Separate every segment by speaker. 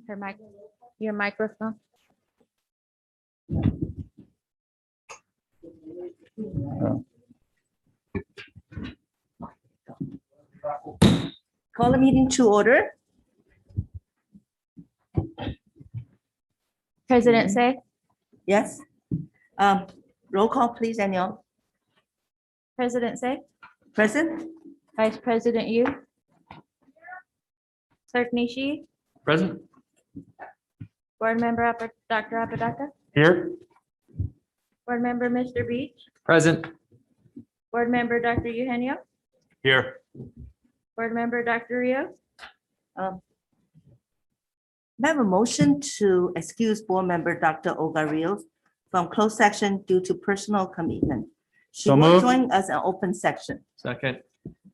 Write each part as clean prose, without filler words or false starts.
Speaker 1: Her mic, your microphone.
Speaker 2: Call the meeting to order.
Speaker 1: President say,
Speaker 2: Yes. Roll call, please, Danielle.
Speaker 1: President say,
Speaker 2: Present?
Speaker 1: Vice President Yu. Clerk Nishi,
Speaker 3: Present.
Speaker 1: Board Member Dr. Apodaca,
Speaker 3: Here.
Speaker 1: Board Member Mr. Beach,
Speaker 3: Present.
Speaker 1: Board Member Dr. Eugenio,
Speaker 3: Here.
Speaker 1: Board Member Dr. Rios,
Speaker 2: May I have a motion to excuse board member Dr. Olga Rios from closed section due to personal commitment. She
Speaker 3: So
Speaker 2: will
Speaker 3: moved.
Speaker 2: join us in open section.
Speaker 3: Second.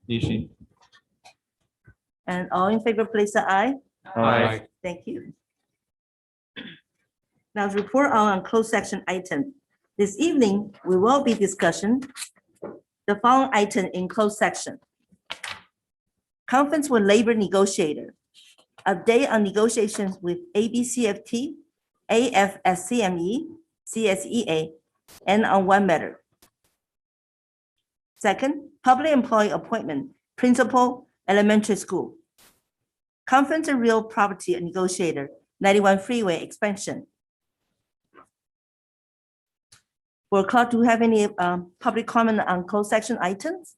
Speaker 3: Nishi.
Speaker 2: And all in favor, please say aye.
Speaker 3: Aye.
Speaker 2: Thank you. Now to report on closed section item. This evening, we will be discussing the following item in closed section. Conference with labor negotiator. Update on negotiations with ABCFT, AFSCME, CSEA, and on one matter. Second, public employee appointment, principal, elementary school. Conference and real property negotiator, 91 freeway expansion. Board clerk, do you have any public comment on closed section items?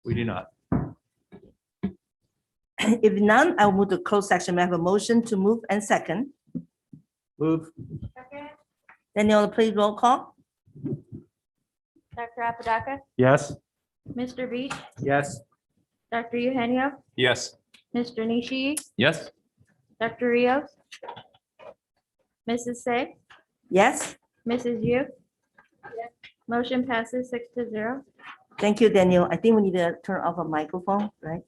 Speaker 3: We do not.
Speaker 2: If none, I will move to closed section. May I have a motion to move and second?
Speaker 3: Move.
Speaker 2: Daniela, please roll call.
Speaker 1: Dr. Apodaca,
Speaker 3: Yes.
Speaker 1: Mr. Beach,
Speaker 3: Yes.
Speaker 1: Dr. Eugenio,
Speaker 3: Yes.
Speaker 1: Mr. Nishi,
Speaker 3: Yes.
Speaker 1: Dr. Rios, Mrs. Say,
Speaker 2: Yes,
Speaker 1: Mrs. Yu. Motion passes 6-0.
Speaker 2: thank you, Daniel. I think we need to turn off a microphone, right?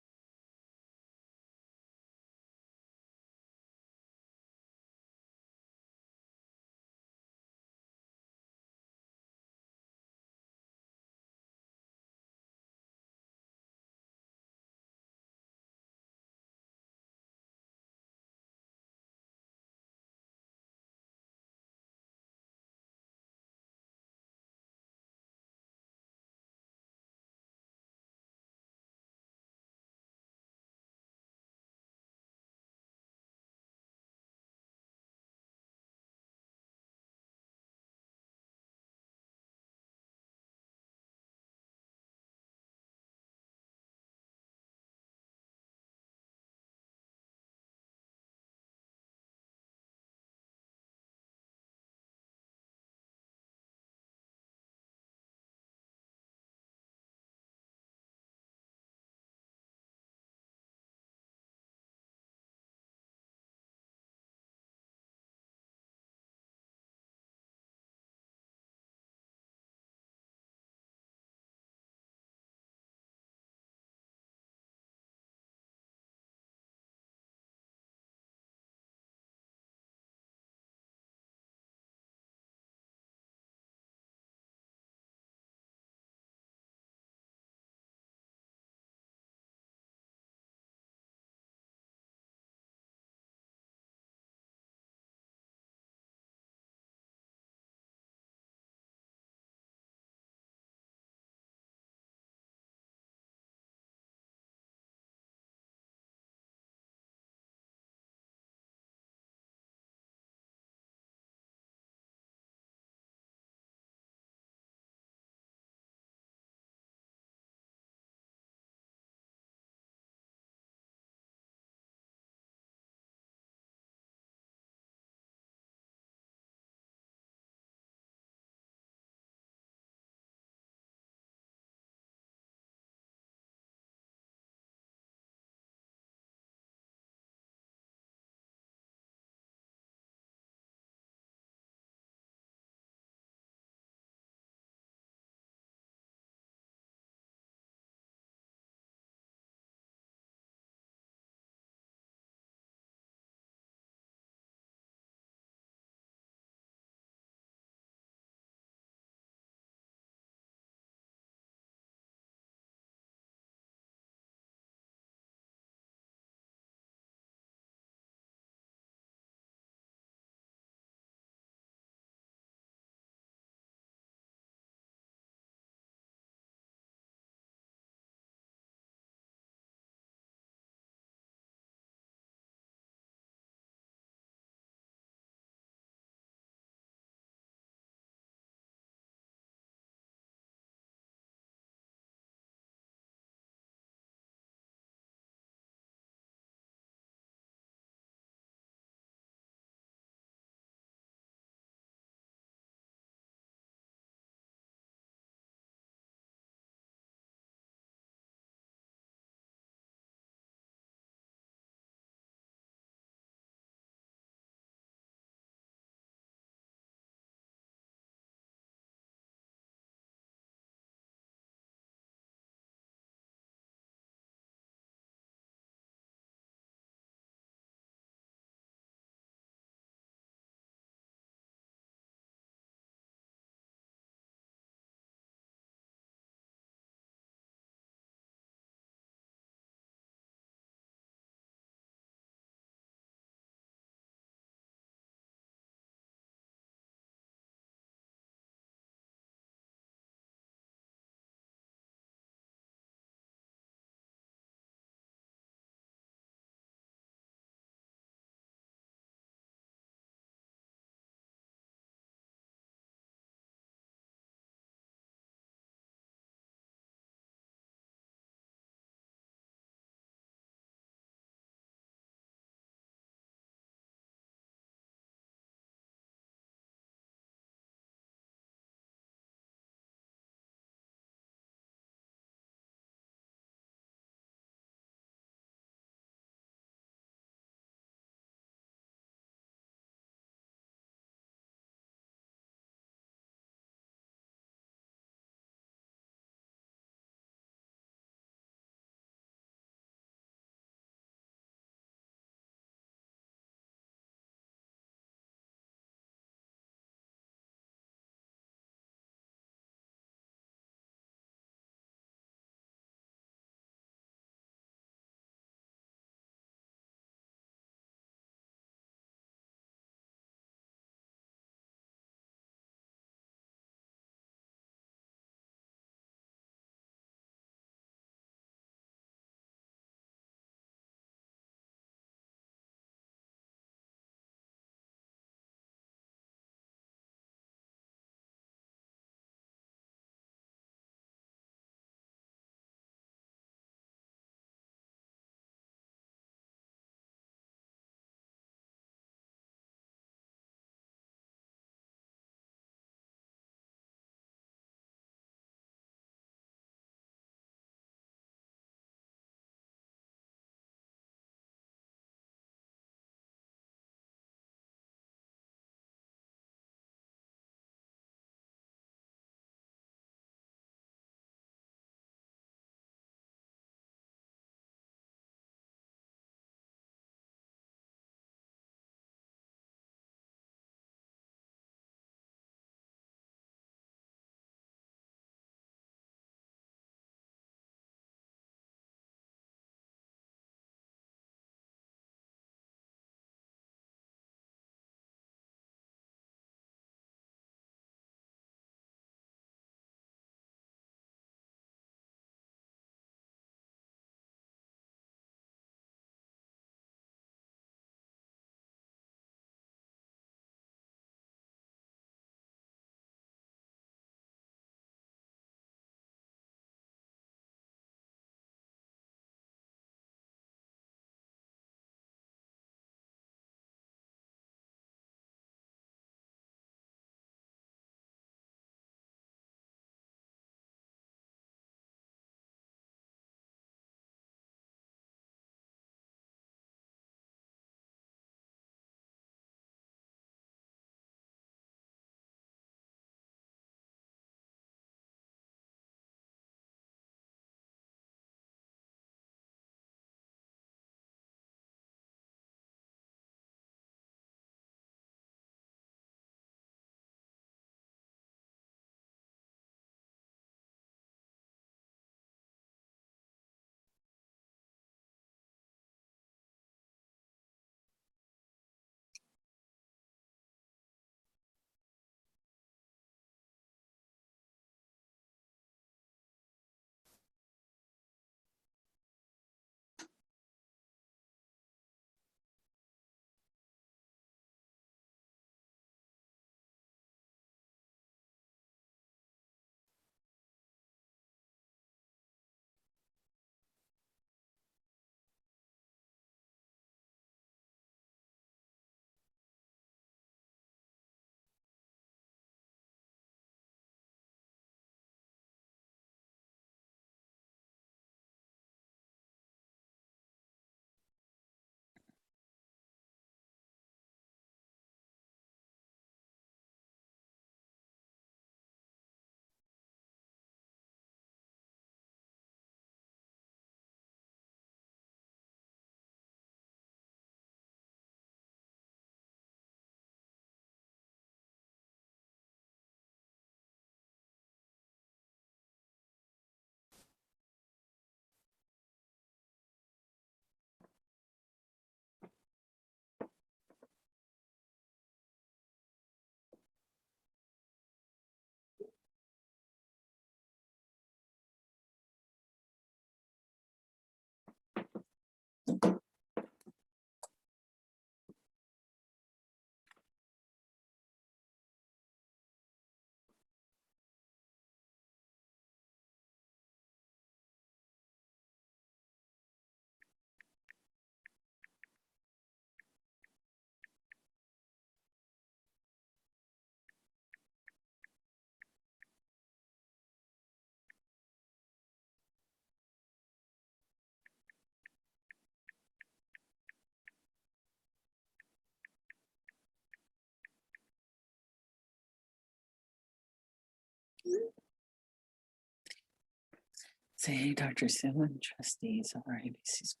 Speaker 4: Say, Dr. Seelman, trustees of our ABC School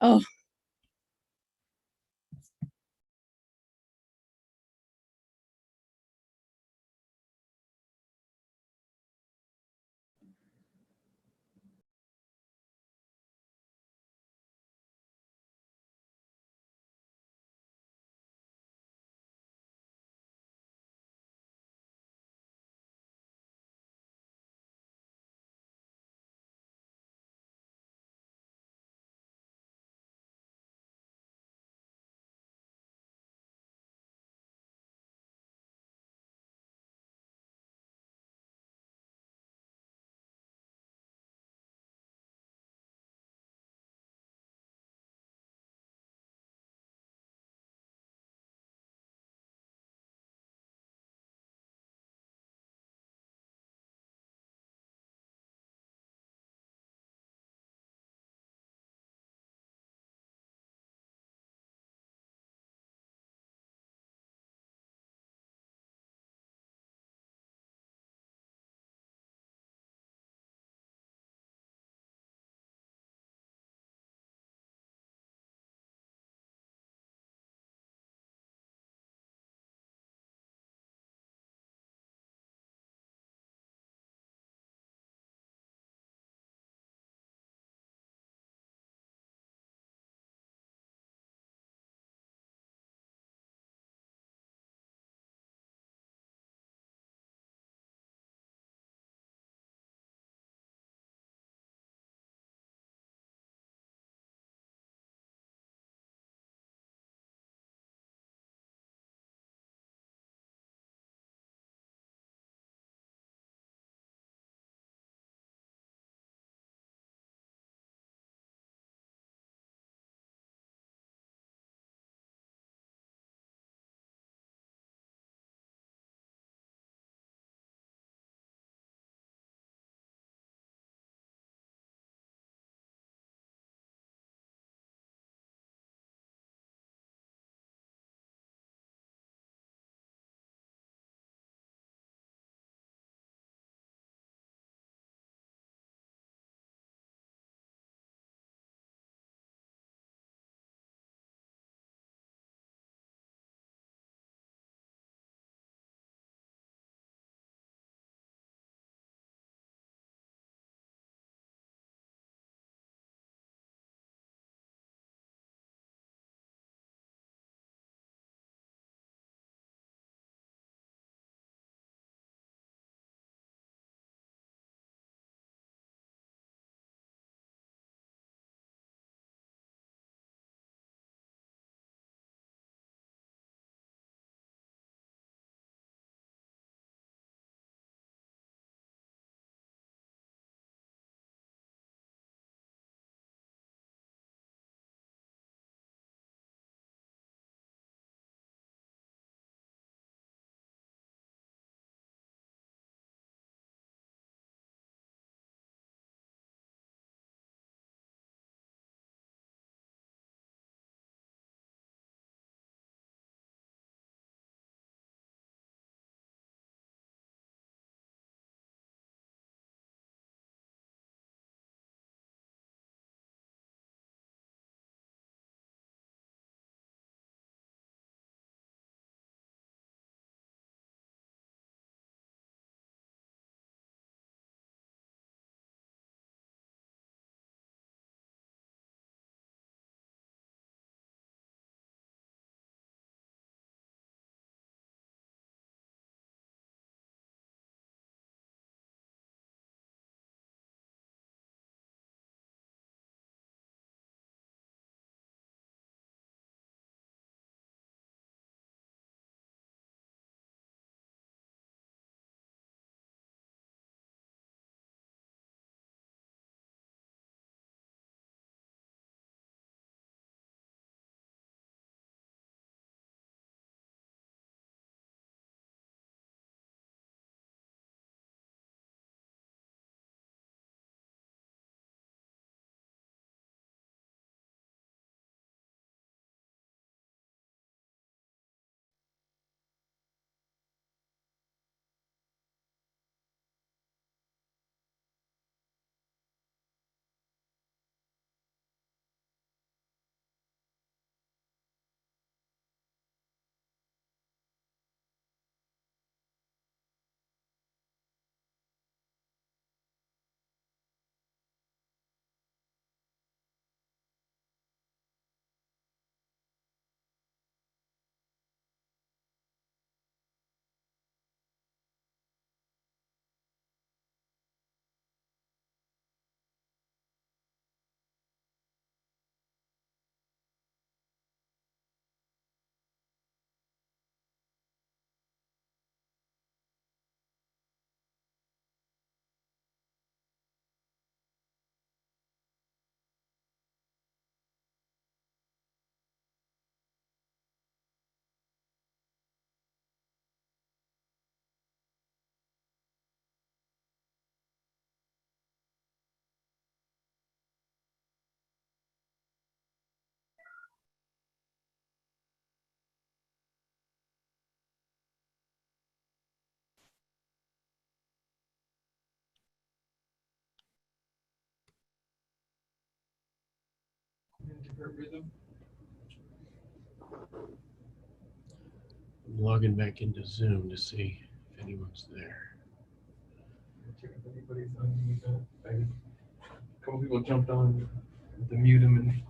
Speaker 5: Oh, I'm logging back into Zoom to see if anyone's there.
Speaker 3: Check if anybody's unmuted. A couple people jumped on to mute them and.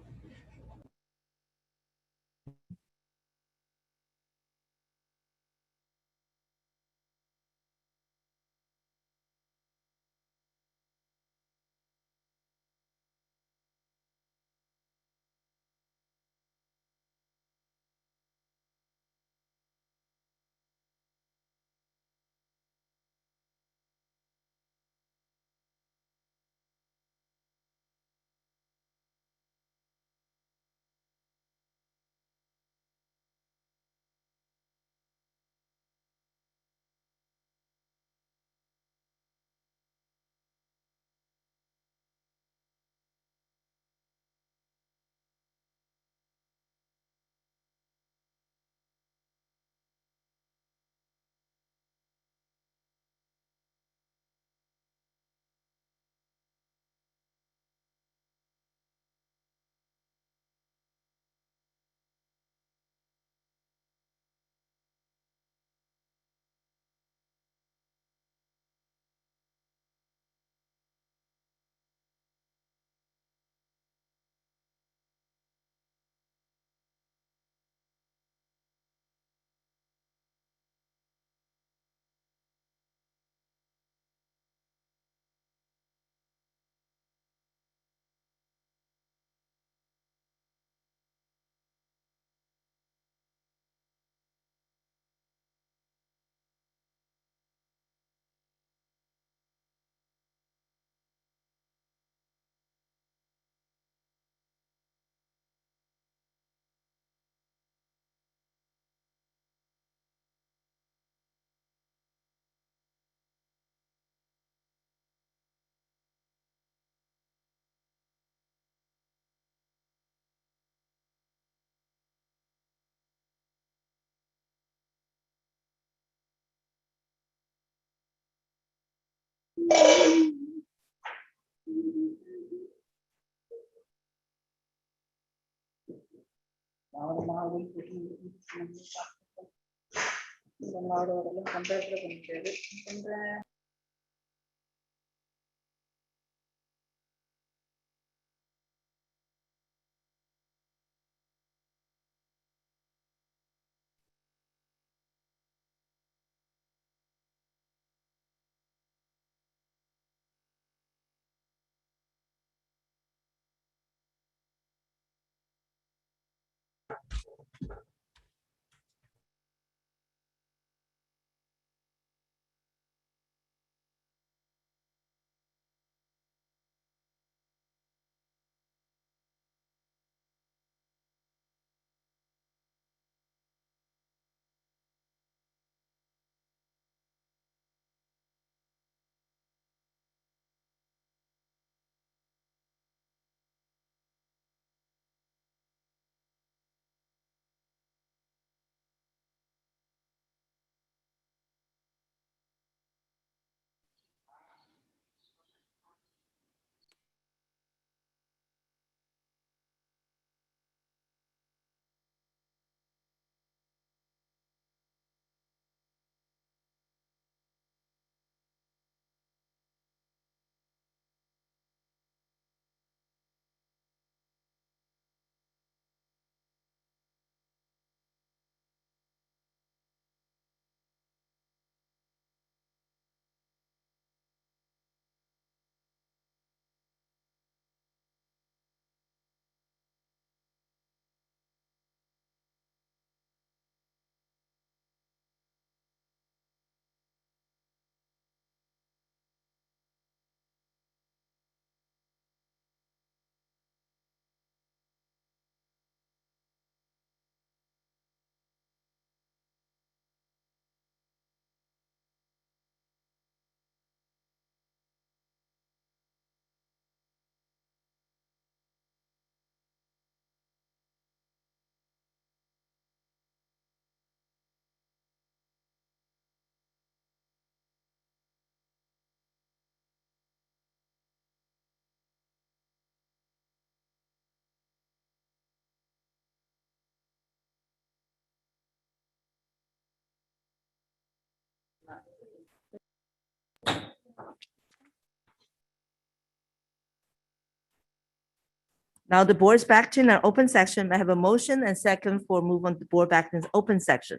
Speaker 2: Now the board is back to an open section. I have a motion and second for move on the board back to the open section.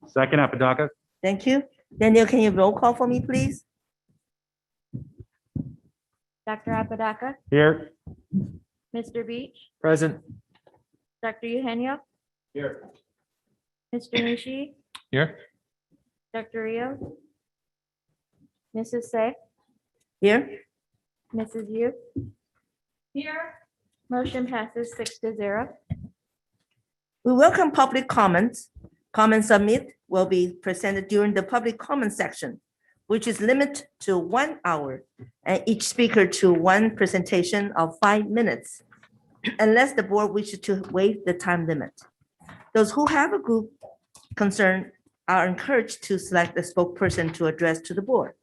Speaker 6: Second, Apodaca.
Speaker 2: Thank you. Daniel, can you roll call for me, please?
Speaker 1: Dr. Apodaca,
Speaker 6: Here.
Speaker 1: Mr. Beach,
Speaker 6: Present.
Speaker 1: Dr. Eugenio,
Speaker 3: Here.
Speaker 1: Mr. Nishi,
Speaker 6: Here.
Speaker 1: Dr. Rios, Mrs. Say,
Speaker 2: Here?
Speaker 1: Mrs. Yu. Here. Motion passes 6-0.
Speaker 2: We welcome public comments. Comment submit will be presented during the public comment section, which is limited to 1 hour, and each speaker to one presentation of 5 minutes, unless the board wishes to waive the time limit. Those who have a group concern are encouraged to select a spokesperson to address to the board.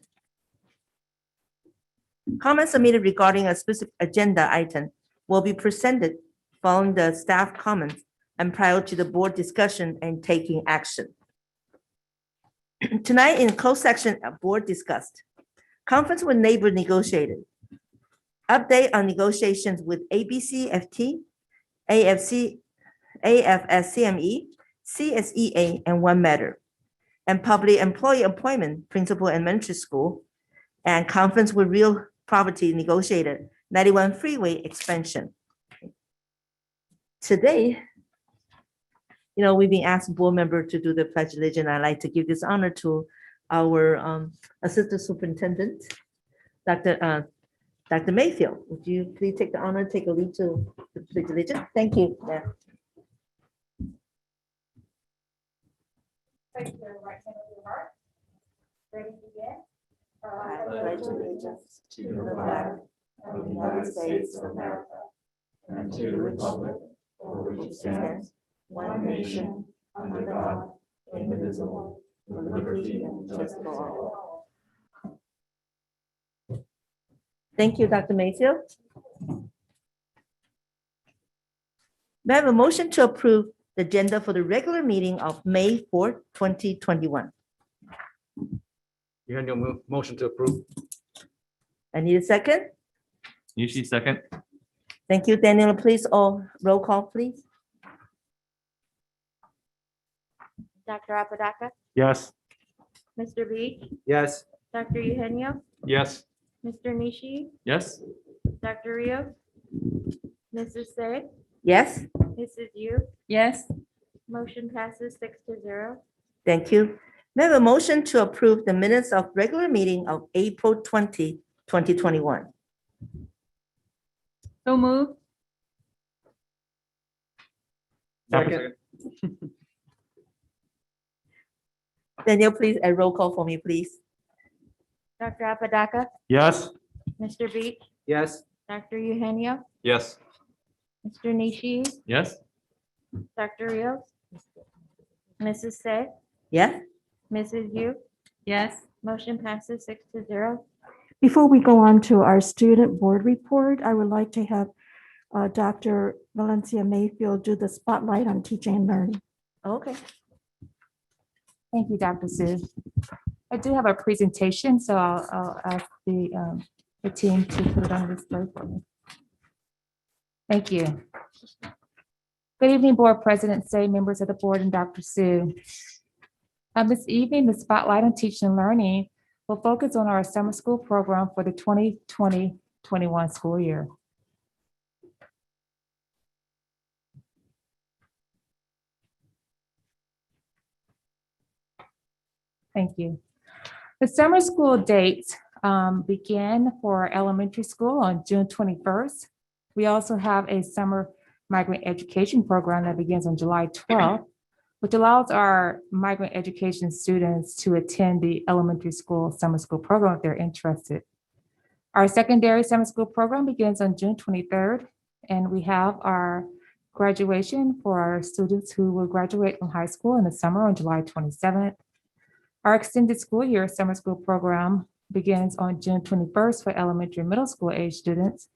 Speaker 2: Comments submitted regarding a specific agenda item will be presented following the staff comments and prior to the board discussion and taking action. Tonight in closed section, a board discussed conference with neighbor negotiated, update on negotiations with ABCFT, AFSCME, CSEA, and one matter, and public employee appointment, principal elementary school, and conference with real property negotiated, 91 freeway expansion. Today, we've been asked board member to do the pledge of allegiance. I'd like to give this honor to our Assistant Superintendent, Dr. Mayfield. Would you please take the honor, take a lead to the pledge of allegiance? Thank you. Yeah.
Speaker 1: Place your right hand on your heart. Ready to begin?
Speaker 2: I pledge allegiance to the flag of the United States of America and to the republic for which it stands, one nation, under God, indivisible, with liberty and justice for all. Thank you, Dr. Mayfield. May I have a motion to approve the agenda for the regular meeting of May 4th, 2021?
Speaker 6: Eugenio, motion to approve.
Speaker 2: I need a second.
Speaker 6: Nishi, second.
Speaker 2: Thank you, Daniel. Please, all roll call, please.
Speaker 1: Dr. Apodaca,
Speaker 6: Yes.
Speaker 1: Mr. Beach,
Speaker 6: Yes.
Speaker 1: Dr. Eugenio,
Speaker 6: Yes.
Speaker 1: Mr. Nishi,
Speaker 6: Yes.
Speaker 1: Dr. Rios, Mrs. Say,
Speaker 2: Yes,
Speaker 1: Mrs. Yu.
Speaker 4: Yes.
Speaker 1: Motion passes 6-0.
Speaker 2: thank you. May I have a motion to approve the minutes of regular meeting of April 20, 2021?
Speaker 4: So move.
Speaker 6: Second.
Speaker 2: Daniel, please, a roll call for me, please.
Speaker 1: Dr. Apodaca,
Speaker 6: Yes.
Speaker 1: Mr. Beach,
Speaker 6: Yes.
Speaker 1: Dr. Eugenio,
Speaker 6: Yes.
Speaker 1: Mr. Nishi,
Speaker 6: Yes.
Speaker 1: Dr. Rios, Mrs. Say,
Speaker 2: Yes?
Speaker 1: Mrs. Yu.
Speaker 4: Yes.
Speaker 1: Motion passes 6-0.
Speaker 7: Before we go on to our student board report, I would like to have Dr. Valencia Mayfield do the spotlight on teaching and learning.
Speaker 2: Okay.
Speaker 8: Thank you, Dr. Sue. I do have a presentation, so I'll ask the team to put it on display for me. Thank you. Good evening, Board President, Say, members of the board, and Dr. Sue. This evening, the spotlight on teaching and learning will focus on our summer school program for the 2020-21 school year. Thank you. The summer school dates begin for elementary school on June 21st. We also have a summer migrant education program that begins on July 12th, which allows our migrant education students to attend the elementary school summer school program if they're interested. Our secondary summer school program begins on June 23rd, and we have our graduation for our students who will graduate from high school in the summer on July 27th. Our extended school year summer school program begins on June 21st for elementary and middle school age students,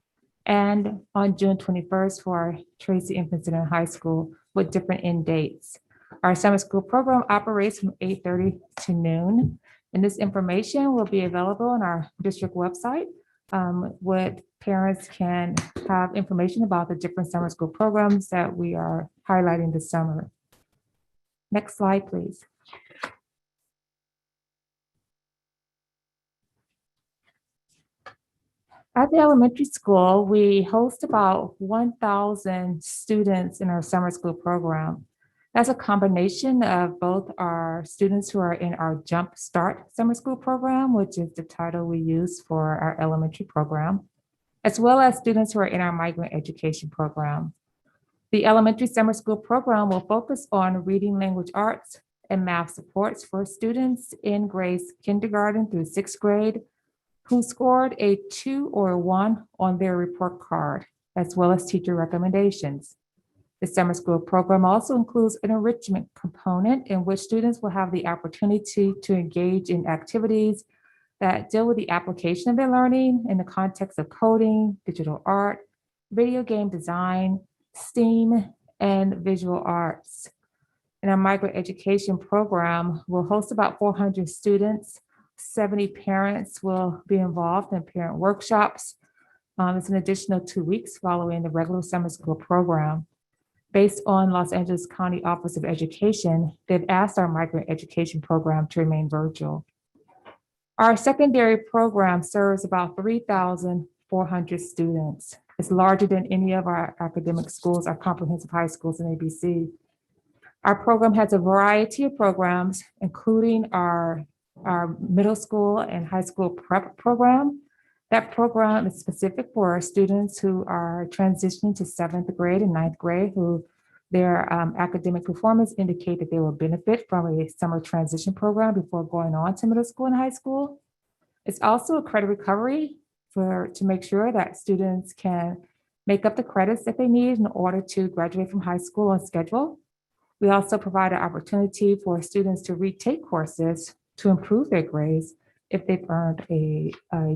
Speaker 8: and on June 21st for our Tracy Infant Center High School with different end dates. Our summer school program operates from 8:30 to noon, and this information will be available on our district website what parents can have information about the different summer school programs that we are highlighting this summer. Next slide, please. At the elementary school, we host about 1,000 students in our summer school program. That's a combination of both our students who are in our Jump Start summer school program, which is the title we use for our elementary program, as well as students who are in our migrant education program. The elementary summer school program will focus on reading language arts and math supports for students in grades kindergarten through 6th grade who scored a 2 or 1 on their report card, as well as teacher recommendations. The summer school program also includes an enrichment component in which students will have the opportunity to engage in activities that deal with the application of their learning in the context of coding, digital art, video game design, STEAM, and visual arts. In our migrant education program, we'll host about 400 students. 70 parents will be involved in parent workshops. It's an additional 2 weeks following the regular summer school program. Based on Los Angeles County Office of Education, they've asked our migrant education program to remain virtual. Our secondary program serves about 3,400 students. It's larger than any of our academic schools, our comprehensive high schools in ABC. Our program has a variety of programs, including our middle school and high school prep program. That program is specific for our students who are transitioning to 7th grade and 9th grade, who their academic performance indicate that they will benefit from a summer transition program before going on to middle school and high school. It's also a credit recovery to make sure that students can make up the credits that they need in order to graduate from high school on schedule. We also provide an opportunity for students to retake courses to improve their grades if they've earned a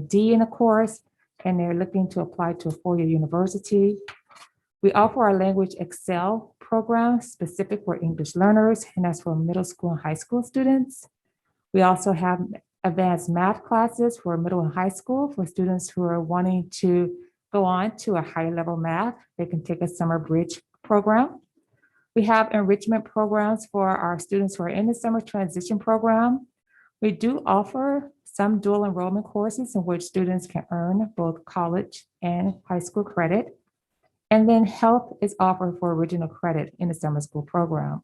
Speaker 8: D in a course and they're looking to apply to a four-year university. We offer our Language Excel program specific for English learners, and that's for middle school and high school students. We also have advanced math classes for middle and high school for students who are wanting to go on to a higher level math. They can take a summer bridge program. We have enrichment programs for our students who are in the summer transition program. We do offer some dual enrollment courses in which students can earn both college and high school credit. And then health is offered for original credit in the summer school program.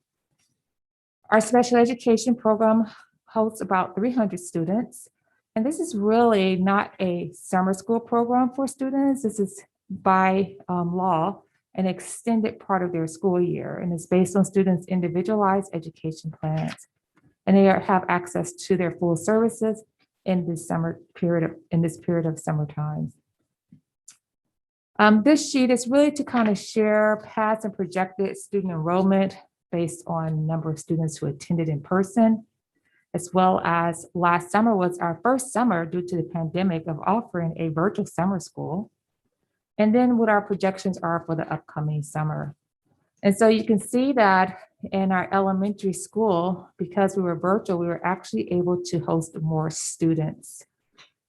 Speaker 8: Our special education program hosts about 300 students. And this is really not a summer school program for students. This is by law, an extended part of their school year, and it's based on students' individualized education plans. And they have access to their full services in this period of summertime. This sheet is really to kind of share past and projected student enrollment based on number of students who attended in person, as well as last summer was our first summer due to the pandemic of offering a virtual summer school. And then what our projections are for the upcoming summer. And so you can see that in our elementary school, because we were virtual, we were actually able to host more students,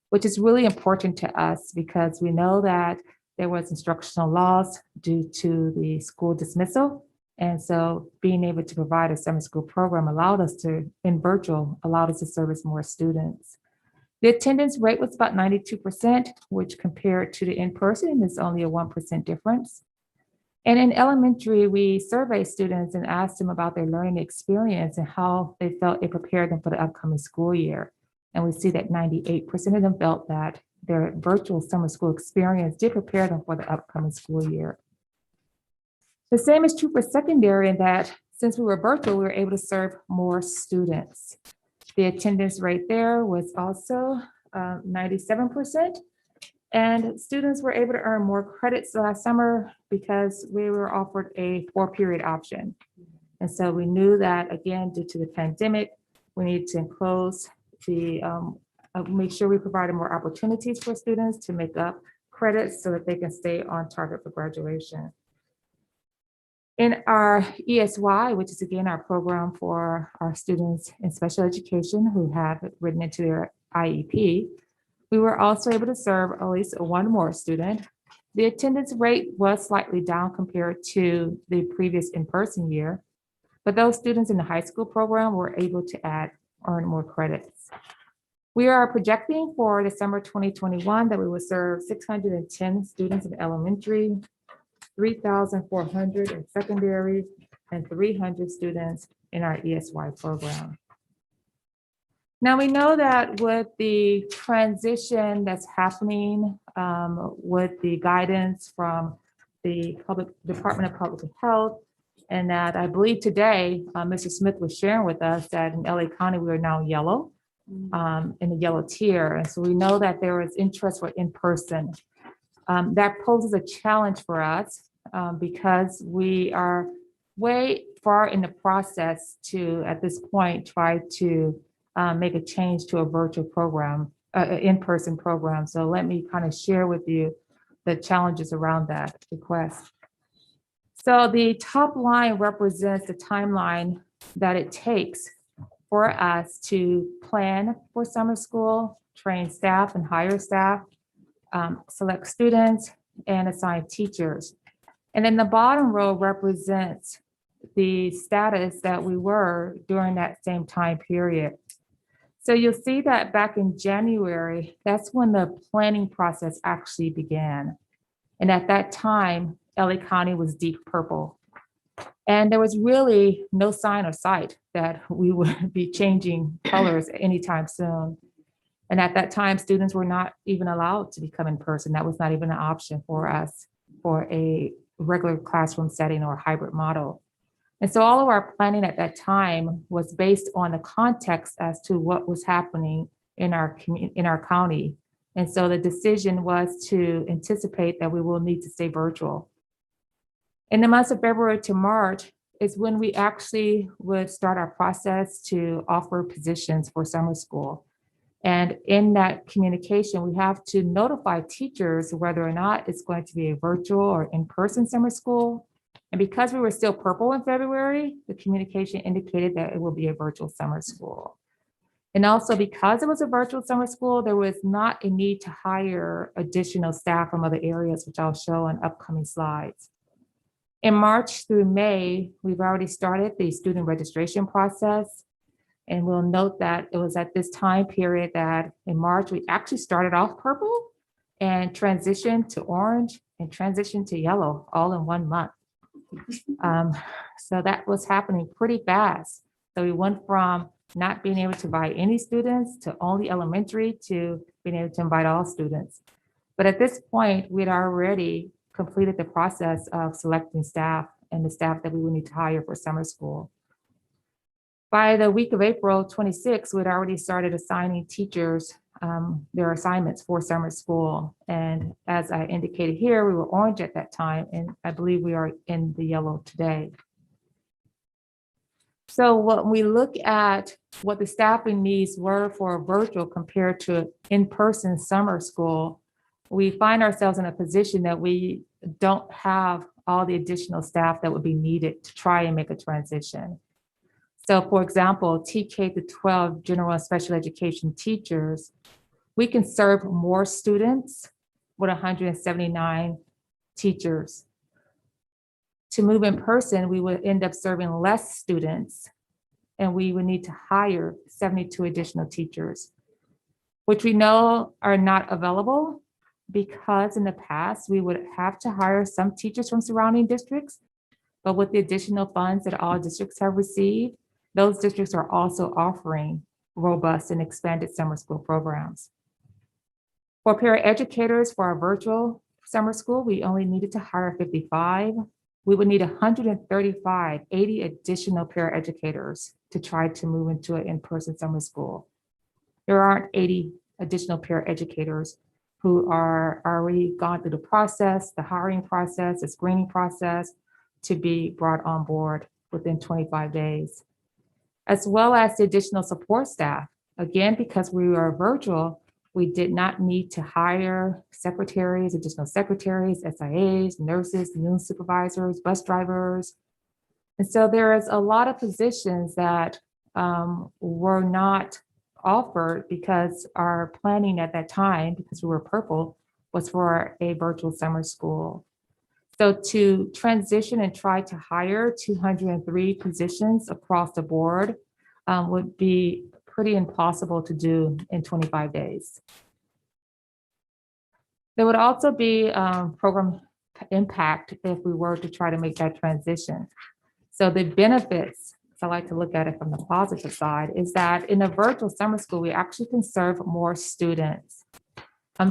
Speaker 8: which is really important to us because we know that there was instructional loss due to the school dismissal. And so being able to provide a summer school program allowed us to service more students. The attendance rate was about 92%, which compared to the in-person is only a 1% difference. And in elementary, we surveyed students and asked them about their learning experience and how they felt it prepared them for the upcoming school year. And we see that 98% of them felt that their virtual summer school experience did prepare them for the upcoming school year. The same is true for secondary in that since we were virtual, we were able to serve more students. The attendance rate there was also 97%. And students were able to earn more credits last summer because we were offered a 4-period option. And so we knew that, again, due to the pandemic, we need to enclose make sure we provided more opportunities for students to make up credits so that they can stay on target for graduation. In our ESY, which is again our program for our students in special education who have written into their IEP, We were also able to serve at least one more student. The attendance rate was slightly down compared to the previous in-person year, but those students in the high school program were able to earn more credits. We are projecting for December 2021 that we will serve 610 students in elementary, 3,400 in secondary, and 300 students in our ESY program. Now, we know that with the transition that's happening with the guidance from the Department of Public Health, and that I believe today, Mr. Smith was sharing with us that in LA County, we are now yellow, in the yellow tier. And so we know that there is interest for in-person. That poses a challenge for us because we are way far in the process to, at this point, try to make a change to a virtual program, in-person program. So let me kind of share with you the challenges around that request. So the top line represents the timeline that it takes for us to plan for summer school, train staff and hire staff, select students, and assign teachers. And then the bottom row represents the status that we were during that same time period. So you'll see that back in January, that's when the planning process actually began. And at that time, LA County was deep purple. And there was really no sign or sight that we would be changing colors anytime soon. And at that time, students were not even allowed to become in person. That was not even an option for us for a regular classroom setting or hybrid model. And so all of our planning at that time was based on the context as to what was happening in our county. And so the decision was to anticipate that we will need to stay virtual. In the months of February to March is when we actually would start our process to offer positions for summer school. And in that communication, we have to notify teachers whether or not it's going to be a virtual or in-person summer school. And because we were still purple in February, the communication indicated that it will be a virtual summer school. And also because it was a virtual summer school, there was not a need to hire additional staff from other areas, which I'll show on upcoming slides. In March through May, we've already started the student registration process. And we'll note that it was at this time period that in March, we actually started off purple and transitioned to orange and transitioned to yellow all in 1 month. So that was happening pretty fast. So we went from not being able to invite any students to only elementary to being able to invite all students. But at this point, we'd already completed the process of selecting staff and the staff that we would need to hire for summer school. By the week of April 26, we'd already started assigning teachers their assignments for summer school. And as I indicated here, we were orange at that time, and I believe we are in the yellow today. So when we look at what the staffing needs were for virtual compared to in-person summer school, we find ourselves in a position that we don't have all the additional staff that would be needed to try and make a transition. So for example, TK to 12 general and special education teachers, we can serve more students with 179 teachers. To move in person, we would end up serving less students and we would need to hire 72 additional teachers, which we know are not available because in the past, we would have to hire some teachers from surrounding districts, but with the additional funds that all districts have received, those districts are also offering robust and expanded summer school programs. For paraeducators for our virtual summer school, we only needed to hire 55. We would need 135, 80 additional paraeducators to try to move into an in-person summer school. There aren't 80 additional paraeducators who are already gone through the process, the hiring process, the screening process to be brought on board within 25 days. As well as the additional support staff. Again, because we are virtual, we did not need to hire secretaries, additional secretaries, SIAs, nurses, noon supervisors, bus drivers. And so there is a lot of positions that were not offered because our planning at that time, because we were purple, was for a virtual summer school. So to transition and try to hire 203 positions across the board would be pretty impossible to do in 25 days. There would also be program impact if we were to try to make that transition. So the benefits, so I like to look at it from the positive side, is that in a virtual summer school, we actually can serve more students.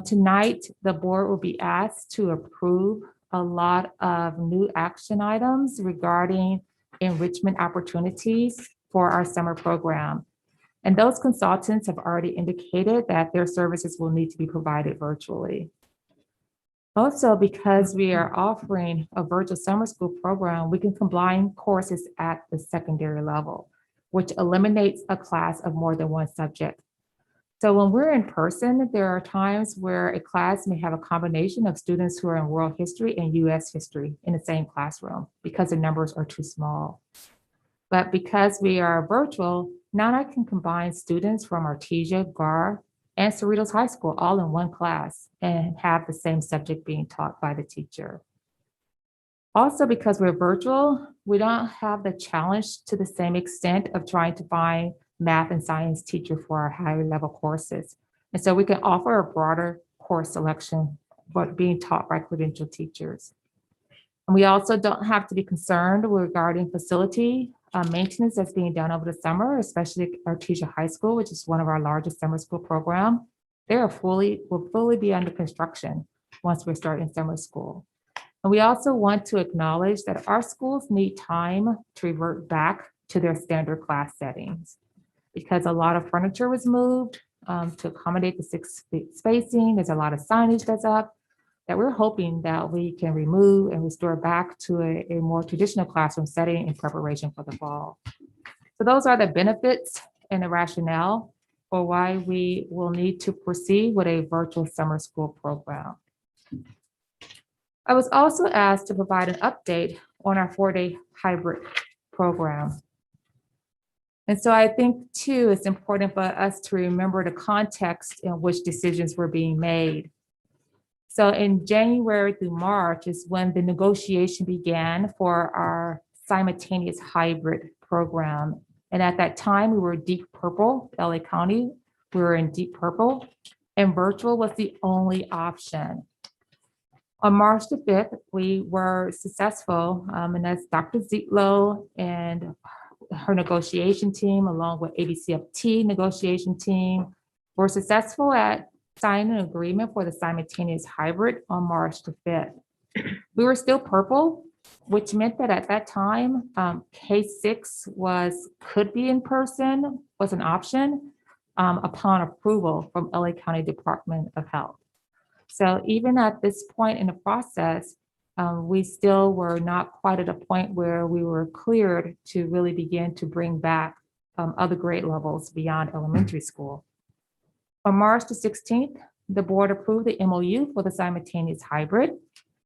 Speaker 8: Tonight, the board will be asked to approve a lot of new action items regarding enrichment opportunities for our summer program. And those consultants have already indicated that their services will need to be provided virtually. Also, because we are offering a virtual summer school program, we can combine courses at the secondary level, which eliminates a class of more than one subject. So when we're in person, there are times where a class may have a combination of students who are in world history and US history in the same classroom because the numbers are too small. But because we are virtual, now I can combine students from Artesia, GAR, and Cerritos High School all in one class and have the same subject being taught by the teacher. Also, because we're virtual, we don't have the challenge to the same extent of trying to find math and science teacher for our higher level courses. And so we can offer a broader course selection, but being taught by credentialed teachers. And we also don't have to be concerned regarding facility maintenance that's being done over the summer, especially Artesia High School, which is one of our largest summer school program. Will fully be under construction once we start in summer school. And we also want to acknowledge that our schools need time to revert back to their standard class settings because a lot of furniture was moved to accommodate the 6 feet spacing. There's a lot of signage that's up that we're hoping that we can remove and restore back to a more traditional classroom setting in preparation for the fall. So those are the benefits and the rationale for why we will need to proceed with a virtual summer school program. I was also asked to provide an update on our 4-day hybrid program. And so I think too, it's important for us to remember the context in which decisions were being made. So in January through March is when the negotiation began for our simultaneous hybrid program. And at that time, we were deep purple, LA County, we were in deep purple, and virtual was the only option. On March the 5th, we were successful, and that's Dr. Zietlow and her negotiation team, along with ABCUSD negotiation team, were successful at signing an agreement for the simultaneous hybrid on March the 5th. We were still purple, which meant that at that time, K6 could be in person, was an option upon approval from LA County Department of Health. So even at this point in the process, we still were not quite at a point where we were cleared to really begin to bring back other grade levels beyond elementary school. On March the 16th, the board approved the MOU for the simultaneous hybrid.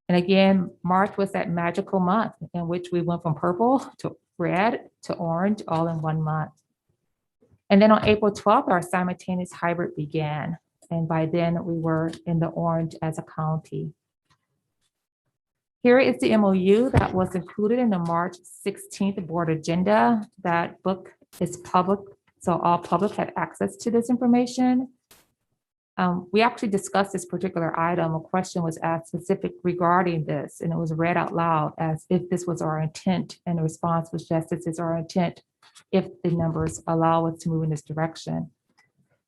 Speaker 8: And again, March was that magical month in which we went from purple to red to orange all in 1 month. And then on April 12th, our simultaneous hybrid began. And by then we were in the orange as a county. Here is the MOU that was included in the March 16th board agenda. That book is public, so all public had access to this information. We actually discussed this particular item. A question was asked specific regarding this, and it was read out loud as if this was our intent, and the response was just, this is our intent if the numbers allow us to move in this direction.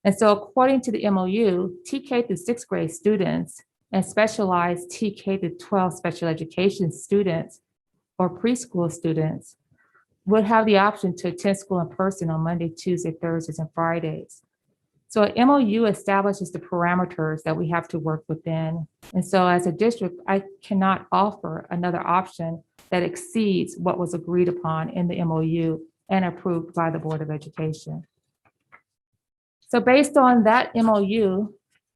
Speaker 8: And so according to the MOU, TK through 6th grade students and specialized TK through 12 special education students or preschool students would have the option to attend school in person on Monday, Tuesday, Thursdays, and Fridays. So an MOU establishes the parameters that we have to work within. And so as a district, I cannot offer another option that exceeds what was agreed upon in the MOU and approved by the Board of Education. So based on that MOU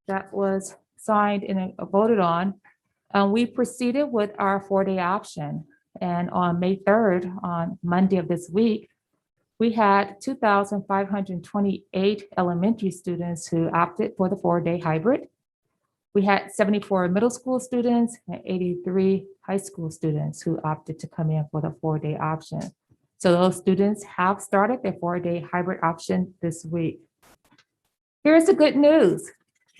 Speaker 8: that was signed and voted on, we proceeded with our 4-day option. And on May 3rd, on Monday of this week, we had 2,528 elementary students who opted for the 4-day hybrid. We had 74 middle school students and 83 high school students who opted to come in for the 4-day option. So those students have started their 4-day hybrid option this week. Here's the good news.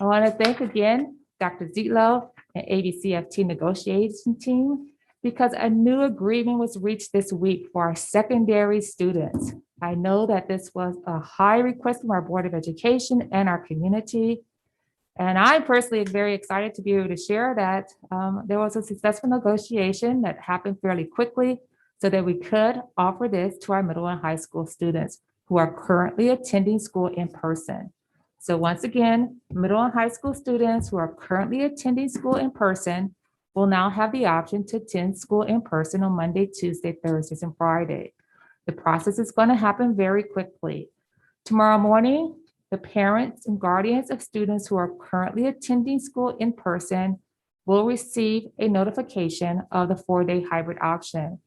Speaker 8: I want to thank again Dr. Zietlow and ABCFT negotiation team because a new agreement was reached this week for our secondary students. I know that this was a high request from our Board of Education and our community. And I personally am very excited to be able to share that there was a successful negotiation that happened fairly quickly so that we could offer this to our middle and high school students who are currently attending school in person. So once again, middle and high school students who are currently attending school in person will now have the option to attend school in person on Monday, Tuesday, Thursdays, and Friday. The process is going to happen very quickly. Tomorrow morning, the parents and guardians of students who are currently attending school in person will receive a notification of the 4-day hybrid option.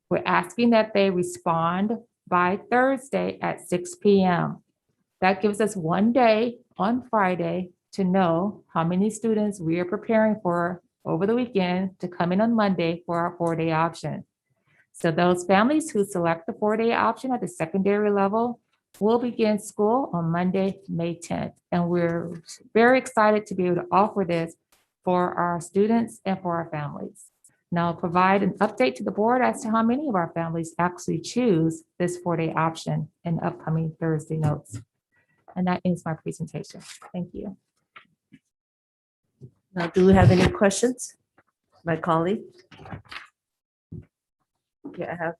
Speaker 8: We're asking that they respond by Thursday at 6 p.m. That gives us 1 day on Friday to know how many students we are preparing for over the weekend to come in on Monday for our 4-day option. So those families who select the 4-day option at the secondary level will begin school on Monday, May 10th. And we're very excited to be able to offer this for our students and for our families. Now I'll provide an update to the board as to how many of our families actually choose this 4-day option in upcoming Thursday notes. And that ends my presentation. Thank you.
Speaker 2: Now, do we have any questions, my colleague? Okay, I have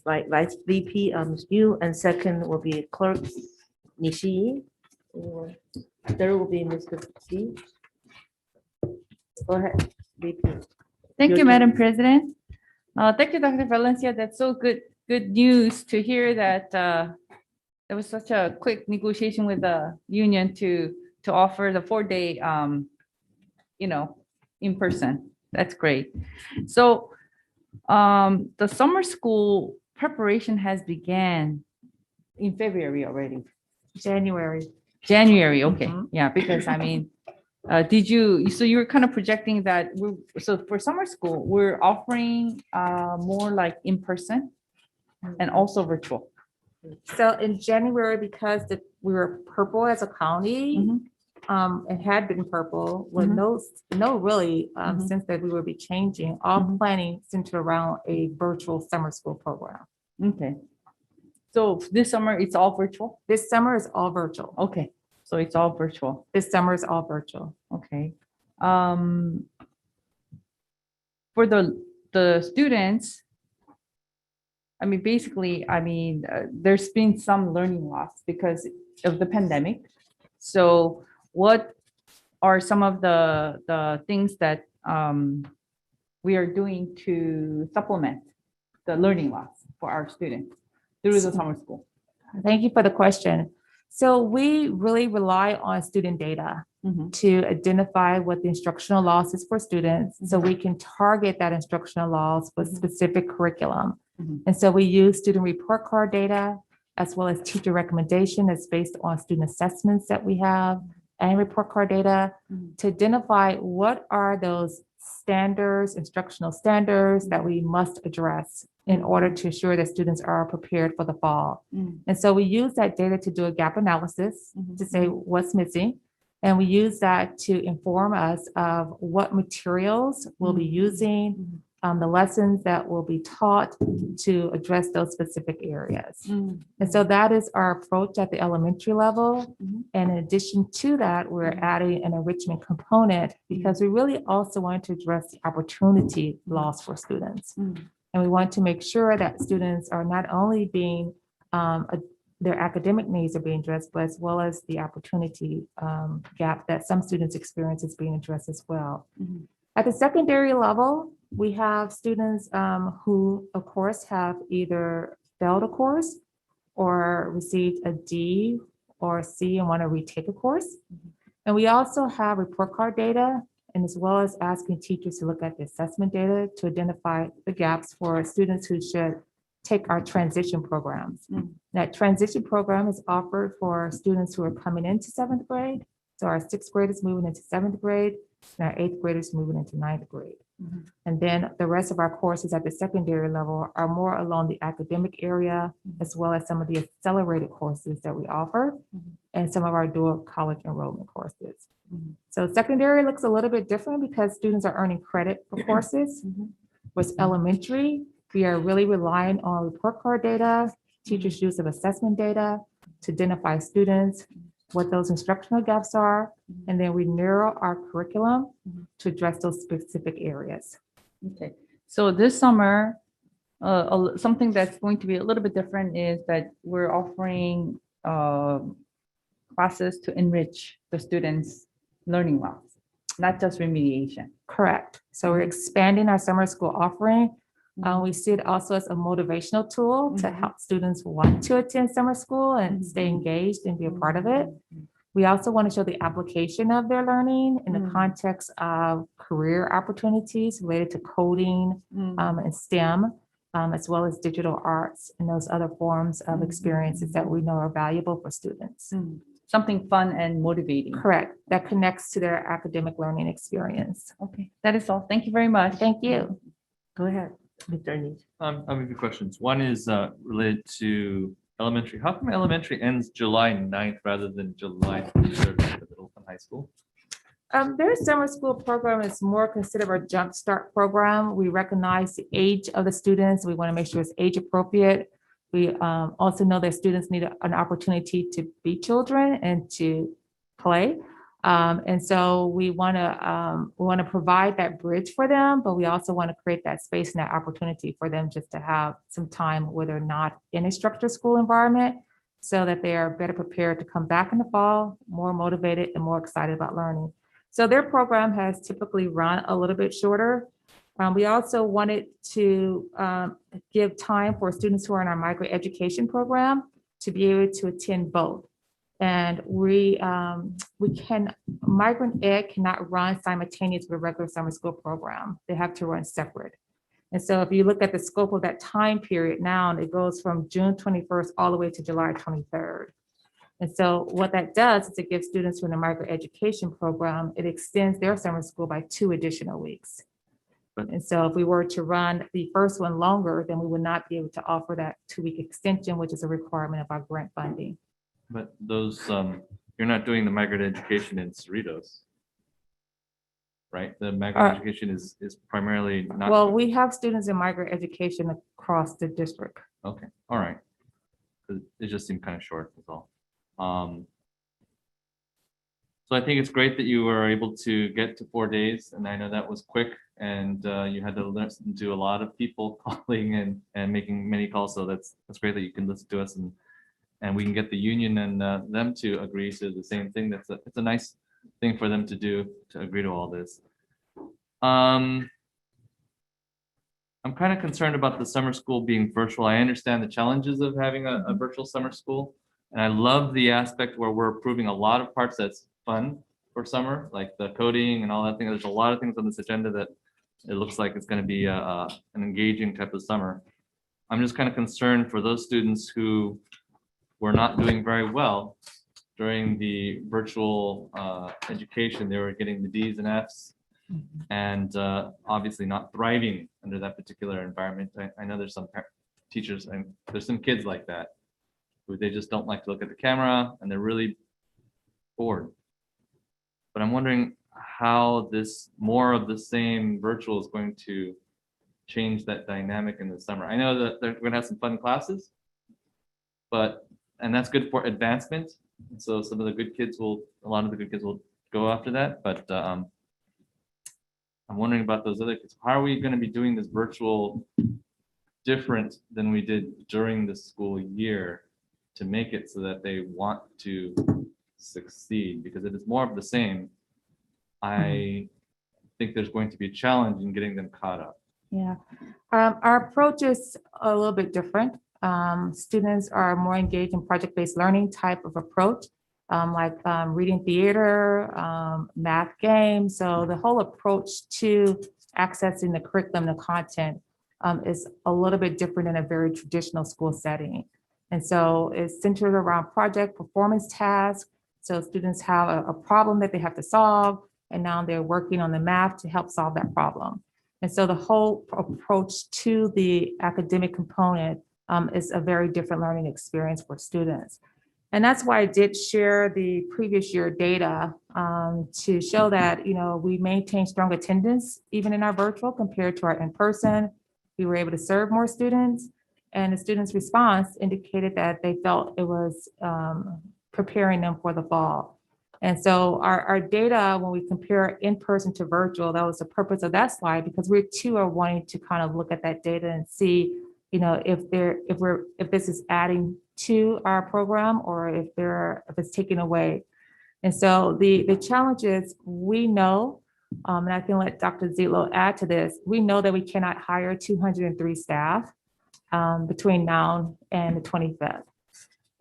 Speaker 2: Vice VP Yu, and second will be Clerk Nishi. Third will be Mr. C. Go ahead, VP.
Speaker 9: Thank
Speaker 2: Your
Speaker 9: you,
Speaker 2: turn.
Speaker 9: Madam President. Thank you, Dr. Valencia. That's so good news to hear that there was such a quick negotiation with the union to offer the 4-day, in person. That's great. So the summer school preparation has began in February already.
Speaker 8: January.
Speaker 9: January, okay.
Speaker 8: Mhm.
Speaker 9: Yeah, because I mean, so you were kind of projecting that, so for summer school, we're offering more like in person and also virtual.
Speaker 8: So in January, because we were purple as a county, it had been purple with no really since that we will be changing, all planning centered around a virtual summer school program.
Speaker 9: Okay. So this summer, it's all virtual?
Speaker 8: This summer is all virtual.
Speaker 9: Okay, so it's all virtual.
Speaker 8: This summer is all virtual.
Speaker 9: Okay. For the students, I mean, basically, there's been some learning loss because of the pandemic. So what are some of the things that we are doing to supplement the learning loss for our students through the summer school?
Speaker 8: Thank you for the question. So we really rely on student data to identify what the instructional loss is for students, so we can target that instructional loss with specific curriculum. And so we use student report card data as well as teacher recommendation that's based on student assessments that we have and report card data to identify what are those standards, instructional standards that we must address in order to ensure that students are prepared for the fall. And so we use that data to do a gap analysis to say what's missing. And we use that to inform us of what materials we'll be using, the lessons that will be taught to address those specific areas. And so that is our approach at the elementary level. And in addition to that, we're adding an enrichment component because we really also want to address the opportunity loss for students. And we want to make sure that students are not only being, their academic needs are being addressed, but as well as the opportunity gap that some students experience is being addressed as well. At the secondary level, we have students who, of course, have either failed a course or received a D or a C and want to retake a course. And we also have report card data, and as well as asking teachers to look at the assessment data to identify the gaps for students who should take our transition programs. That transition program is offered for students who are coming into 7th grade. So our 6th graders moving into 7th grade, and our 8th graders moving into 9th grade. And then the rest of our courses at the secondary level are more along the academic area, as well as some of the accelerated courses that we offer, and some of our dual college enrollment courses. So secondary looks a little bit different because students are earning credit for courses. With elementary, we are really relying on report card data, teachers' use of assessment data to identify students, what those instructional gaps are, and then we narrow our curriculum to address those specific areas.
Speaker 9: Okay, so this summer, something that's going to be a little bit different is that we're offering classes to enrich the students' learning loss, not just remediation.
Speaker 8: Correct. So we're expanding our summer school offering. We see it also as a motivational tool to help students want to attend summer school and stay engaged and be a part of it. We also want to show the application of their learning in the context of career opportunities related to coding and STEM, as well as digital arts and those other forms of experiences that we know are valuable for students.
Speaker 9: Something fun and motivating.
Speaker 8: Correct. That connects to their academic learning experience.
Speaker 9: Okay, that is all. Thank you very much.
Speaker 8: Thank you.
Speaker 2: Go ahead, Mr. Ernest.
Speaker 6: I have a few questions. One is related to elementary. How come elementary ends July 9th rather than July 3rd for middle and high school?
Speaker 8: Their summer school program is more considered a jumpstart program. We recognize the age of the students. We want to make sure it's age appropriate. We also know that students need an opportunity to be children and to play. And so we want to provide that bridge for them, but we also want to create that space and that opportunity for them just to have some time where they're not in a structured school environment, so that they are better prepared to come back in the fall, more motivated and more excited about learning. So their program has typically run a little bit shorter. We also wanted to give time for students who are in our migrant education program to be able to attend both. And migrant ed cannot run simultaneous with a regular summer school program. They have to run separate. And so if you look at the scope of that time period now, it goes from June 21st all the way to July 23rd. And so what that does is it gives students who are in the migrant education program, it extends their summer school by 2 additional weeks. And so if we were to run the first one longer, then we would not be able to offer that 2-week extension, which is a requirement of our grant funding.
Speaker 6: But those, you're not doing the migrant education in Cerritos, right? The migrant education is primarily not.
Speaker 8: Well, we have students in migrant education across the district.
Speaker 6: Okay, all right. 'Cause it just seemed kind of short, that's all. So I think it's great that you were able to get to 4 days, and I know that was quick, and you had to listen to a lot of people calling and making many calls. So that's great that you can listen to us and we can get the union and them to agree to the same thing. It's a nice thing for them to do, to agree to all this. I'm kind of concerned about the summer school being virtual. I understand the challenges of having a virtual summer school. And I love the aspect where we're approving a lot of parts that's fun for summer, like the coding and all that thing. There's a lot of things on this agenda that it looks like it's going to be an engaging type of summer. I'm just kind of concerned for those students who were not doing very well during the virtual education. They were getting the D's and F's and obviously not thriving under that particular environment. I know there's some teachers and there's some kids like that who they just don't like to look at the camera and they're really bored. But I'm wondering how this more of the same virtual is going to change that dynamic in the summer. I know that they're going to have some fun classes, and that's good for advancement. So a lot of the good kids will go after that. But I'm wondering about those other kids. How are we going to be doing this virtual different than we did during the school year to make it so that they want to succeed? Because if it's more of the same, I think there's going to be a challenge in getting them caught up.
Speaker 8: Yeah, our approach is a little bit different. Students are more engaged in project-based learning type of approach, like reading theater, math games. So the whole approach to accessing the curriculum, the content is a little bit different in a very traditional school setting. And so it's centered around project performance tasks. So students have a problem that they have to solve, and now they're working on the math to help solve that problem. And so the whole approach to the academic component is a very different learning experience for students. And that's why I did share the previous year data to show that, we maintain strong attendance even in our virtual compared to our in-person. We were able to serve more students, and the students' response indicated that they felt it was preparing them for the fall. And so our data, when we compare in-person to virtual, that was the purpose of that slide, because we too are wanting to kind of look at that data and see, if this is adding to our program or if it's taken away. And so the challenge is, we know, and I can let Dr. Zitlo add to this, we know that we cannot hire 203 staff between now and the 25th.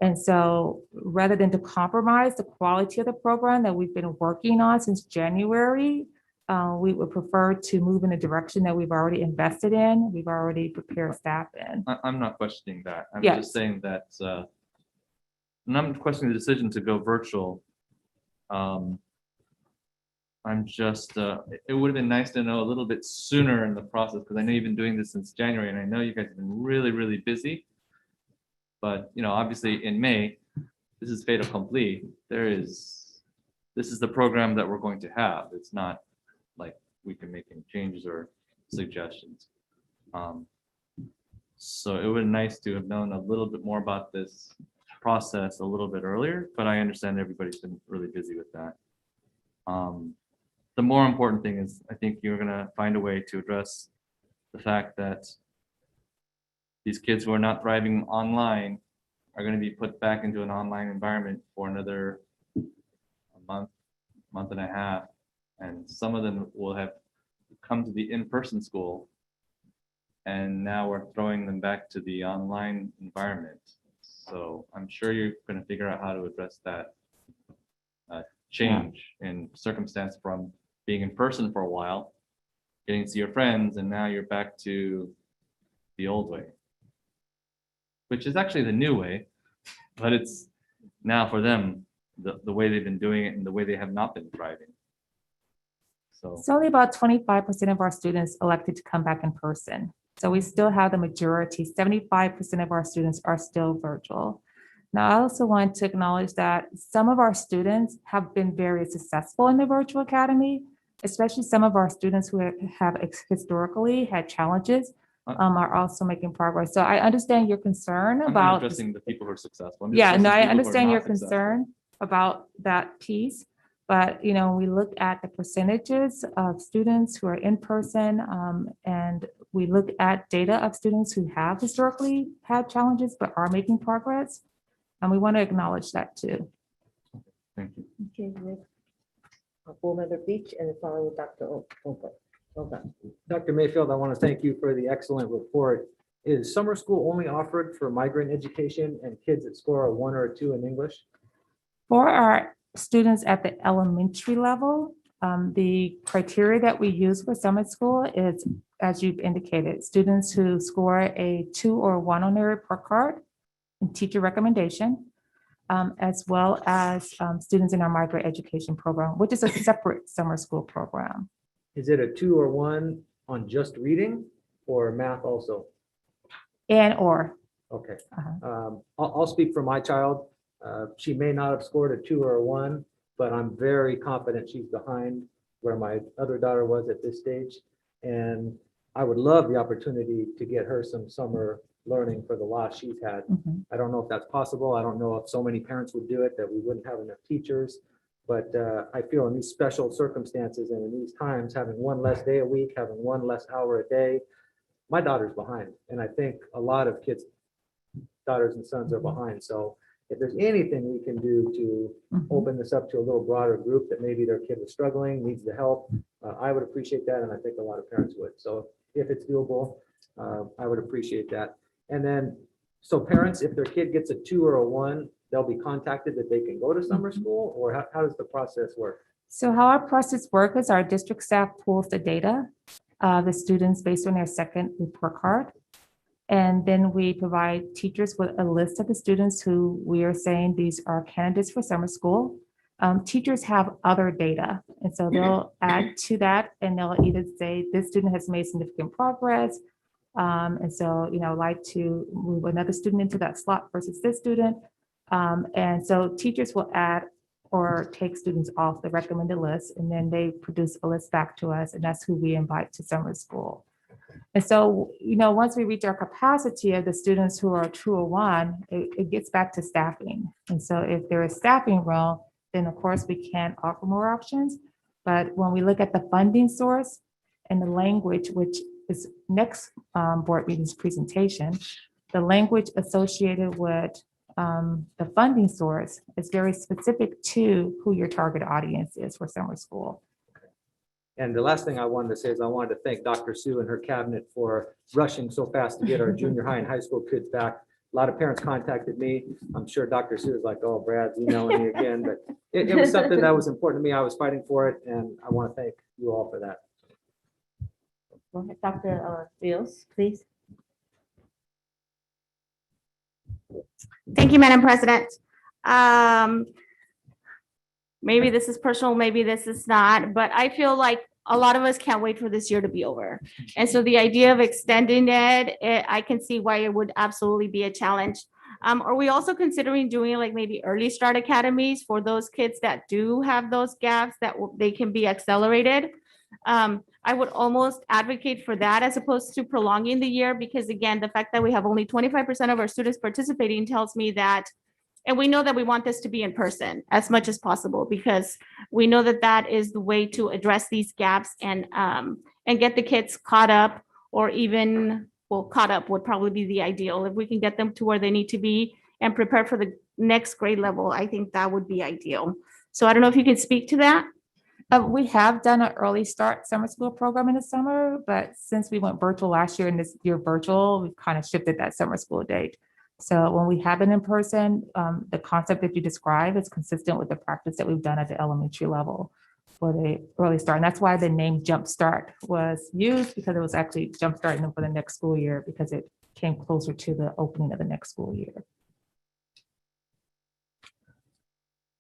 Speaker 8: And so rather than to compromise the quality of the program that we've been working on since January, we would prefer to move in a direction that we've already invested in, we've already prepared staff in.
Speaker 6: I'm not questioning that. I'm
Speaker 8: Yes.
Speaker 6: just saying that, I'm not questioning the decision to go virtual. I'm just, it would have been nice to know a little bit sooner in the process, because I know you've been doing this since January, and I know you guys have been really, really busy. But, obviously in May, this is fait accompli. This is the program that we're going to have. It's not like we can make any changes or suggestions. So it would be nice to have known a little bit more about this process a little bit earlier, but I understand everybody's been really busy with that. The more important thing is, I think you're gonna find a way to address the fact that these kids who are not thriving online are going to be put back into an online environment for another month and a half. And some of them will have come to the in-person school, and now we're throwing them back to the online environment. So I'm sure you're going to figure out how to address that change in circumstance from being in person for a while, getting to see your friends, and now you're back to the old way, which is actually the new way, but it's now for them, the way they've been doing it and the way they have not been thriving. So
Speaker 8: It's only about 25% of our students elected to come back in person. So we still have the majority, 75% of our students are still virtual. Now, I also want to acknowledge that some of our students have been very successful in the virtual academy, especially some of our students who have historically had challenges are also making progress. So I understand your concern
Speaker 6: I'm not
Speaker 8: about.
Speaker 6: addressing the people who are successful. I'm just
Speaker 8: Yeah, no,
Speaker 6: addressing
Speaker 8: I
Speaker 6: people who are
Speaker 8: understand your
Speaker 6: not successful.
Speaker 8: concern about that piece. But, we look at the percentages of students who are in person, and we look at data of students who have historically had challenges but are making progress. And we want to acknowledge that too.
Speaker 6: Thank you.
Speaker 2: Okay, next. Board Member Beach, and following Dr. Olga.
Speaker 10: Dr. Mayfield, I want to thank you for the excellent report. Is summer school only offered for migrant education and kids that score a 1 or a 2 in English?
Speaker 8: For our students at the elementary level, the criteria that we use for summer school is, as you've indicated, students who score a 2 or 1 on their report card and teacher recommendation, as well as students in our migrant education program, which is a separate summer school program.
Speaker 10: Is it a 2 or 1 on just reading or math also?
Speaker 8: And/or.
Speaker 10: Okay.
Speaker 8: Uh-huh.
Speaker 10: I'll speak for my child. She may not have scored a 2 or a 1, but I'm very confident she's behind where my other daughter was at this stage. And I would love the opportunity to get her some summer learning for the loss she's had.
Speaker 8: Mhm.
Speaker 10: I don't know if that's possible. I don't know if so many parents would do it that we wouldn't have enough teachers. But I feel in these special circumstances and in these times, having 1 less day a week, having 1 less hour a day, my daughter's behind. And I think a lot of kids, daughters and sons are behind. So if there's anything we can do to
Speaker 8: Mhm.
Speaker 10: open this up to a little broader group that maybe their kid was struggling, needs the help, I would appreciate that. And I think a lot of parents would. So if it's doable, I would appreciate that. And then, so parents, if their kid gets a 2 or a 1, they'll be contacted that they can go to summer school, or how does the process work?
Speaker 8: So how our process works is our district staff pulls the data the students based on their second report card. And then we provide teachers with a list of the students who we are saying these are candidates for summer school. Teachers have other data, and so they'll add to that, and they'll either say this student has made significant progress. And so, like to move another student into that slot versus this student. And so teachers will add or take students off the recommended list, and then they produce a list back to us, and that's who we invite to summer school. And so, once we reach our capacity of the students who are 201, it gets back to staffing. And so if there is staffing room, then of course we can offer more options. But when we look at the funding source and the language, which is next board meeting's presentation, the language associated with the funding source is very specific to who your target audience is for summer school.
Speaker 10: And the last thing I wanted to say is I wanted to thank Dr. Sue and her cabinet for rushing so fast to get our junior high and high school kids back. A lot of parents contacted me. I'm sure Dr. Sue is like, oh, Brad's emailing me again, but it was something that was important to me. I was fighting for it, and I want to thank you all for that.
Speaker 2: Go ahead, Dr. Rios, please.
Speaker 1: Thank you, Madam President. Maybe this is personal, maybe this is not, but I feel like a lot of us can't wait for this year to be over. And so the idea of extending it, I can see why it would absolutely be a challenge. Are we also considering doing like maybe early start academies for those kids that do have those gaps that they can be accelerated? I would almost advocate for that as opposed to prolonging the year, because again, the fact that we have only 25% of our students participating tells me that, and we know that we want this to be in person as much as possible, because we know that that is the way to address these gaps and get the kids caught up, or even, well, caught up would probably be the ideal. If we can get them to where they need to be and prepare for the next grade level, I think that would be ideal. So I don't know if you can speak to that.
Speaker 8: We have done an early start summer school program in the summer, but since we went virtual last year and this year virtual, we've kind of shifted that summer school date. So when we have it in person, the concept that you describe is consistent with the practice that we've done at the elementary level for the early start. And that's why the name Jumpstart was used, because it was actually jumpstarting them for the next school year, because it came closer to the opening of the next school year.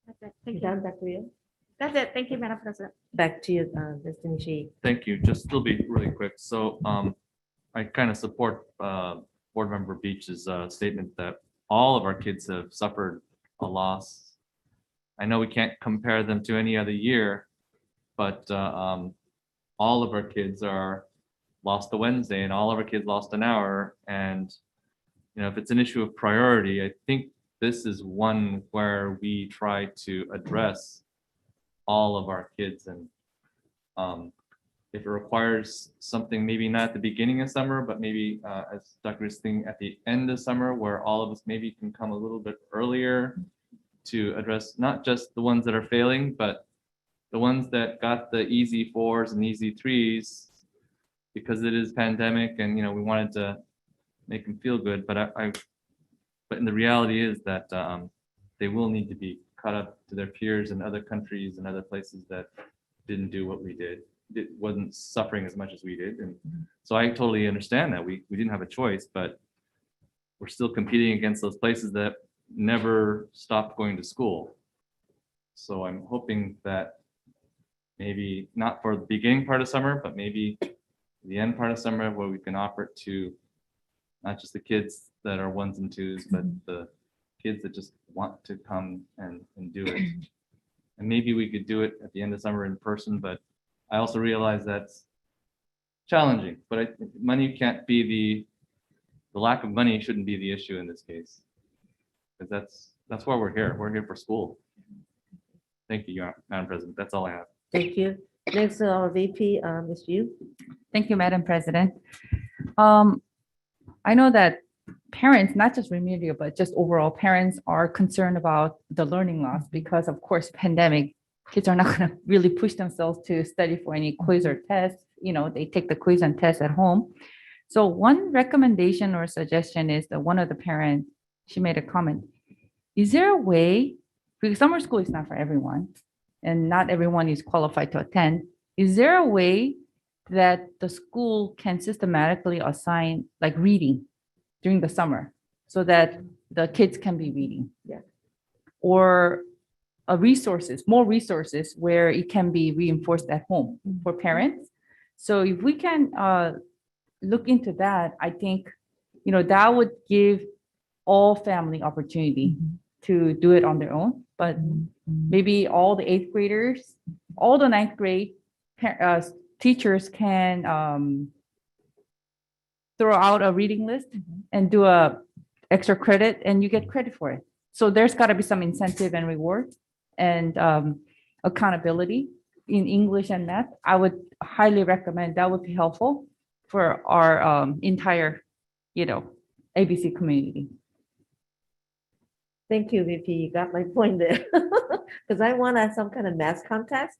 Speaker 1: That's it. Thank
Speaker 2: You
Speaker 1: you.
Speaker 2: done, Dr. Rios?
Speaker 1: That's it. Thank you, Madam President.
Speaker 2: Back to you, Mr. Nishi.
Speaker 6: Thank you. Just still be really quick. So I kind of support Board Member Beach's statement that all of our kids have suffered a loss. I know we can't compare them to any other year, but all of our kids are lost a Wednesday, and all of our kids lost an hour. And if it's an issue of priority, I think this is one where we try to address all of our kids. And if it requires something, maybe not at the beginning of summer, but maybe as Dr. is thinking at the end of summer, where all of us maybe can come a little bit earlier to address not just the ones that are failing, but the ones that got the easy 4s and easy 3s, because it is pandemic and we wanted to make them feel good. But but the reality is that they will need to be caught up to their peers in other countries and other places that didn't do what we did. It wasn't suffering as much as we did. And so I totally understand that we didn't have a choice, but we're still competing against those places that never stopped going to school. So I'm hoping that maybe not for the beginning part of summer, but maybe the end part of summer, where we can offer it to not just the kids that are 1s and 2s, but the kids that just want to come and do it. And maybe we could do it at the end of summer in person, but I also realize that's challenging. But money can't be the lack of money shouldn't be the issue in this case, because that's why we're here. We're here for school. Thank you, Madam President. That's all I have.
Speaker 2: Thank you. Next, our VP, Ms. Yu.
Speaker 9: Thank you, Madam President. I know that parents, not just remedial, but just overall parents are concerned about the learning loss because, of course, pandemic, kids are not going to really push themselves to study for any quiz or test. They take the quiz and test at home. So one recommendation or suggestion is that one of the parents, she made a comment. Is there a way, because summer school is not for everyone and not everyone is qualified to attend. Is there a way that the school can systematically assign like reading during the summer so that the kids can be reading.
Speaker 2: Yeah.
Speaker 9: Or resources, more resources where it can be reinforced at home for parents. So if we can look into that, I think, that would give all family opportunity to do it on their own. But maybe all the eighth graders, all the ninth grade teachers can throw out a reading list and do a extra credit, and you get credit for it. So there's got to be some incentive and reward and accountability in English and math. I would highly recommend that would be helpful for our entire, ABC community.
Speaker 2: Thank you, VP. You got my point there. Because I want some kind of math contest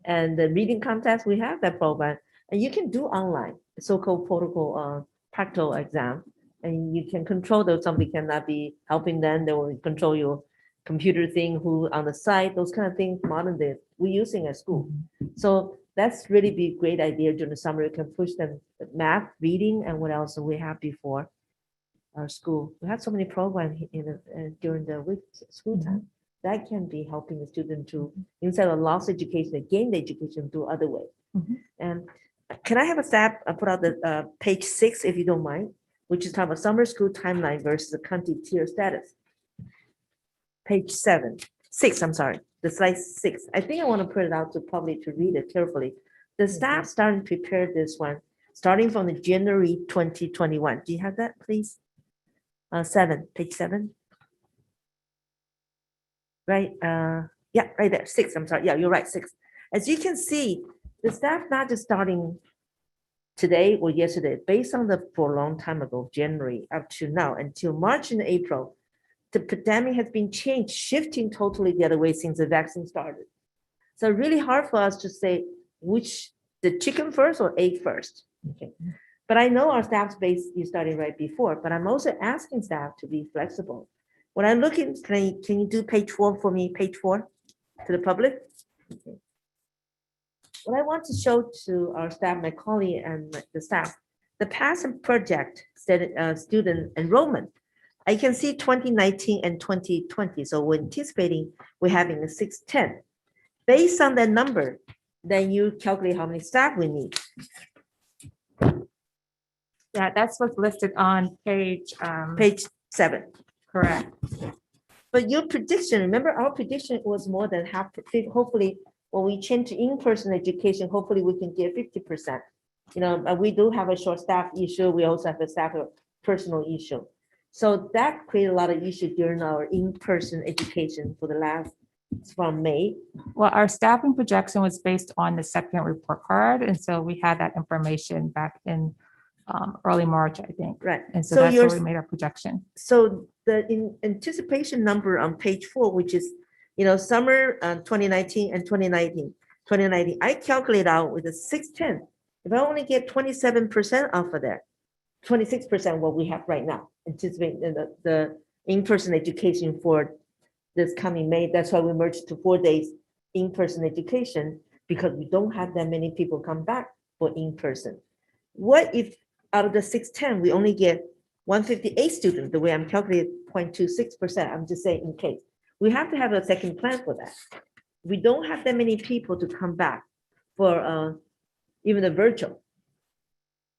Speaker 2: and the reading contest. We have that program, and you can do online, so-called protocol practical exam, and you can control those. Somebody cannot be helping them. They will control your computer thing, who on the site, those kind of things. Modern day we're using at school. So that's really be a great idea during the summer. You can push them math, reading, and what else we have before our school. We have so many programs during the week school time that can be helping the student to, instead of lost education, they gain the education through other way. And can I have a staff put out the page 6, if you don't mind, which is talking about summer school timeline versus the county tier status. Page 6, I'm sorry, the slide 6. I think I want to put it out to public to read it carefully. The staff starting to prepare this one, starting from the January 2021. Do you have that, please? 7, page 7. Right, yeah, right there, 6, I'm sorry, yeah, you're right, 6. As you can see, the staff not just starting today or yesterday, based on for a long time ago, January up to now, until March and April, the pandemic has been changed, shifting totally the other way since the vaccine started. So really hard for us to say which, the chicken first or egg first. Okay. But I know our staff base is starting right before, but I'm also asking staff to be flexible. When I'm looking, can you do page 4 for me, page 4 to the public? Okay. What I want to show to our staff, my colleague and the staff, the past and project student enrollment. I can see 2019 and 2020. So we're anticipating we're having a 610. Based on that number, then you calculate how many staff we need.
Speaker 8: Yeah, that's what's listed on page.
Speaker 2: Page 7.
Speaker 8: Correct.
Speaker 2: But your prediction, remember our prediction was more than half, hopefully, when we change to in-person education, hopefully we can get 50%. But we do have a short staff issue. We also have a staff personal issue. So that created a lot of issues during our in-person education for the last, from May.
Speaker 8: Well, our staffing projection was based on the second report card. And so we had that information back in early March, I think.
Speaker 2: Right.
Speaker 8: And so that's where we made our projection.
Speaker 2: So the anticipation number on page 4, which is, summer 2019 and 2019, I calculate out with a 610. If I only get 27% off of that, 26% what we have right now, anticipating the in-person education for this coming May. That's why we merged to 4 days in-person education, because we don't have that many people come back for in-person. What if out of the 610, we only get 158 students, the way I'm calculating 0.26%, I'm just saying in case. We have to have a second plan for that. We don't have that many people to come back for even the virtual.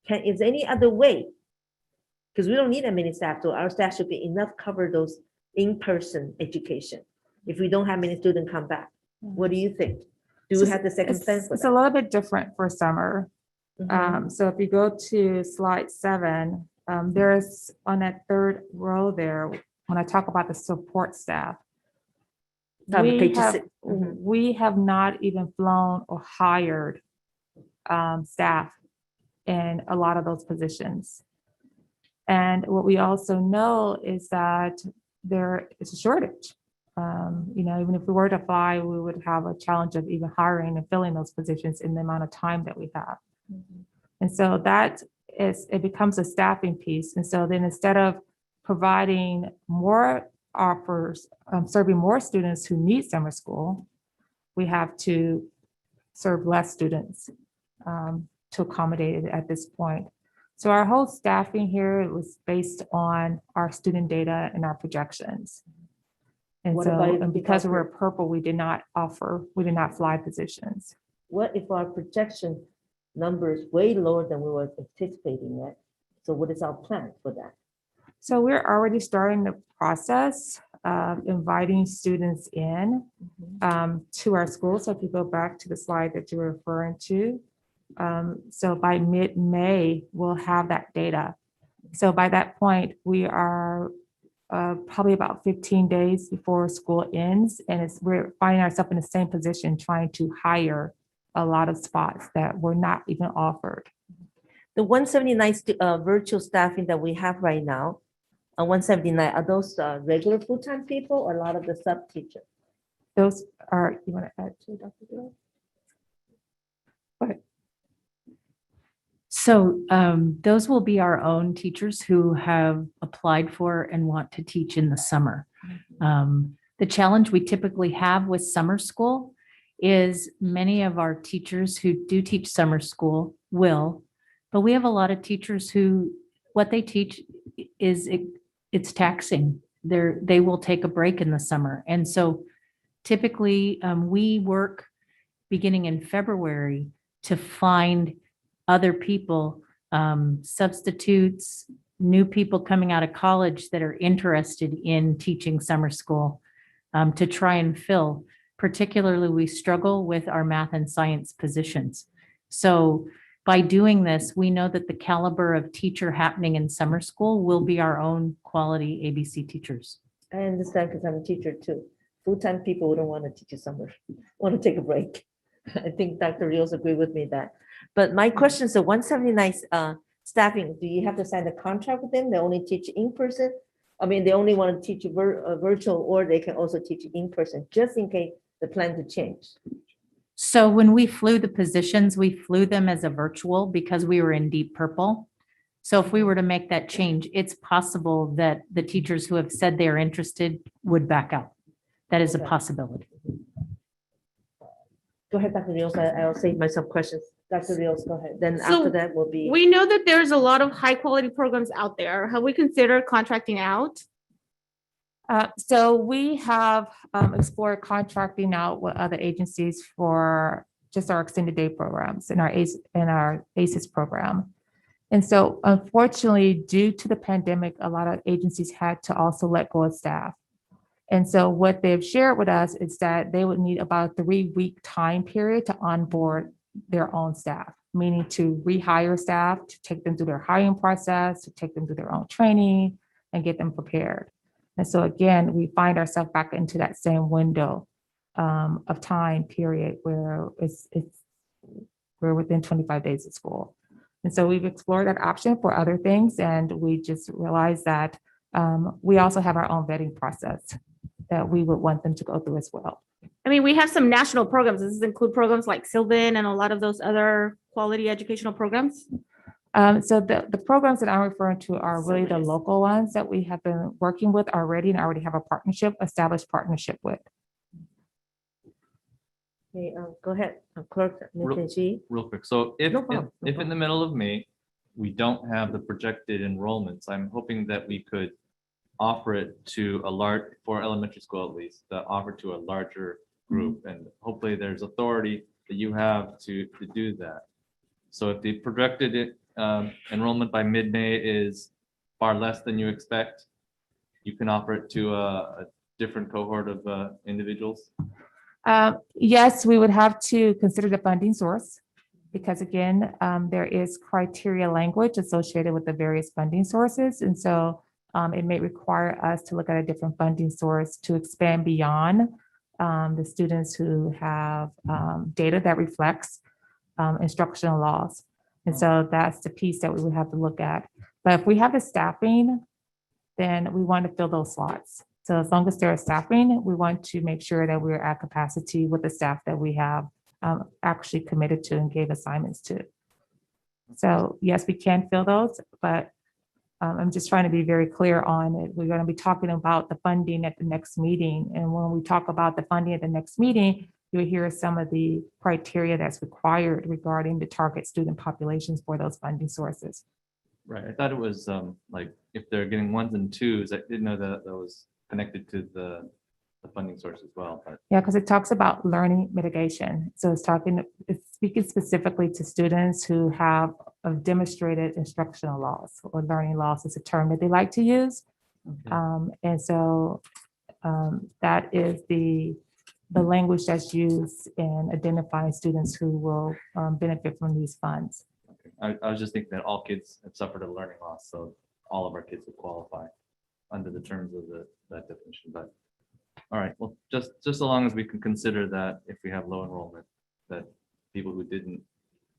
Speaker 2: Is there any other way? Because we don't need that many staff, so our staff should be enough cover those in-person education if we don't have many students come back. What do you think? Do we have the second plan for
Speaker 8: It's a little bit different for summer.
Speaker 2: that?
Speaker 8: So if you go to slide 7, there's on that third row there, when I talk about the support staff, we have not even flown or hired staff in a lot of those positions. And what we also know is that there is a shortage. Even if we were to fly, we would have a challenge of even hiring and filling those positions in the amount of time that we have. And so it becomes a staffing piece. And so then instead of providing more offers, serving more students who need summer school, we have to serve less students to accommodate it at this point. So our whole staffing here was based on our student data and our projections. And
Speaker 2: What
Speaker 8: so,
Speaker 2: about if
Speaker 8: and
Speaker 2: we
Speaker 8: because we're
Speaker 2: offer-
Speaker 8: purple, we did not fly positions.
Speaker 2: What if our projection number is way lower than we were anticipating it? So what is our plan for that?
Speaker 8: So we're already starting the process of inviting students in to our school. So if you go back to the slide that you were referring to, so by mid-May, we'll have that data. So by that point, we are probably about 15 days before school ends, and we're finding ourselves in the same position, trying to hire a lot of spots that were not even offered.
Speaker 2: The 179 virtual staffing that we have right now, 179, are those regular full-time people or a lot of the sub teacher?
Speaker 8: Those are, you want to add to Dr. Dillon?
Speaker 4: So those will be our own teachers who have applied for and want to teach in the summer. The challenge we typically have with summer school is many of our teachers who do teach summer school will, but we have a lot of teachers who, what they teach is it's taxing. They will take a break in the summer. And so typically we work beginning in February to find other people, substitutes, new people coming out of college that are interested in teaching summer school to try and fill. Particularly, we struggle with our math and science positions. So by doing this, we know that the caliber of teacher happening in summer school will be our own quality ABC teachers.
Speaker 2: I understand because I'm a teacher too. Full-time people wouldn't want to teach you summer, want to take a break. I think Dr. Rios agree with me that. But my question is, the 179 staffing, do you have to sign a contract with them? They only teach in person? I mean, they only want to teach virtual, or they can also teach in person, just in case the plan to change.
Speaker 4: So when we flew the positions, we flew them as a virtual because we were in deep purple. So if we were to make that change, it's possible that the teachers who have said they're interested would back out. That is a
Speaker 2: Okay.
Speaker 4: possibility.
Speaker 2: Go ahead, Dr. Rios, I'll save myself questions. Dr. Rios, go ahead. Then
Speaker 1: So
Speaker 2: after that will be.
Speaker 1: We know that there's a lot of high quality programs out there. Have we considered contracting out?
Speaker 8: So we have explored contracting out with other agencies for just our extended day programs and our ACES program. And so unfortunately, due to the pandemic, a lot of agencies had to also let go of staff. And so what they've shared with us is that they would need about a 3-week time period to onboard their own staff, meaning to rehire staff, to take them through their hiring process, to take them through their own training and get them prepared. And so again, we find ourselves back into that same window of time period where we're within 25 days of school. And so we've explored that option for other things, and we just realized that we also have our own vetting process that we would want them to go through as well.
Speaker 1: I mean, we have some national programs. Does this include programs like Sylvan and a lot of those other quality educational programs?
Speaker 8: So the programs that I'm referring to are really the local ones that we have been working with already and already have a established partnership with.
Speaker 2: Okay, go ahead, Clerk McKenzie.
Speaker 6: Real quick. So if,
Speaker 2: No problem, no
Speaker 6: if in the middle of May, we don't have the projected enrollments, I'm hoping that we could offer it to for elementary school at least, offer to a larger group. And hopefully there's authority that you have to do that. So if the projected enrollment by mid-May is far less than you expect, you can offer it to a different cohort of individuals.
Speaker 8: Yes, we would have to consider the funding source because again, there is criteria language associated with the various funding sources. And so it may require us to look at a different funding source to expand beyond the students who have data that reflects instructional laws. And so that's the piece that we would have to look at. But if we have the staffing, then we want to fill those slots. So as long as there is staffing, we want to make sure that we're at capacity with the staff that we have actually committed to and gave assignments to. So yes, we can fill those, but I'm just trying to be very clear on it. We're going to be talking about the funding at the next meeting. And when we talk about the funding at the next meeting, you'll hear some of the criteria that's required regarding the target student populations for those funding sources.
Speaker 6: Right, I thought it was like if they're getting ones and twos, I didn't know that that was connected to the funding source as well, but
Speaker 8: Yeah, because it talks about learning mitigation. So it's speaking specifically to students who have a demonstrated instructional loss, or learning loss is a term that they like to use. And so that is the language that's used in identifying students who will benefit from these funds.
Speaker 6: I was just thinking that all kids have suffered a learning loss, so all of our kids would qualify under the terms of that definition, but all right, well, just so long as we can consider that if we have low enrollment, that people who didn't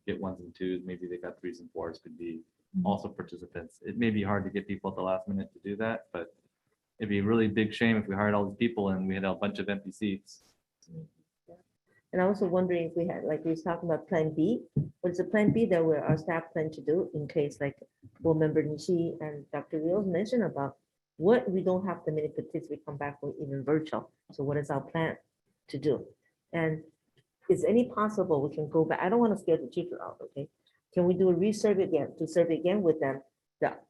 Speaker 6: get ones and twos, maybe they got threes and fours could be also participants. It may be hard to get people at the last minute to do that, but it'd be a really big shame if we hired all these people and we had a bunch of empty seats.
Speaker 2: And I was also wondering if we had, like, we was talking about Plan B. What is the Plan B that our staff plan to do in case, like, board member Nishi and Dr. Rios mentioned about what we don't have the many participants come back for even virtual. So what is our plan to do? And is any possible we can go back? I don't want to scare the teacher out, okay? Can we do a resurvey again, to survey again with them? That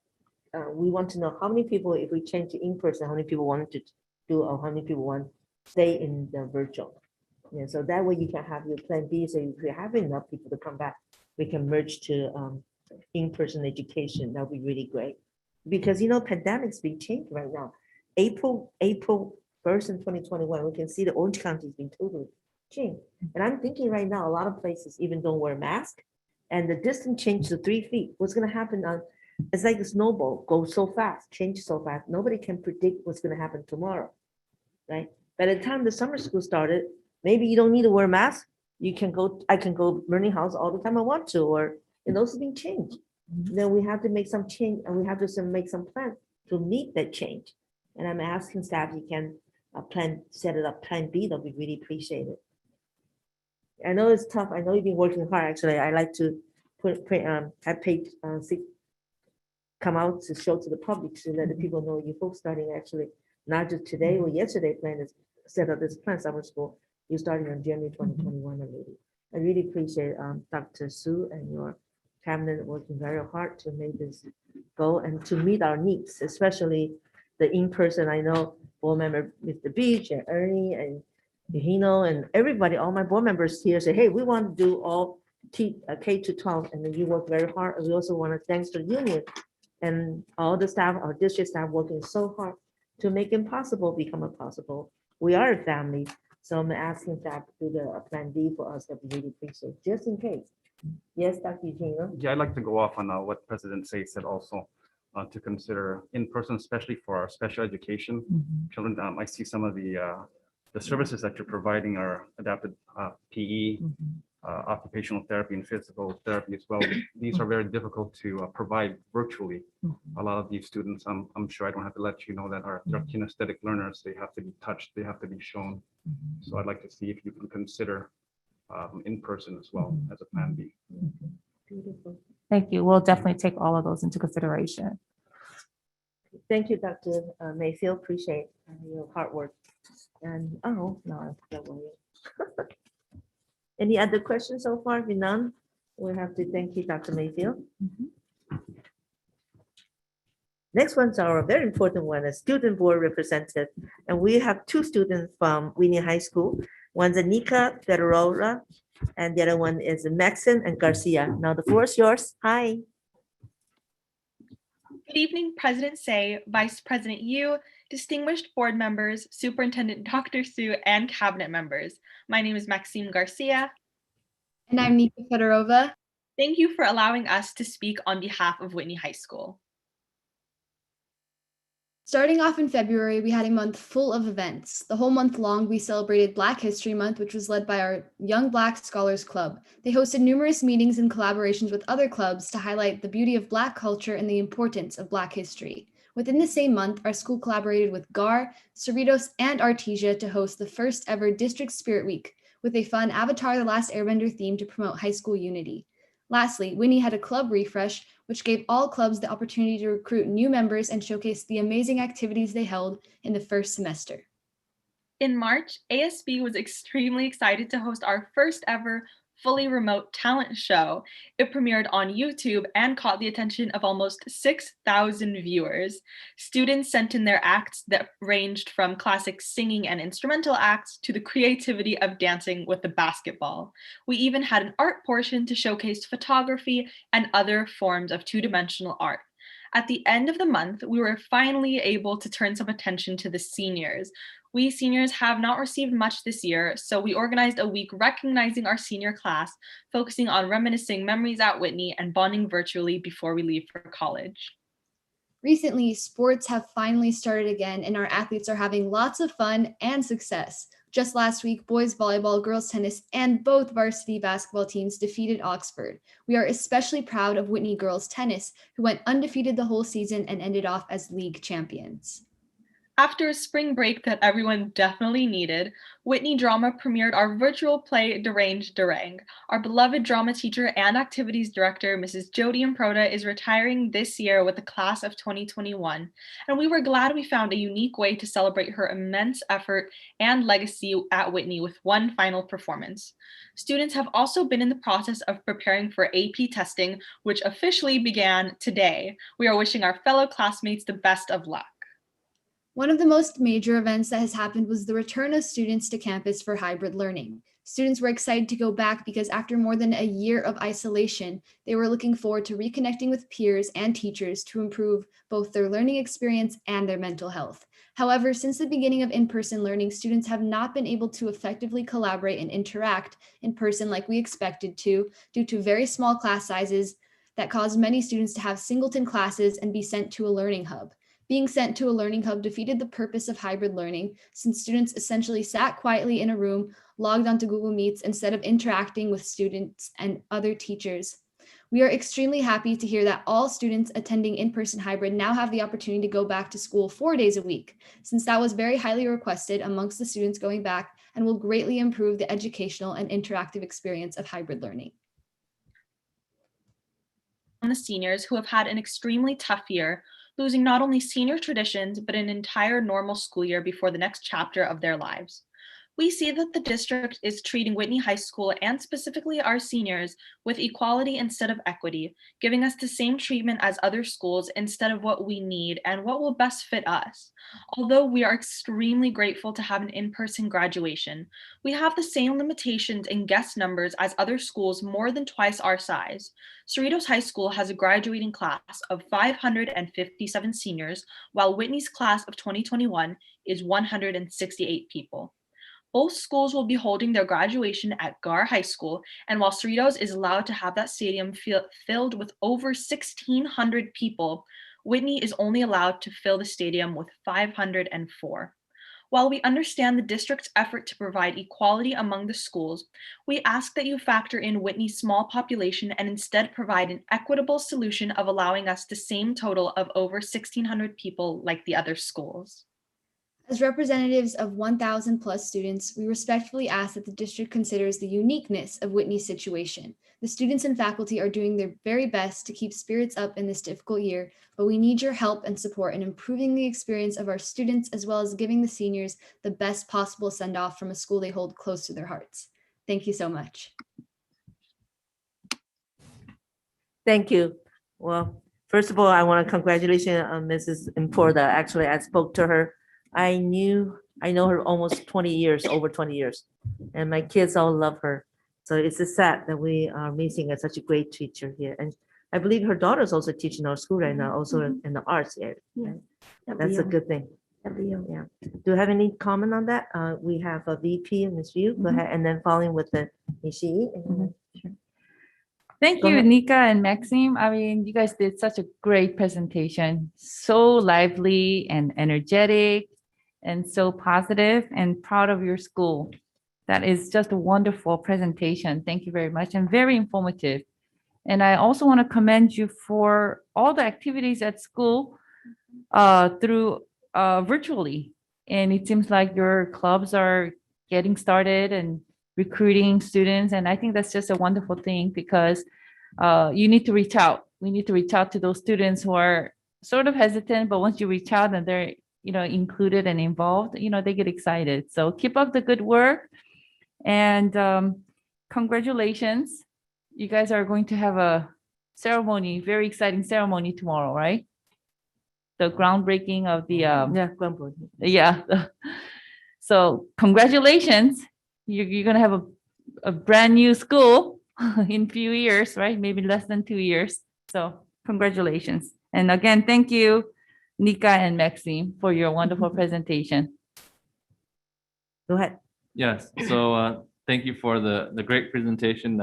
Speaker 2: we want to know how many people, if we change to in-person, how many people wanted to do, or how many people want to stay in the virtual. Yeah, so that way you can have your Plan B. So if you have enough people to come back, we can merge to in-person education. That would be really great. Because, you know, pandemic's being changed right now. April 1st in 2021, we can see the Orange County has been totally changed. And I'm thinking right now, a lot of places even don't wear masks, and the distance changed to 3 feet. What's going to happen it's like a snowball, goes so fast, change so fast. Nobody can predict what's going to happen tomorrow, right? By the time the summer school started, maybe you don't need to wear a mask. I can go learning house all the time I want to, or, and those have been changed. Then we have to make some change, and we have to make some plan to meet that change. And I'm asking staff, you can set it up Plan B, that we really appreciate it. I know it's tough. I know you've been working hard. Actually, I like to have paid come out to show to the public to let the people know you folks starting actually not just today or yesterday plan is set up this plan summer school. You're starting on January 2021 already. I really appreciate Dr. Su and your cabinet working very hard to make this go and to meet our needs, especially the in-person. I know board member Mr. Beach and Ernie and Eugenio and everybody, all my board members here say, hey, we want to do all K to 12, and then you work very hard. And we also want to thanks to the union and all the staff, our district staff working so hard to make impossible become a possible. We are a family. So I'm asking staff to do the Plan D for us that we really appreciate, just in case. Yes, Dr. Eugenio?
Speaker 11: Yeah, I'd like to go off on what President Say said also, to consider in person, especially for our special education children. I see some of the services that you're providing are adapted PE, occupational therapy, and physical therapy as well. These are very difficult to provide virtually. A lot of these students, I'm sure I don't have to let you know that they're kinesthetic learners. They have to be touched, they have to be shown. So I'd like to see if you can consider in person as well as a Plan B.
Speaker 2: Beautiful.
Speaker 8: Thank you. We'll definitely take all of those into consideration.
Speaker 2: Thank you, Dr. Mayfield. Appreciate your hard work. And no, I forgot one yet. Any other questions so far? If none, we have to thank you, Dr. Mayfield. Next one's our very important one, a student board representative. And we have two students from Winnie High School. One's Anika Federola, and the other one is Maxon and Garcia. Now the floor is yours. Hi.
Speaker 12: Good evening, President Say, Vice President Yu, distinguished board members, Superintendent Dr. Su, and cabinet members. My name is Maxime Garcia.
Speaker 13: And I'm Nika Fedorova.
Speaker 12: Thank you for allowing us to speak on behalf of Whitney High School.
Speaker 13: Starting off in February, we had a month full of events. The whole month long, we celebrated Black History Month, which was led by our Young Black Scholars Club. They hosted numerous meetings and collaborations with other clubs to highlight the beauty of Black culture and the importance of Black history. Within the same month, our school collaborated with GAR, Cerritos, and Artesia to host the first ever District Spirit Week with a fun Avatar: The Last Airbender theme to promote high school unity. Lastly, Winnie had a club refresh, which gave all clubs the opportunity to recruit new members and showcase the amazing activities they held in the first semester.
Speaker 12: In March, ASB was extremely excited to host our first ever fully remote talent show. It premiered on YouTube and caught the attention of almost 6,000 viewers. Students sent in their acts that ranged from classic singing and instrumental acts to the creativity of dancing with the basketball. We even had an art portion to showcase photography and other forms of two-dimensional art. At the end of the month, we were finally able to turn some attention to the seniors. We seniors have not received much this year, so we organized a week recognizing our senior class, focusing on reminiscing memories at Whitney and bonding virtually before we leave for college.
Speaker 13: Recently, sports have finally started again, and our athletes are having lots of fun and success. Just last week, boys volleyball, girls tennis, and both varsity basketball teams defeated Oxford. We are especially proud of Whitney girls tennis, who went undefeated the whole season and ended off as league champions.
Speaker 12: After a spring break that everyone definitely needed, Whitney Drama premiered our virtual play Deranged Derang. Our beloved drama teacher and activities director, Mrs. Jody Improda, is retiring this year with the class of 2021, and we were glad we found a unique way to celebrate her immense effort and legacy at Whitney with one final performance. Students have also been in the process of preparing for AP testing, which officially began today. We are wishing our fellow classmates the best of luck.
Speaker 13: One of the most major events that has happened was the return of students to campus for hybrid learning. Students were excited to go back because after more than a year of isolation, they were looking forward to reconnecting with peers and teachers to improve both their learning experience and their mental health. However, since the beginning of in-person learning, students have not been able to effectively collaborate and interact in person like we expected to, due to very small class sizes that caused many students to have singleton classes and be sent to a learning hub. Being sent to a learning hub defeated the purpose of hybrid learning, since students essentially sat quietly in a room, logged onto Google Meets instead of interacting with students and other teachers. We are extremely happy to hear that all students attending in-person hybrid now have the opportunity to go back to school 4 days a week, since that was very highly requested amongst the students going back and will greatly improve the educational and interactive experience of hybrid learning.
Speaker 12: The seniors who have had an extremely tough year, losing not only senior traditions, but an entire normal school year before the next chapter of their lives. We see that the district is treating Whitney High School and specifically our seniors with equality instead of equity, giving us the same treatment as other schools instead of what we need and what will best fit us. Although we are extremely grateful to have an in-person graduation, we have the same limitations in guest numbers as other schools more than twice our size. Cerritos High School has a graduating class of 557 seniors, while Whitney's class of 2021 is 168 people. Both schools will be holding their graduation at Gar High School, and while Cerritos is allowed to have that stadium filled with over 1,600 people, Whitney is only allowed to fill the stadium with 504. While we understand the district's effort to provide equality among the schools, we ask that you factor in Whitney's small population and instead provide an equitable solution of allowing us the same total of over 1,600 people like the other schools.
Speaker 13: As representatives of 1,000 plus students, we respectfully ask that the district considers the uniqueness of Whitney's situation. The students and faculty are doing their very best to keep spirits up in this difficult year, but we need your help and support in improving the experience of our students, as well as giving the seniors the best possible send-off from a school they hold close to their hearts. Thank you so much.
Speaker 2: Thank you. Well, first of all, I want to congratulate Mrs. Importa. Actually, I spoke to her. I know her almost 20 years, over 20 years, and my kids all love her. So it's just sad that we are missing such a great teacher here. And I believe her daughter's also teaching our school right now, also in the arts area.
Speaker 7: Yeah.
Speaker 2: Right? That's a good thing. Yeah. Do you have any comment on that? We have a VP, Ms. Yu, go ahead, and then following with the Ishii.
Speaker 9: Thank
Speaker 2: Go
Speaker 9: you,
Speaker 2: ahead.
Speaker 9: Nika and Maxime. I mean, you guys did such a great presentation. So lively and energetic and so positive and proud of your school. That is just a wonderful presentation. Thank you very much and very informative. And I also want to commend you for all the activities at school through virtually. And it seems like your clubs are getting started and recruiting students. And I think that's just a wonderful thing because you need to reach out. We need to reach out to those students who are sort of hesitant, but once you reach out and they're included and involved, they get excited. So keep up the good work and congratulations. You guys are going to have a ceremony, very exciting ceremony tomorrow, right? The groundbreaking of the,
Speaker 2: Yeah, Grumble.
Speaker 9: yeah. So congratulations. You're going to have a brand new school in few years, right? Maybe less than 2 years. So congratulations. And again, thank you, Nika and Maxine, for your wonderful presentation.
Speaker 2: Go ahead.
Speaker 6: Yes, so thank you for the great presentation.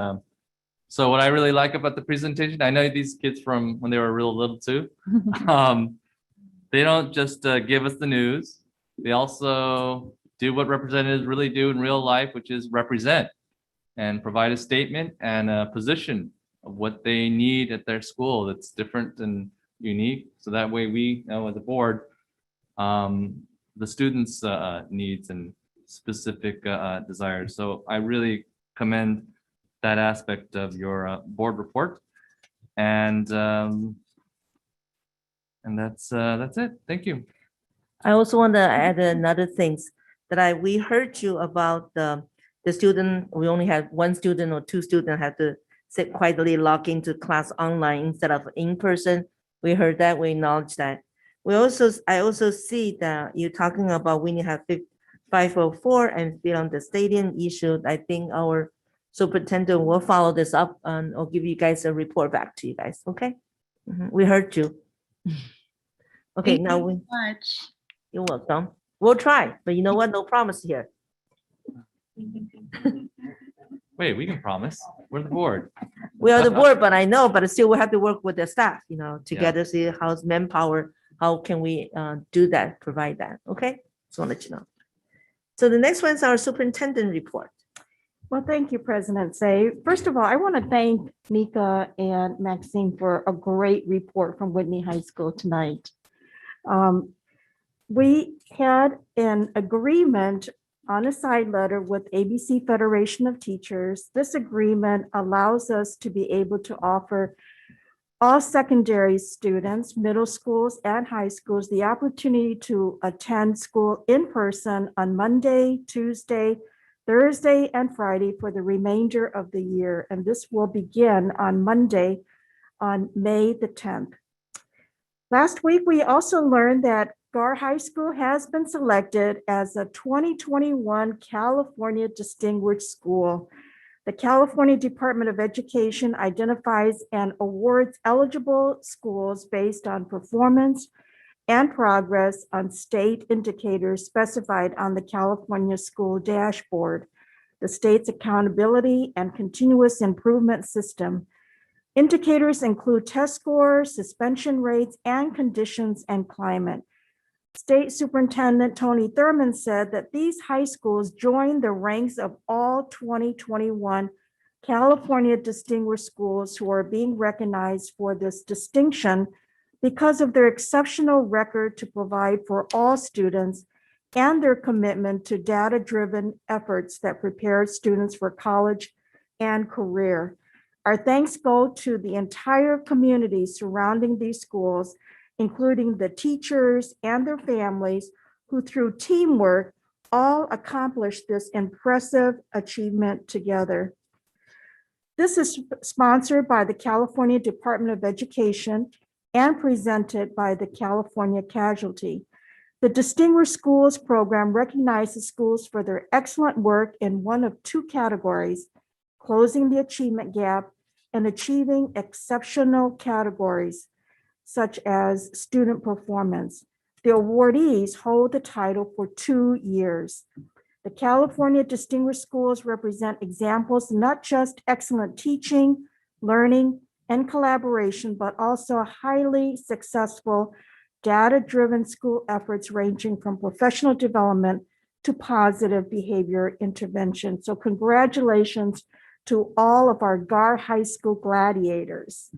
Speaker 6: So what I really like about the presentation, I know these kids from when they were real little too. They don't just give us the news. They also do what representatives really do in real life, which is represent and provide a statement and a position of what they need at their school that's different and unique. So that way we know as a board, the students' needs and specific desires. So I really commend that aspect of your board report. And that's it. Thank you.
Speaker 2: I also want to add another things that we heard you about the student. We only had one student or two students have to sit quietly log into class online instead of in person. We heard that. We acknowledge that. I also see that you're talking about when you have 504 and still on the stadium issue. I think our superintendent will follow this up and I'll give you guys a report back to you guys. Okay. We heard you. Okay,
Speaker 12: Thank
Speaker 2: now
Speaker 12: you so much.
Speaker 2: you're welcome. We'll try, but you know what? No promise here.
Speaker 6: Wait, we can promise. We're the board.
Speaker 2: We are the board, but I know, but still we have to work with the staff,
Speaker 6: Yeah.
Speaker 2: together, see how's manpower, how can we do that, provide that, okay? Just want to let you know. So the next one's our superintendent report.
Speaker 7: Well, thank you, President Say. First of all, I want to thank Nika and Maxine for a great report from Whitney High School tonight. We had an agreement on a side letter with ABC Federation of Teachers. This agreement allows us to be able to offer all secondary students, middle schools and high schools, the opportunity to attend school in person on Monday, Tuesday, Thursday, and Friday for the remainder of the year. And this will begin on Monday, on May the 10th. Last week, we also learned that Gar High School has been selected as a 2021 California Distinguished School. The California Department of Education identifies and awards eligible schools based on performance and progress on state indicators specified on the California School Dashboard, the state's accountability and continuous improvement system. Indicators include test scores, suspension rates, and conditions and climate. State Superintendent Tony Thurman said that these high schools joined the ranks of all 2021 California Distinguished Schools who are being recognized for this distinction because of their exceptional record to provide for all students and their commitment to data-driven efforts that prepare students for college and career. Our thanks go to the entire community surrounding these schools, including the teachers and their families who through teamwork all accomplished this impressive achievement together. This is sponsored by the California Department of Education and presented by the California Casualty. The Distinguished Schools Program recognizes schools for their excellent work in one of two categories, closing the achievement gap and achieving exceptional categories, such as student performance. The awardees hold the title for 2 years. The California Distinguished Schools represent examples, not just excellent teaching, learning, and collaboration, but also highly successful data-driven school efforts ranging from professional development to positive behavior intervention. So congratulations to all of our Gar High School gladiators.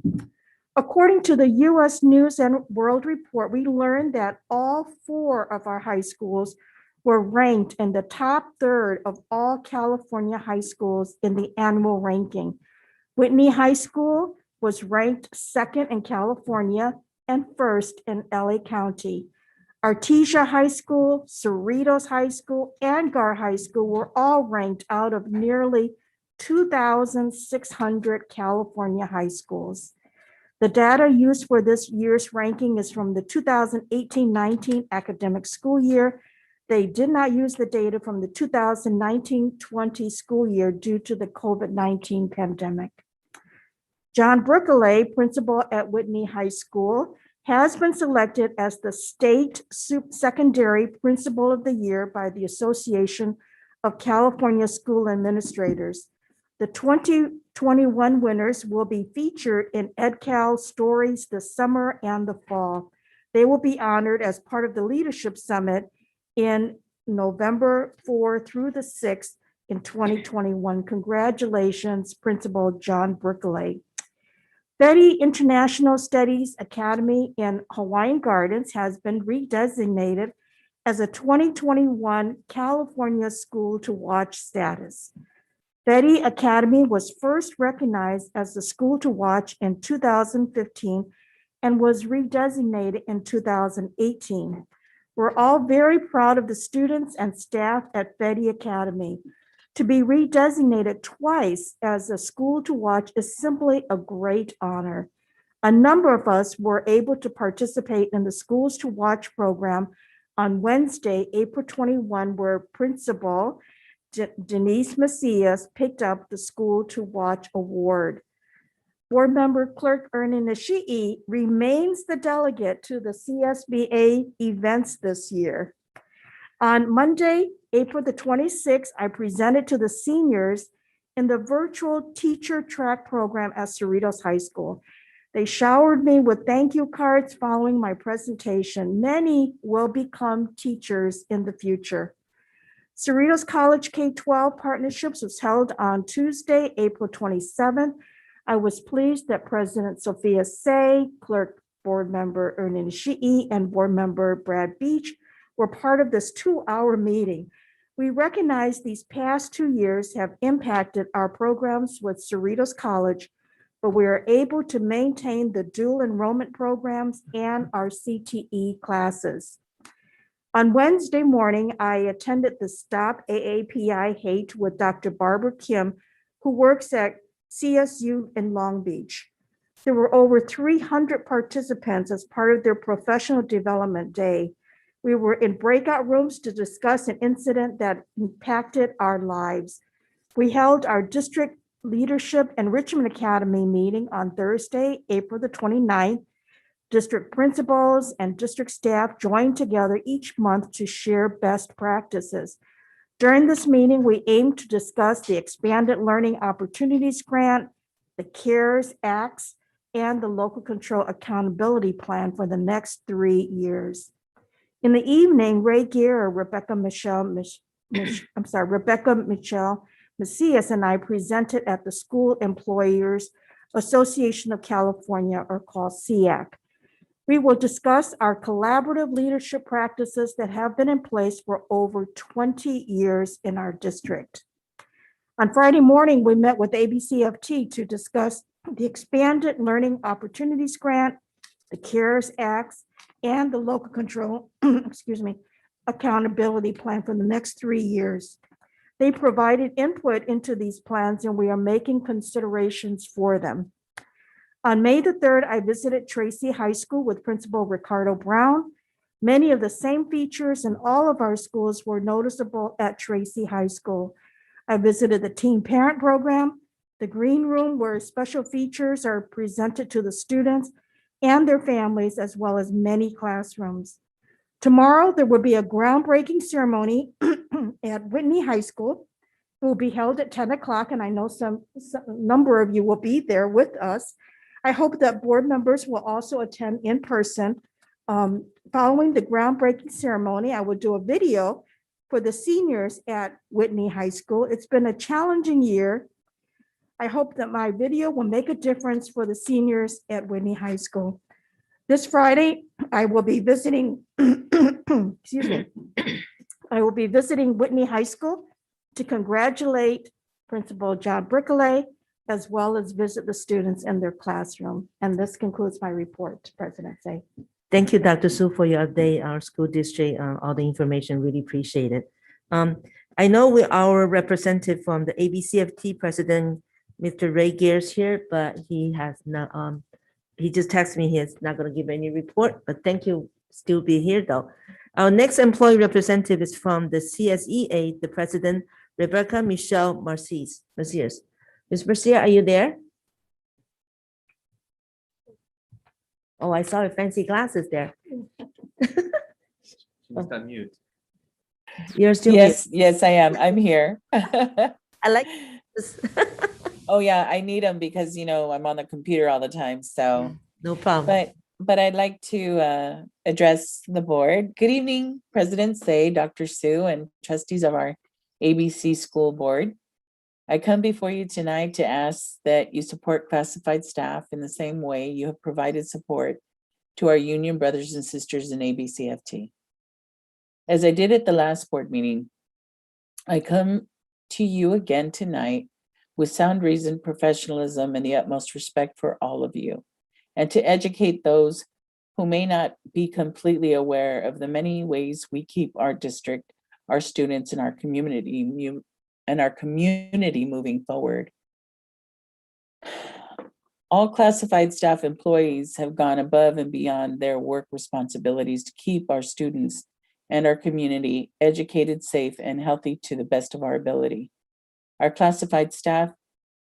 Speaker 7: According to the US News and World Report, we learned that all 4 of our high schools were ranked in the top third of all California high schools in the annual ranking. Whitney High School was ranked 2nd in California and 1st in LA County. Artesia High School, Cerritos High School, and Gar High School were all ranked out of nearly 2,600 California high schools. The data used for this year's ranking is from the 2018-19 academic school year. They did not use the data from the 2019-20 school year due to the COVID-19 pandemic. John Brookele, principal at Whitney High School, has been selected as the state secondary principal of the year by the Association of California School Administrators. The 2021 winners will be featured in EdCal stories this summer and the fall. They will be honored as part of the Leadership Summit in November 4 through the 6th in 2021. Congratulations, Principal John Brookele. Betty International Studies Academy in Hawaiian Gardens has been redesignated as a 2021 California School to Watch status. Betty Academy was first recognized as the school to watch in 2015 and was redesignated in 2018. We're all very proud of the students and staff at Betty Academy. To be redesignated twice as a school to watch is simply a great honor. A number of us were able to participate in the Schools to Watch program on Wednesday, April 21, where Principal Denise Macias picked up the School to Watch award. Board member Clerk Ernie Nishii remains the delegate to the CSBA events this year. On Monday, April the 26th, I presented to the seniors in the virtual teacher track program at Cerritos High School. They showered me with thank you cards following my presentation. Many will become teachers in the future. Cerritos College K-12 Partnerships was held on Tuesday, April 27th. I was pleased that President Sophia Say, Clerk Board Member Ernie Nishii, and Board Member Brad Beach were part of this 2-hour meeting. We recognize these past 2 years have impacted our programs with Cerritos College, but we are able to maintain the dual enrollment programs and our CTE classes. On Wednesday morning, I attended the Stop AAPI Hate with Dr. Barbara Kim, who works at CSU in Long Beach. There were over 300 participants as part of their professional development day. We were in breakout rooms to discuss an incident that impacted our lives. We held our district leadership enrichment academy meeting on Thursday, April the 29th. District principals and district staff joined together each month to share best practices. During this meeting, we aimed to discuss the Expanded Learning Opportunities Grant, the CARES Acts, and the Local Control Accountability Plan for the next 3 years. In the evening, Ray Gear, Rebecca Michelle Macias and I presented at the School Employers Association of California, or called SEAC. We will discuss our collaborative leadership practices that have been in place for over 20 years in our district. On Friday morning, we met with ABCFT to discuss the Expanded Learning Opportunities Grant, the CARES Acts, and the Local Control Accountability Plan for the next 3 years. They provided input into these plans, and we are making considerations for them. On May the 3rd, I visited Tracy High School with Principal Ricardo Brown. Many of the same features in all of our schools were noticeable at Tracy High School. I visited the teen parent program, the green room where special features are presented to the students and their families, as well as many classrooms. Tomorrow, there will be a groundbreaking ceremony at Whitney High School. It will be held at 10 o'clock, and I know some number of you will be there with us. I hope that board members will also attend in person. Following the groundbreaking ceremony, I will do a video for the seniors at Whitney High School. It's been a challenging year. I hope that my video will make a difference for the seniors at Whitney High School. This Friday, I will be visiting, excuse me, I will be visiting Whitney High School to congratulate Principal John Brookele, as well as visit the students in their classroom. And this concludes my report, President Say.
Speaker 2: Thank you, Dr. Su, for your update, our school district, all the information, really appreciate it. I know our representative from the ABCFT president, Mr. Ray Gears here, but he has not, he just texted me, he is not gonna give any report, but thank you, still be here though. Our next employee representative is from the CSEA, the president, Rebecca Michelle Marcies. Ms. Marcia, are you there? Oh, I saw your fancy glasses there.
Speaker 6: She must unmute.
Speaker 2: You're still here.
Speaker 14: Yes, I am. I'm here.
Speaker 2: I like this.
Speaker 14: Oh, yeah, I need them because, I'm on the computer all the time. So,
Speaker 2: No problem.
Speaker 14: but I'd like to address the board. Good evening, President Say, Dr. Sue, and trustees of our ABC School Board. I come before you tonight to ask that you support classified staff in the same way you have provided support to our union brothers and sisters in ABCFT. As I did at the last board meeting, I come to you again tonight with sound reason, professionalism, and the utmost respect for all of you, and to educate those who may not be completely aware of the many ways we keep our district, our students, and our community moving forward. All classified staff employees have gone above and beyond their work responsibilities to keep our students and our community educated, safe, and healthy to the best of our ability. Our classified staff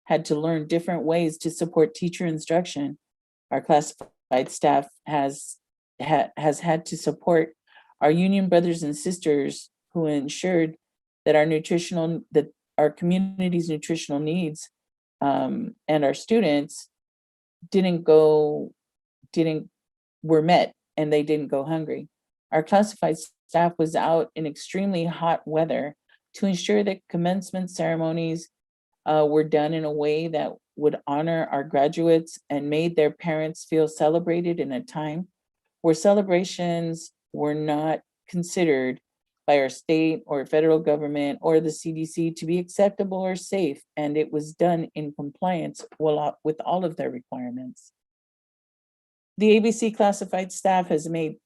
Speaker 14: had to learn different ways to support teacher instruction. Our classified staff has had to support our union brothers and sisters who ensured that our community's nutritional needs and our students were met and they didn't go hungry. Our classified staff was out in extremely hot weather to ensure that commencement ceremonies were done in a way that would honor our graduates and made their parents feel celebrated in a time where celebrations were not considered by our state or federal government or the CDC to be acceptable or safe, and it was done in compliance with all of their requirements. The ABC classified staff has made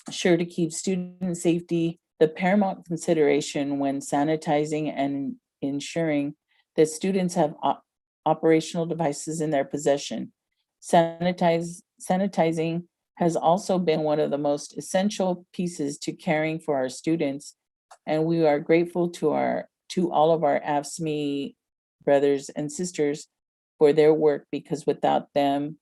Speaker 14: sure to keep student safety the paramount consideration when sanitizing and ensuring that students have operational devices in their possession. Sanitizing has also been one of the most essential pieces to caring for our students, and we are grateful to all of our AFSCME brothers and sisters for their work, because without them,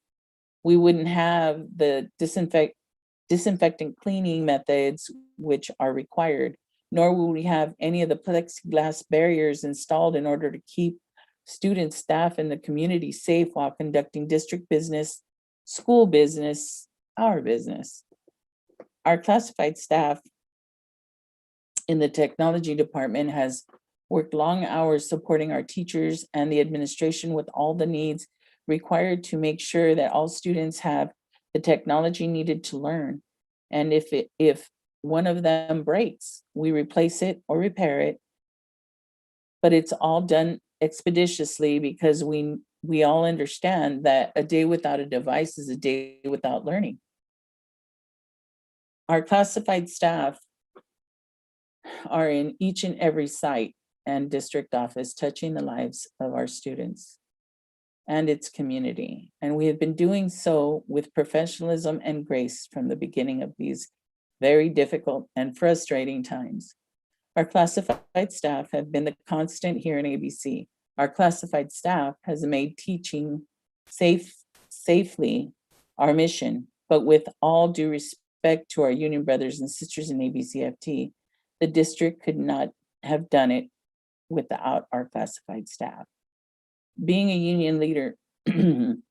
Speaker 14: we wouldn't have the disinfectant cleaning methods which are required, nor will we have any of the plexiglass barriers installed in order to keep students, staff, and the community safe while conducting district business, school business, our business. Our classified staff in the technology department has worked long hours supporting our teachers and the administration with all the needs required to make sure that all students have the technology needed to learn. And if one of them breaks, we replace it or repair it. But it's all done expeditiously because we all understand that a day without a device is a day without learning. Our classified staff are in each and every site and district office, touching the lives of our students and its community. And we have been doing so with professionalism and grace from the beginning of these very difficult and frustrating times. Our classified staff have been the constant here in ABC. Our classified staff has made teaching safely our mission, but with all due respect to our union brothers and sisters in ABCFT, the district could not have done it without our classified staff. Being a union leader means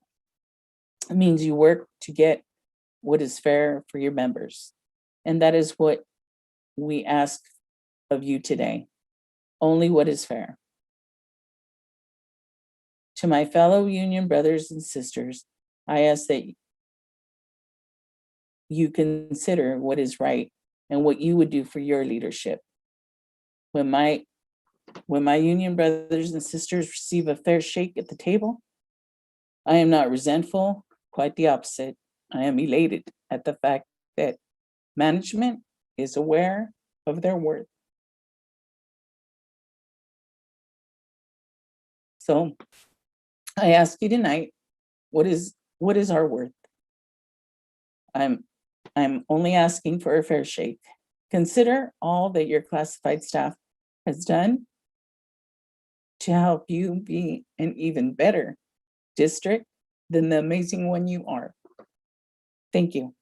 Speaker 14: you work to get what is fair for your members. And that is what we ask of you today. Only what is fair. To my fellow union brothers and sisters, I ask that you consider what is right and what you would do for your leadership. When my union brothers and sisters receive a fair shake at the table, I am not resentful, quite the opposite. I am elated at the fact that management is aware of their worth. So I ask you tonight, what is our worth? I'm only asking for a fair shake. Consider all that your classified staff has done to help you be an even better district than the amazing one you are. Thank you.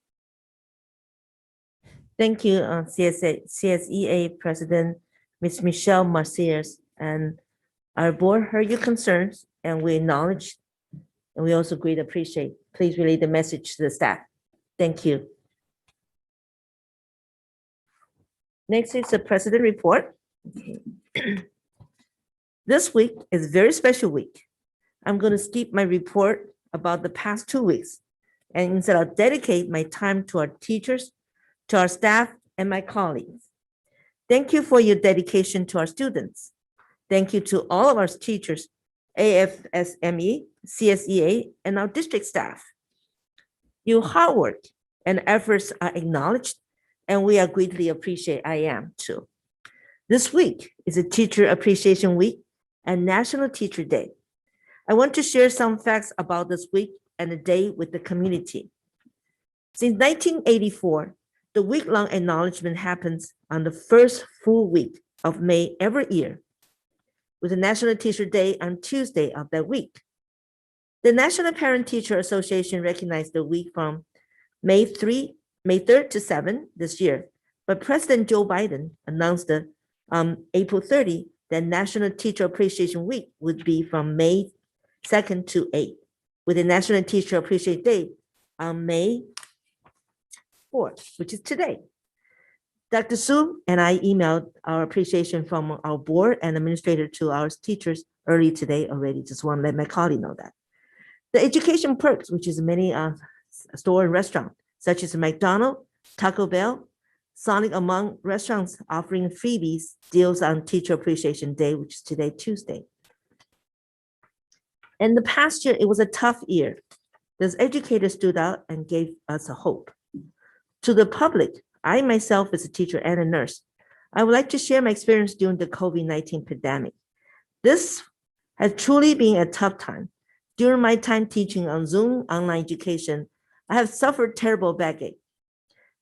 Speaker 2: Thank you, CSEA President, Ms. Michelle Marciers, and our board heard your concerns, and we acknowledge, and we also greatly appreciate. Please relay the message to the staff. Thank you. Next is the president report. This week is a very special week. I'm going to skip my report about the past 2 weeks, and instead I'll dedicate my time to our teachers, to our staff, and my colleagues. Thank you for your dedication to our students. Thank you to all of our teachers, AFSME, CSEA, and our district staff. Your hard work and efforts are acknowledged, and we are greatly appreciate. I am too. This week is a Teacher Appreciation Week and National Teacher Day. I want to share some facts about this week and the day with the community. Since 1984, the week-long acknowledgement happens on the first full week of May every year, with the National Teacher Day on Tuesday of that week. The National Parent-Teacher Association recognized the week from May 3rd to 7 this year, but President Joe Biden announced that April 30, that National Teacher Appreciation Week would be from May 2nd to 8th, with the National Teacher Appreciation Day on May 4th, which is today. Dr. Su and I emailed our appreciation from our board and administrator to our teachers early today already. Just want to let my colleague know that. The education perks, which is many store and restaurant, such as McDonald's, Taco Bell, Sonic, among restaurants offering freebies, deals on Teacher Appreciation Day, which is today, Tuesday. In the past year, it was a tough year. Those educators stood out and gave us a hope. To the public, I myself as a teacher and a nurse, I would like to share my experience during the COVID-19 pandemic. This has truly been a tough time. During my time teaching on Zoom online education, I have suffered terrible backache.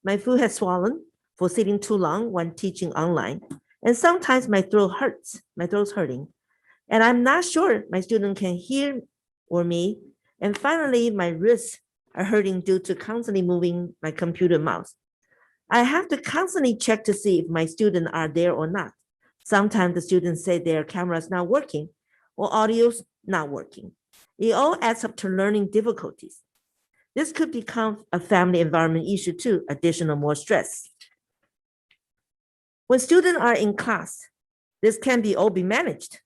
Speaker 2: My foot has swollen for sitting too long when teaching online, and sometimes my throat hurts. My throat's hurting, and I'm not sure my student can hear or me. And finally, my wrists are hurting due to constantly moving my computer mouse. I have to constantly check to see if my students are there or not. Sometimes the students say their camera is not working or audio's not working. It all adds up to learning difficulties. This could become a family environment issue too, additional more stress. When students are in class, this can all be managed.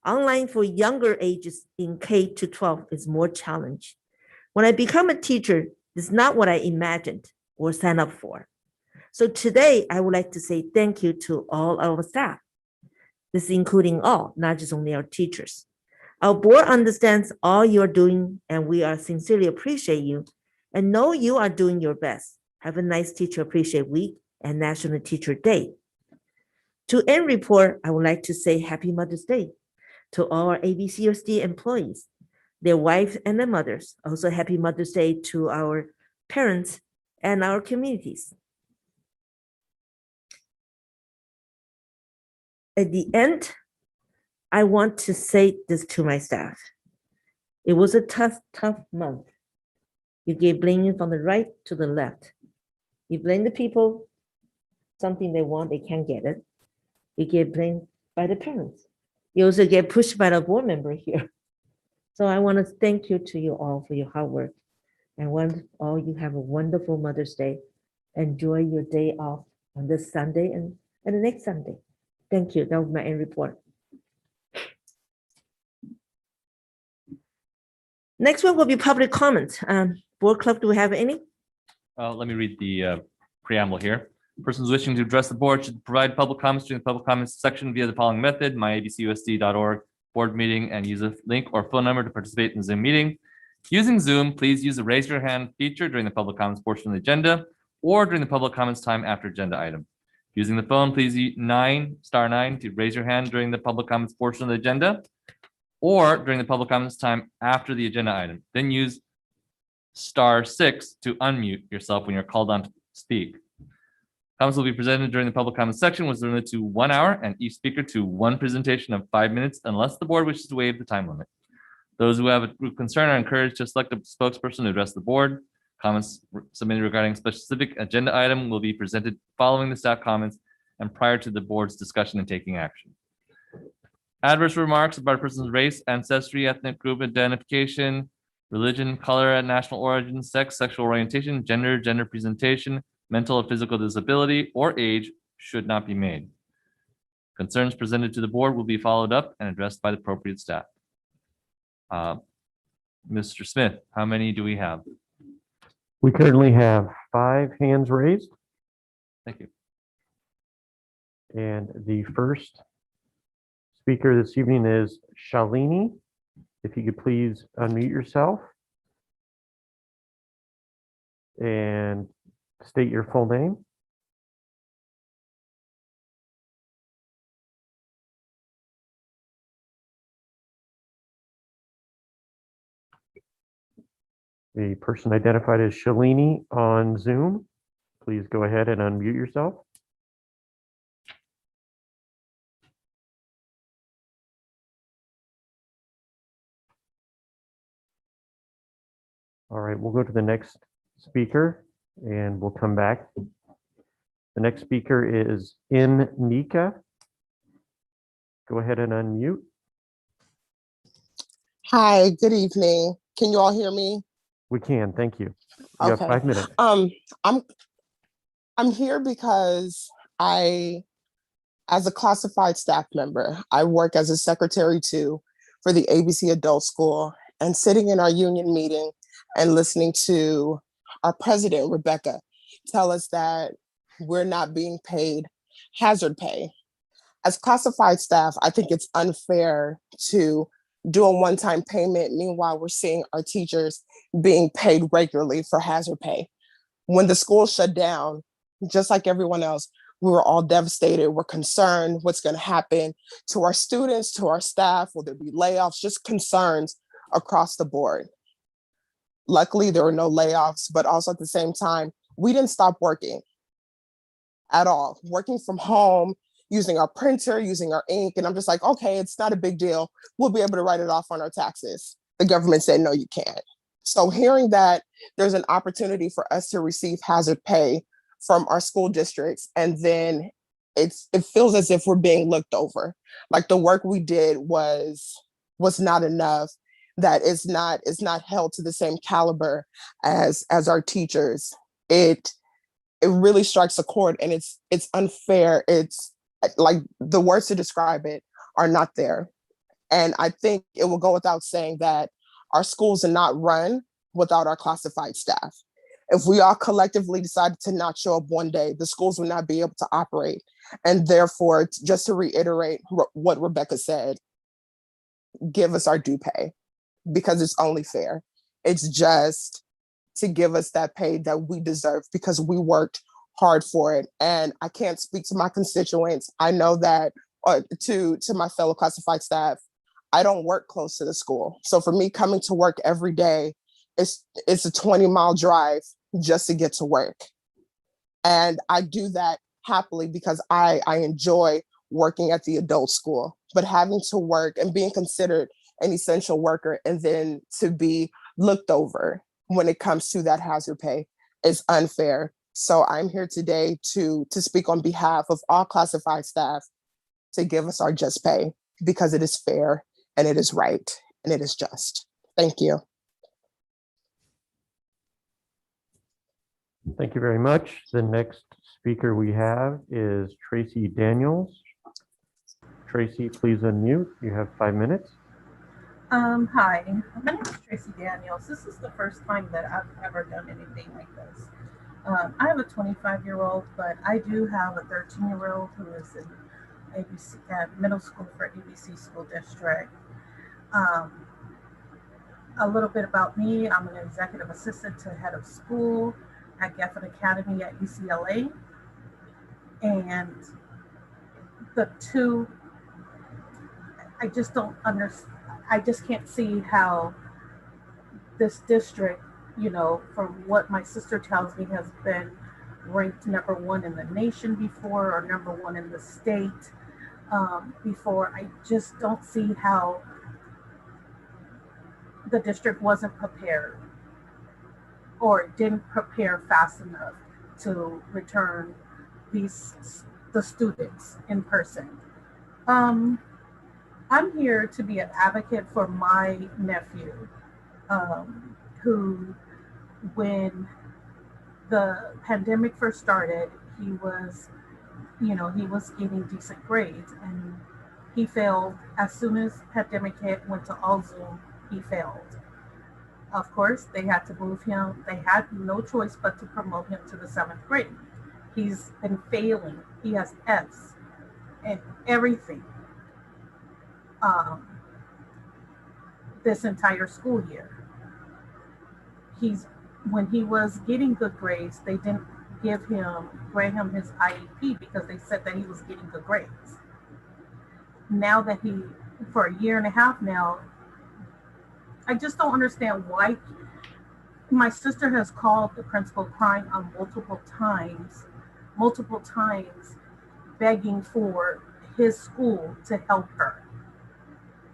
Speaker 2: Online for younger ages in K to 12 is more challenge. When I become a teacher, it's not what I imagined or signed up for. So today, I would like to say thank you to all our staff. This is including all, not just only our teachers. Our board understands all you're doing, and we are sincerely appreciate you and know you are doing your best. Have a nice Teacher Appreciate Week and National Teacher Day. To end report, I would like to say Happy Mother's Day to all our ABCUSD employees, their wives and their mothers. Also Happy Mother's Day to our parents and our communities. At the end, I want to say this to my staff. It was a tough month. You gave blaming from the right to the left. You blame the people, something they want, they can't get it. You get blamed by the parents. You also get pushed by the board member here. So I want to thank you to you all for your hard work. And want all you have a wonderful Mother's Day. Enjoy your day off on this Sunday and the next Sunday. Thank you. That was my end report. Next one will be public comment. Board Club, do we have any?
Speaker 6: Let me read the preamble here. Persons wishing to address the board should provide public comments during the public comments section via the following method: myabcusd.org board meeting, and use a link or phone number to participate in the Zoom meeting. Using Zoom, please use the raise your hand feature during the public comments portion of the agenda or during the public comments time after agenda item. Using the phone, please use *9 to raise your hand during the public comments portion of the agenda or during the public comments time after the agenda item. Then use *6 to unmute yourself when you're called on to speak. Comments will be presented during the public comments section, which is limited to 1 hour, and each speaker to one presentation of 5 minutes, unless the board wishes to waive the time limit. Those who have a group concern are encouraged to select a spokesperson to address the board. Comments submitted regarding a specific agenda item will be presented following the staff comments and prior to the board's discussion and taking action. Adverse remarks about a person's race, ancestry, ethnic group identification, religion, color, national origin, sex, sexual orientation, gender, gender presentation, mental or physical disability, or age should not be made. Concerns presented to the board will be followed up and addressed by the appropriate staff. Mr. Smith, how many do we have?
Speaker 15: We currently have 5 hands raised.
Speaker 6: Thank you.
Speaker 15: And the first speaker this evening is Shalini. If you could please unmute yourself and state your full name. The person identified as Shalini on Zoom, please go ahead and unmute yourself. All right, we'll go to the next speaker and we'll come back. The next speaker is Nika. Go ahead and unmute.
Speaker 16: Hi, good evening. Can you all hear me?
Speaker 15: We can, thank you. You have 5 minutes.
Speaker 16: I'm here because as a classified staff member, I work as a secretary too for the ABC Adult School, and sitting in our union meeting and listening to our president, Rebecca, tell us that we're not being paid hazard pay. As classified staff, I think it's unfair to do a one-time payment. Meanwhile, we're seeing our teachers being paid regularly for hazard pay. When the school shut down, just like everyone else, we were all devastated. We're concerned what's going to happen to our students, to our staff. Will there be layoffs? Just concerns across the board. Luckily, there were no layoffs, but also at the same time, we didn't stop working at all. Working from home, using our printer, using our ink. And I'm just like, okay, it's not a big deal. We'll be able to write it off on our taxes. The government said, no, you can't. So hearing that there's an opportunity for us to receive hazard pay from our school districts, and then it feels as if we're being looked over. Like the work we did was not enough, that is not held to the same caliber as our teachers. It really strikes a chord, and it's unfair. It's like the words to describe it are not there. And I think it will go without saying that our schools are not run without our classified staff. If we all collectively decided to not show up one day, the schools would not be able to operate. And therefore, just to reiterate what Rebecca said, give us our due pay, because it's only fair. It's just to give us that pay that we deserve because we worked hard for it. And I can't speak to my constituents. I know that to my fellow classified staff, I don't work close to the school. So for me, coming to work every day, it's a 20-mile drive just to get to work. And I do that happily because I enjoy working at the adult school, but having to work and being considered an essential worker and then to be looked over when it comes to that hazard pay is unfair. So I'm here today to speak on behalf of all classified staff to give us our just pay, because it is fair and it is right and it is just. Thank you.
Speaker 15: Thank you very much. The next speaker we have is Tracy Daniels. Tracy, please unmute. You have 5 minutes.
Speaker 17: Hi, my name is Tracy Daniels. This is the first time that I've ever done anything like this. I have a 25-year-old, but I do have a 13-year-old who is in ABC middle school for ABC School District. a little bit about me. I'm an executive assistant to head of school at Geffen Academy at UCLA. And the two, I just don't understand. I just can't see how this district, you know, from what my sister tells me, has been ranked #1 in the nation before, or #1 in the state before. I just don't see how the district wasn't prepared or didn't prepare fast enough to return the students in person. I'm here to be an advocate for my nephew, who, when the pandemic first started, he was, you know, he was getting decent grades, and he failed as soon as pandemic hit, went to all Zoom, he failed. Of course, they had to move him. They had no choice but to promote him to the 7th grade. He's been failing. He has F's and everything this entire school year. When he was getting good grades, they didn't grant him his IEP because they said that he was getting good grades. Now that for a year and a half now, I just don't understand why. My sister has called the principal crying on multiple times, begging for his school to help her.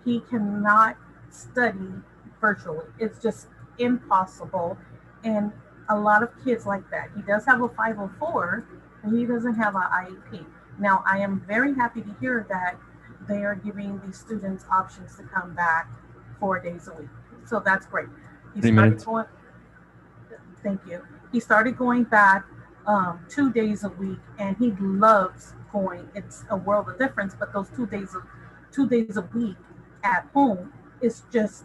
Speaker 17: He cannot study virtually. It's just impossible. And a lot of kids like that. He does have a 504, and he doesn't have an IEP. Now, I am very happy to hear that they are giving these students options to come back 4 days a week. So that's great. Thank you. He started going back 2 days a week, and he loves going. It's a world of difference, but those 2 days a week at home is just,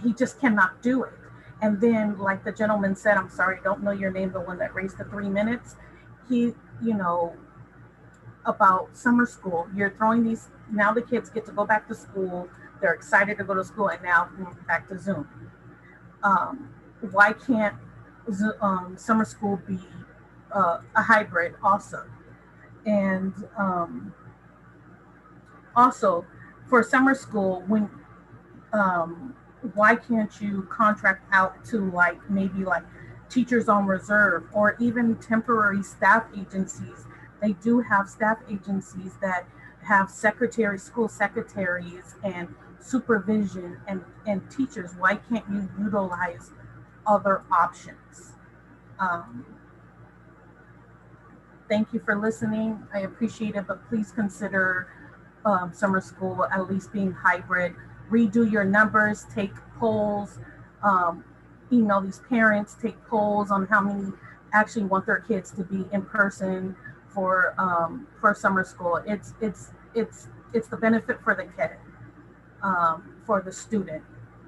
Speaker 17: he just cannot do it. And then, like the gentleman said, I'm sorry, don't know your name, the one that raised the 3 minutes. He, you know, about summer school, you're throwing these, now the kids get to go back to school. They're excited to go to school, and now back to Zoom. Why can't summer school be a hybrid also? And also for summer school, when why can't you contract out to maybe teachers on reserve, or even temporary staff agencies? They do have staff agencies that have school secretaries and supervision and teachers. Why can't you utilize other options? Thank you for listening. I appreciate it, but please consider summer school at least being hybrid. Redo your numbers, take polls, email these parents, take polls on how many actually want their kids to be in person for summer school. It's the benefit for the kid, for the student.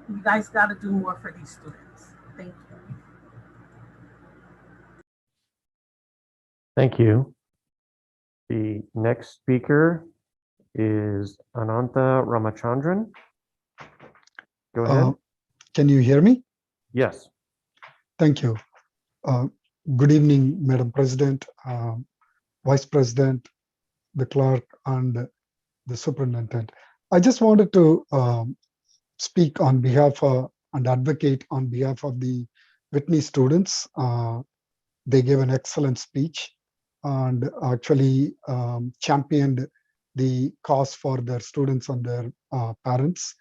Speaker 17: You guys got to do more for these students. Thank you.
Speaker 15: Thank you. The next speaker is Ananta Ramachandran. Go ahead.
Speaker 18: Can you hear me?
Speaker 15: Yes.
Speaker 18: Thank you. Good evening, Madam President, Vice President, the clerk, and the superintendent. I just wanted to speak on behalf and advocate on behalf of the Whitney students. They gave an excellent speech and actually championed the cause for their students and their parents.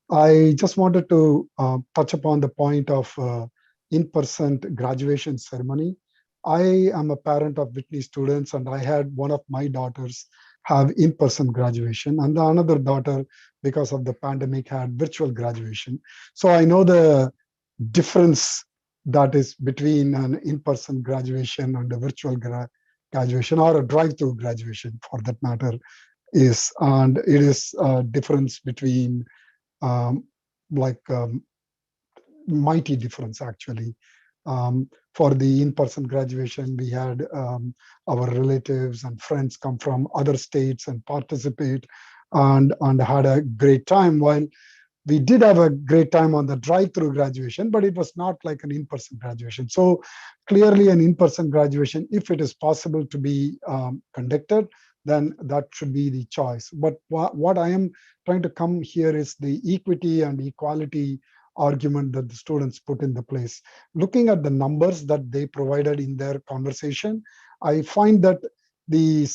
Speaker 18: I just wanted to touch upon the point of in-person graduation ceremony. I am a parent of Whitney students, and I had one of my daughters have in-person graduation, and another daughter, because of the pandemic, had virtual graduation. So I know the difference that is between an in-person graduation and a virtual graduation, or a drive-through graduation for that matter, is, and it is a difference between mighty difference actually. For the in-person graduation, we had our relatives and friends come from other states and participate and had a great time, while we did have a great time on the drive-through graduation, but it was not like an in-person graduation. So clearly an in-person graduation, if it is possible to be conducted, then that should be the choice. But what I am trying to come here is the equity and equality argument that the students put in the place. Looking at the numbers that they provided in their conversation, I find that the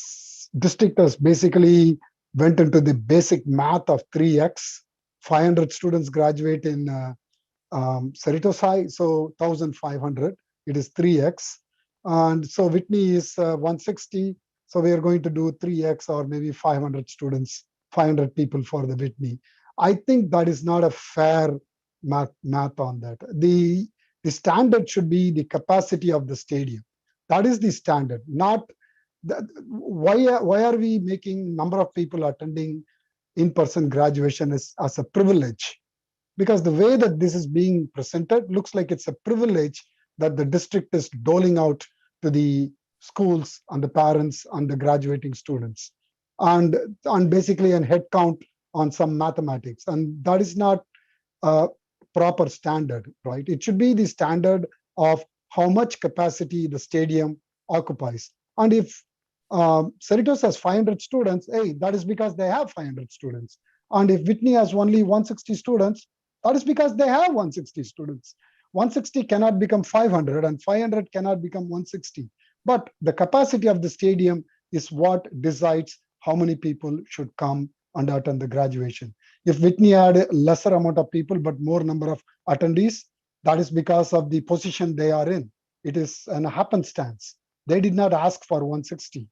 Speaker 18: district has basically went into the basic math of 3x. 500 students graduate in Cerritos High, so 1,500, it is 3x. And so Whitney is 160, so we are going to do 3x or maybe 500 students, 500 people for the Whitney. I think that is not a fair math on that. The standard should be the capacity of the stadium. That is the standard, not why are we making number of people attending in-person graduation as a privilege? Because the way that this is being presented looks like it's a privilege that the district is doling out to the schools and the parents and the graduating students, and basically a head count on some mathematics. And that is not a proper standard, right? It should be the standard of how much capacity the stadium occupies. And if Cerritos has 500 students, hey, that is because they have 500 students. And if Whitney has only 160 students, that is because they have 160 students. 160 cannot become 500 and 500 cannot become 160. But the capacity of the stadium is what decides how many people should come and attend the graduation. If Whitney had a lesser amount of people but more number of attendees, that is because of the position they are in. It is an happenstance. They did not ask for 160.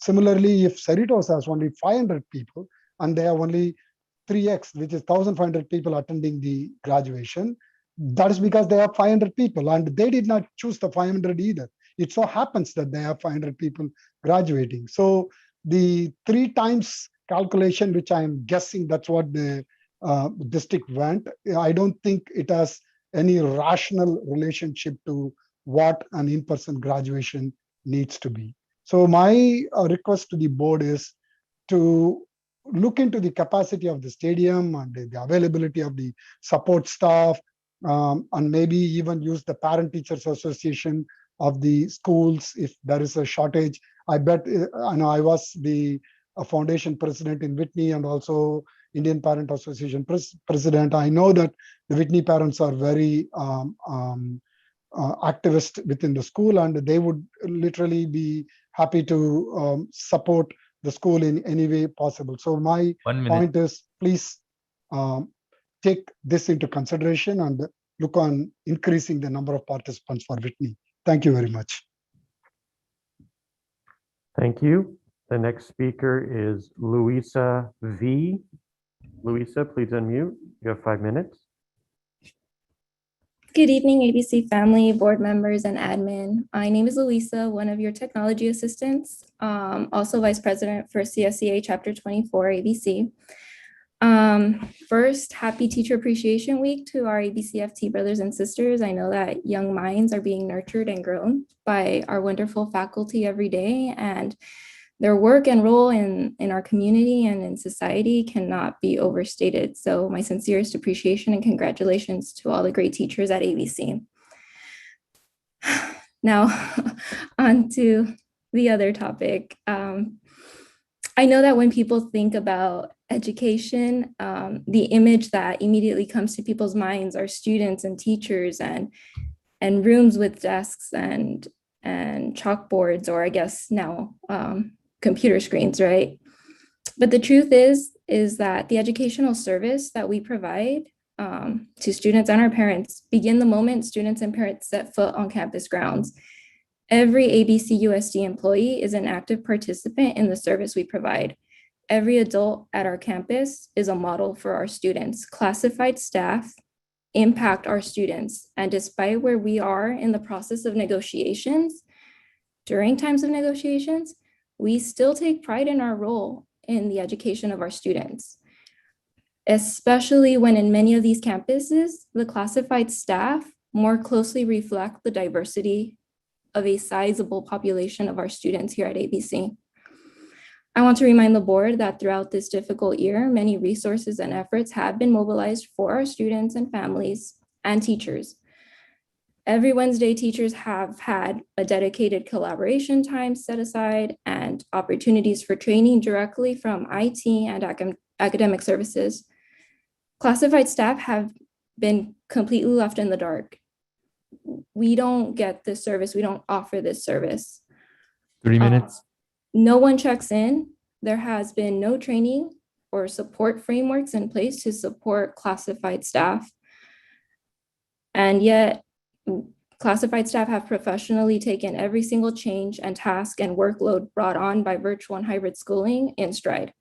Speaker 18: Similarly, if Cerritos has only 500 people and they have only 3x, which is 1,500 people attending the graduation, that is because they have 500 people and they did not choose the 500 either. It so happens that they have 500 people graduating. So the 3 times calculation, which I am guessing that's what the district went, I don't think it has any rational relationship to what an in-person graduation needs to be. So my request to the board is to look into the capacity of the stadium and the availability of the support staff, and maybe even use the Parent Teachers Association of the schools if there is a shortage. I bet, I know I was the foundation president in Whitney and also Indian Parent Association president. I know that the Whitney parents are very activist within the school, and they would literally be happy to support the school in any way possible. So my point is, please take this into consideration and look on increasing the number of participants for Whitney. Thank you very much.
Speaker 15: Thank you. The next speaker is Louisa V. Louisa, please unmute. You have 5 minutes.
Speaker 19: Good evening, ABC family, board members, and admin. My name is Louisa, one of your technology assistants, also vice president for CSEA Chapter 24 ABC. First, happy Teacher Appreciation Week to our ABCFT brothers and sisters. I know that young minds are being nurtured and grown by our wonderful faculty every day, and their work and role in our community and in society cannot be overstated. So my sincerest appreciation and congratulations to all the great teachers at ABC. Now, on to the other topic. I know that when people think about education, the image that immediately comes to people's minds are students and teachers and rooms with desks and chalkboards, or I guess now computer screens, right? But the truth is that the educational service that we provide to students and our parents begin the moment students and parents set foot on campus grounds. Every ABCUSD employee is an active participant in the service we provide. Every adult at our campus is a model for our students. Classified staff impact our students. And despite where we are in the process of negotiations, during times of negotiations, we still take pride in our role in the education of our students, especially when in many of these campuses, the classified staff more closely reflect the diversity of a sizable population of our students here at ABC. I want to remind the board that throughout this difficult year, many resources and efforts have been mobilized for our students and families and teachers. Every Wednesday, teachers have had a dedicated collaboration time set aside and opportunities for training directly from IT and academic services. Classified staff have been completely left in the dark. We don't get this service. We don't offer this service.
Speaker 6: 3 minutes.
Speaker 19: No one checks in. There has been no training or support frameworks in place to support classified staff. And yet, classified staff have professionally taken every single change and task and workload brought on by virtual and hybrid schooling in stride.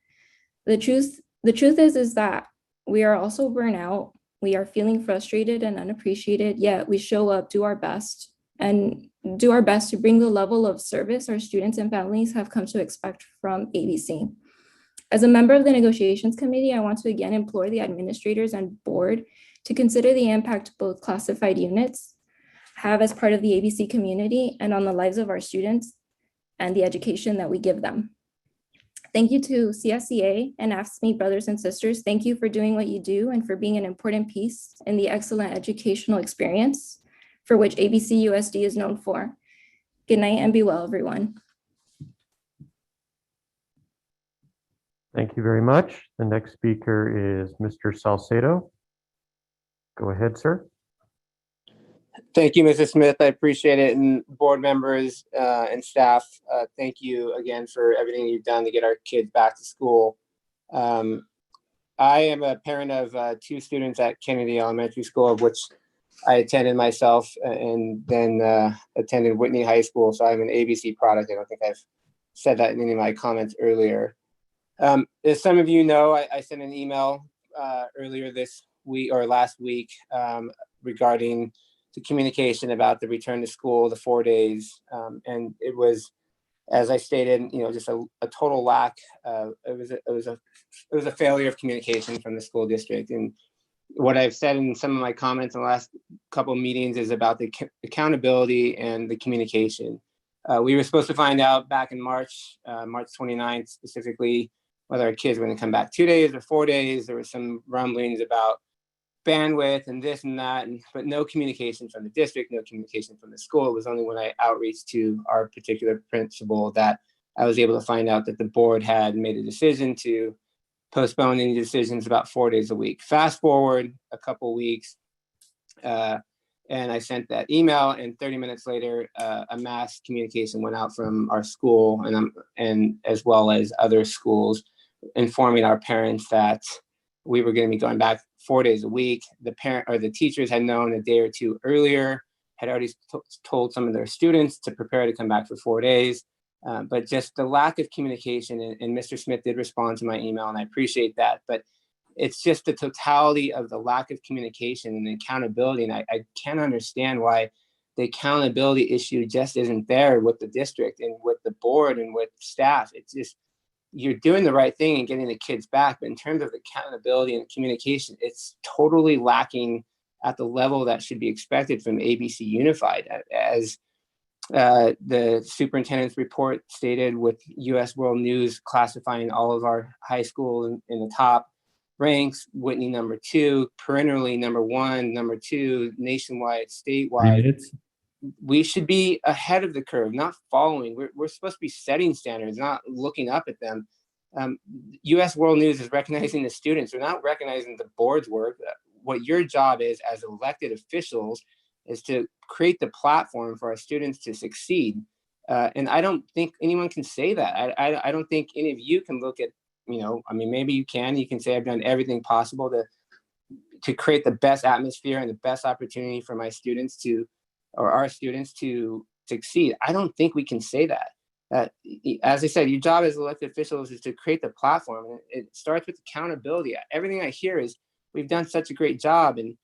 Speaker 19: The truth is that we are also burnt out. We are feeling frustrated and unappreciated, yet we show up, do our best to bring the level of service our students and families have come to expect from ABC. As a member of the negotiations committee, I want to again implore the administrators and board to consider the impact both classified units have as part of the ABC community and on the lives of our students and the education that we give them. Thank you to CSEA and AFSCME brothers and sisters. Thank you for doing what you do and for being an important piece in the excellent educational experience for which ABCUSD is known for. Good night and be well, everyone.
Speaker 15: Thank you very much. The next speaker is Mr. Salcedo. Go ahead, sir.
Speaker 20: Thank you, Mrs. Smith. I appreciate it. And board members and staff, thank you again for everything you've done to get our kids back to school. I am a parent of 2 students at Kennedy Elementary School, of which I attended myself and then attended Whitney High School. So I'm an ABC product. I don't think I've said that in any of my comments earlier. As some of you know, I sent an email earlier this week or last week regarding the communication about the return to school, the 4 days. And it was, as I stated, just a total lack of, it was a failure of communication from the school district. And what I've said in some of my comments in the last couple of meetings is about the accountability and the communication. We were supposed to find out back in March 29th, specifically, whether our kids were going to come back 2 days or 4 days. There were some rumblings about bandwidth and this and that, but no communication from the district, no communication from the school. It was only when I outreached to our particular principal that I was able to find out that the board had made a decision to postpone any decisions about 4 days a week. Fast forward a couple weeks, and I sent that email, and 30 minutes later, a mass communication went out from our school and as well as other schools, informing our parents that we were going to be going back 4 days a week. The parent or the teachers had known a day or two earlier, had already told some of their students to prepare to come back for 4 days. But just the lack of communication, and Mr. Smith did respond to my email, and I appreciate that. But it's just the totality of the lack of communication and accountability. And I can't understand why the accountability issue just isn't there with the district and with the board and with staff. It's just, you're doing the right thing and getting the kids back. But in terms of accountability and communication, it's totally lacking at the level that should be expected from ABC Unified. As the superintendent's report stated, with US World News classifying all of our high schools in the top ranks, Whitney number 2, perennially number 1, number 2, nationwide, statewide. We should be ahead of the curve, not following. We're supposed to be setting standards, not looking up at them. US World News is recognizing the students. We're not recognizing the board's work. What your job is as elected officials is to create the platform for our students to succeed. And I don't think anyone can say that. I don't think any of you can look at, maybe you can say I've done everything possible to create the best atmosphere and the best opportunity for my students or our students to succeed. I don't think we can say that. As I said, your job as elected officials is to create the platform. And it starts with accountability. Everything I hear is we've done such a great job, and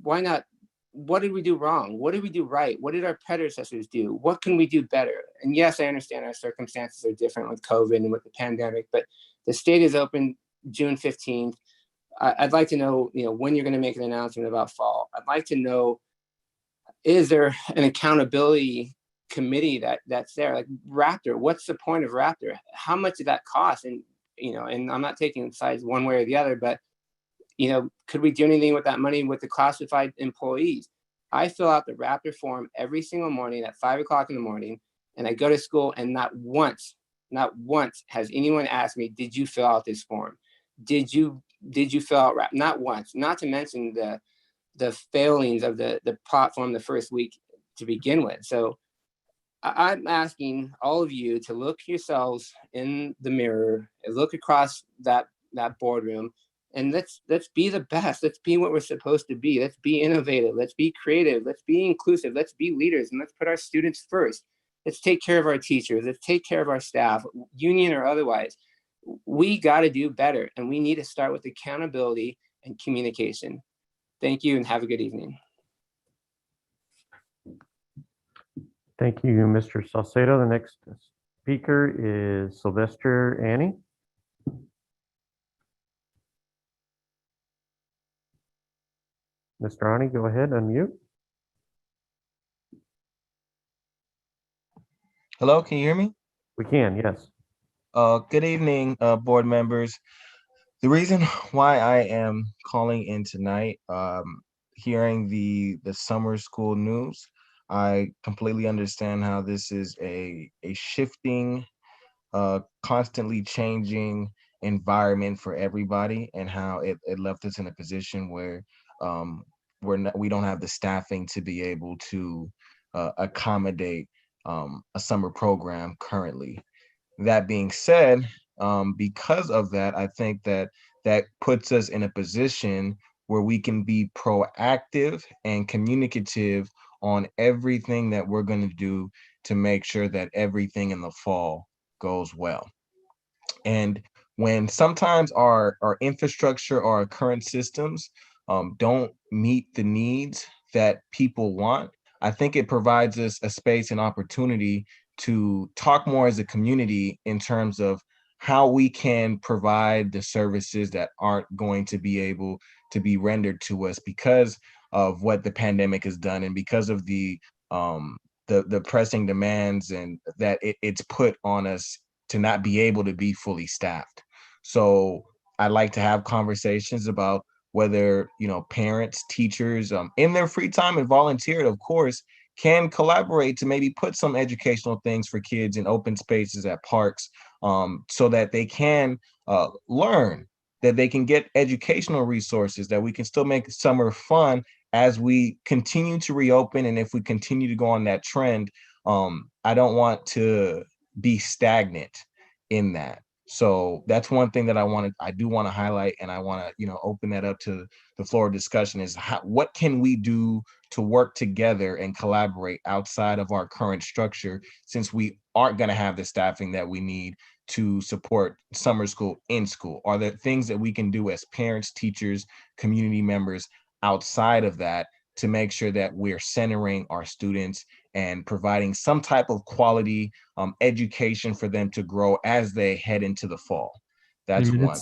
Speaker 20: why not? What did we do wrong? What did we do right? What did our predecessors do? What can we do better? And yes, I understand our circumstances are different with COVID and with the pandemic, but the state is open June 15th. I'd like to know, when you're going to make an announcement about fall. I'd like to know, is there an accountability committee that's there. Like Raptor, what's the point of Raptor? How much did that cost? And and I'm not taking sides one way or the other, but could we do anything with that money with the classified employees? I fill out the Raptor form every single morning at 5 o'clock in the morning, and I go to school, and not once has anyone asked me, did you fill out this form? Did you fill out Raptor? Not once. Not to mention the failings of the platform the first week to begin with. So I'm asking all of you to look yourselves in the mirror and look across that boardroom, and let's be the best. Let's be what we're supposed to be. Let's be innovative. Let's be creative. Let's be inclusive. Let's be leaders, and let's put our students first. Let's take care of our teachers. Let's take care of our staff, union or otherwise. We got to do better, and we need to start with accountability and communication. Thank you, and have a good evening.
Speaker 15: Thank you, Mr. Salcedo. The next speaker is Sylvester Annie. Mr. Ani, go ahead, unmute.
Speaker 21: Hello, can you hear me?
Speaker 15: We can, yes.
Speaker 21: Good evening, board members. The reason why I am calling in tonight, hearing the summer school news, I completely understand how this is a shifting, constantly changing environment for everybody, and how it left us in a position where we don't have the staffing to be able to accommodate a summer program currently. That being said, because of that, I think that puts us in a position where we can be proactive and communicative on everything that we're going to do to make sure that everything in the fall goes well. And when sometimes our infrastructure or our current systems don't meet the needs that people want, I think it provides us a space and opportunity to talk more as a community in terms of how we can provide the services that aren't going to be able to be rendered to us because of what the pandemic has done, and because of the pressing demands and that it's put on us to not be able to be fully staffed. So I like to have conversations about whether parents, teachers, in their free time and volunteered, of course, can collaborate to maybe put some educational things for kids in open spaces at parks, so that they can learn, that they can get educational resources, that we can still make summer fun as we continue to reopen. And if we continue to go on that trend, I don't want to be stagnant in that. So that's one thing that I do want to highlight, and I want to, open that up to the floor of discussion is what can we do to work together and collaborate outside of our current structure, since we aren't going to have the staffing that we need to support summer school in school? Are there things that we can do as parents, teachers, community members outside of that to make sure that we're centering our students and providing some type of quality education for them to grow as they head into the fall? That's one.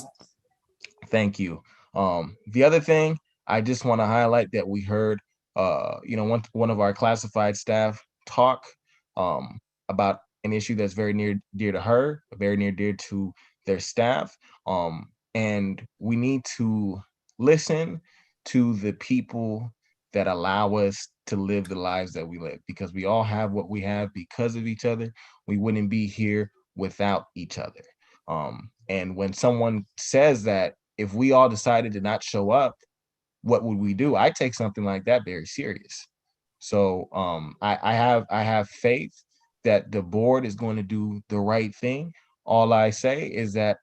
Speaker 21: Thank you. The other thing I just want to highlight that we heard, one of our classified staff talk about an issue that's very near dear to her, very near dear to their staff. And we need to listen to the people that allow us to live the lives that we live, because we all have what we have because of each other. We wouldn't be here without each other. And when someone says that if we all decided to not show up, what would we do? I take something like that very serious. So I have faith that the board is going to do the right thing. All I say is that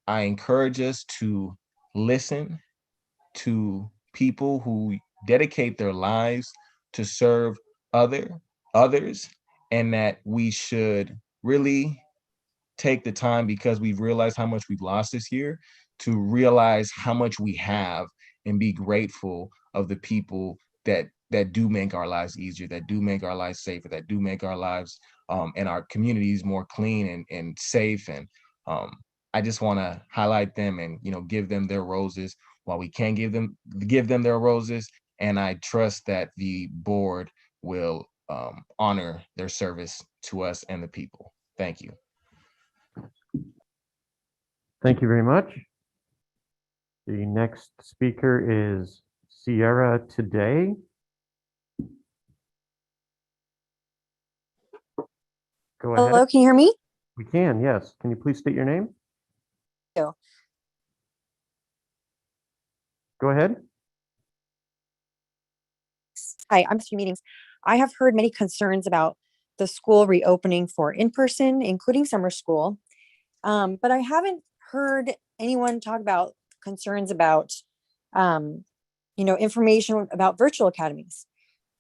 Speaker 21: I encourage us to listen to people who dedicate their lives to serve others, and that we should really take the time, because we've realized how much we've lost this year, to realize how much we have and be grateful of the people that do make our lives easier, that do make our lives safer, that do make our lives and our communities more clean and safe. And I just want to highlight them and give them their roses while we can give them their roses. And I trust that the board will honor their service to us and the people. Thank you.
Speaker 15: Thank you very much. The next speaker is Sierra Today. Go ahead.
Speaker 5: Hello, can you hear me?
Speaker 15: We can, yes. Can you please state your name?
Speaker 5: Yeah.
Speaker 15: Go ahead.
Speaker 5: Hi, I'm through meetings. I have heard many concerns about the school reopening for in-person, including summer school. But I haven't heard anyone talk about concerns about, information about virtual academies.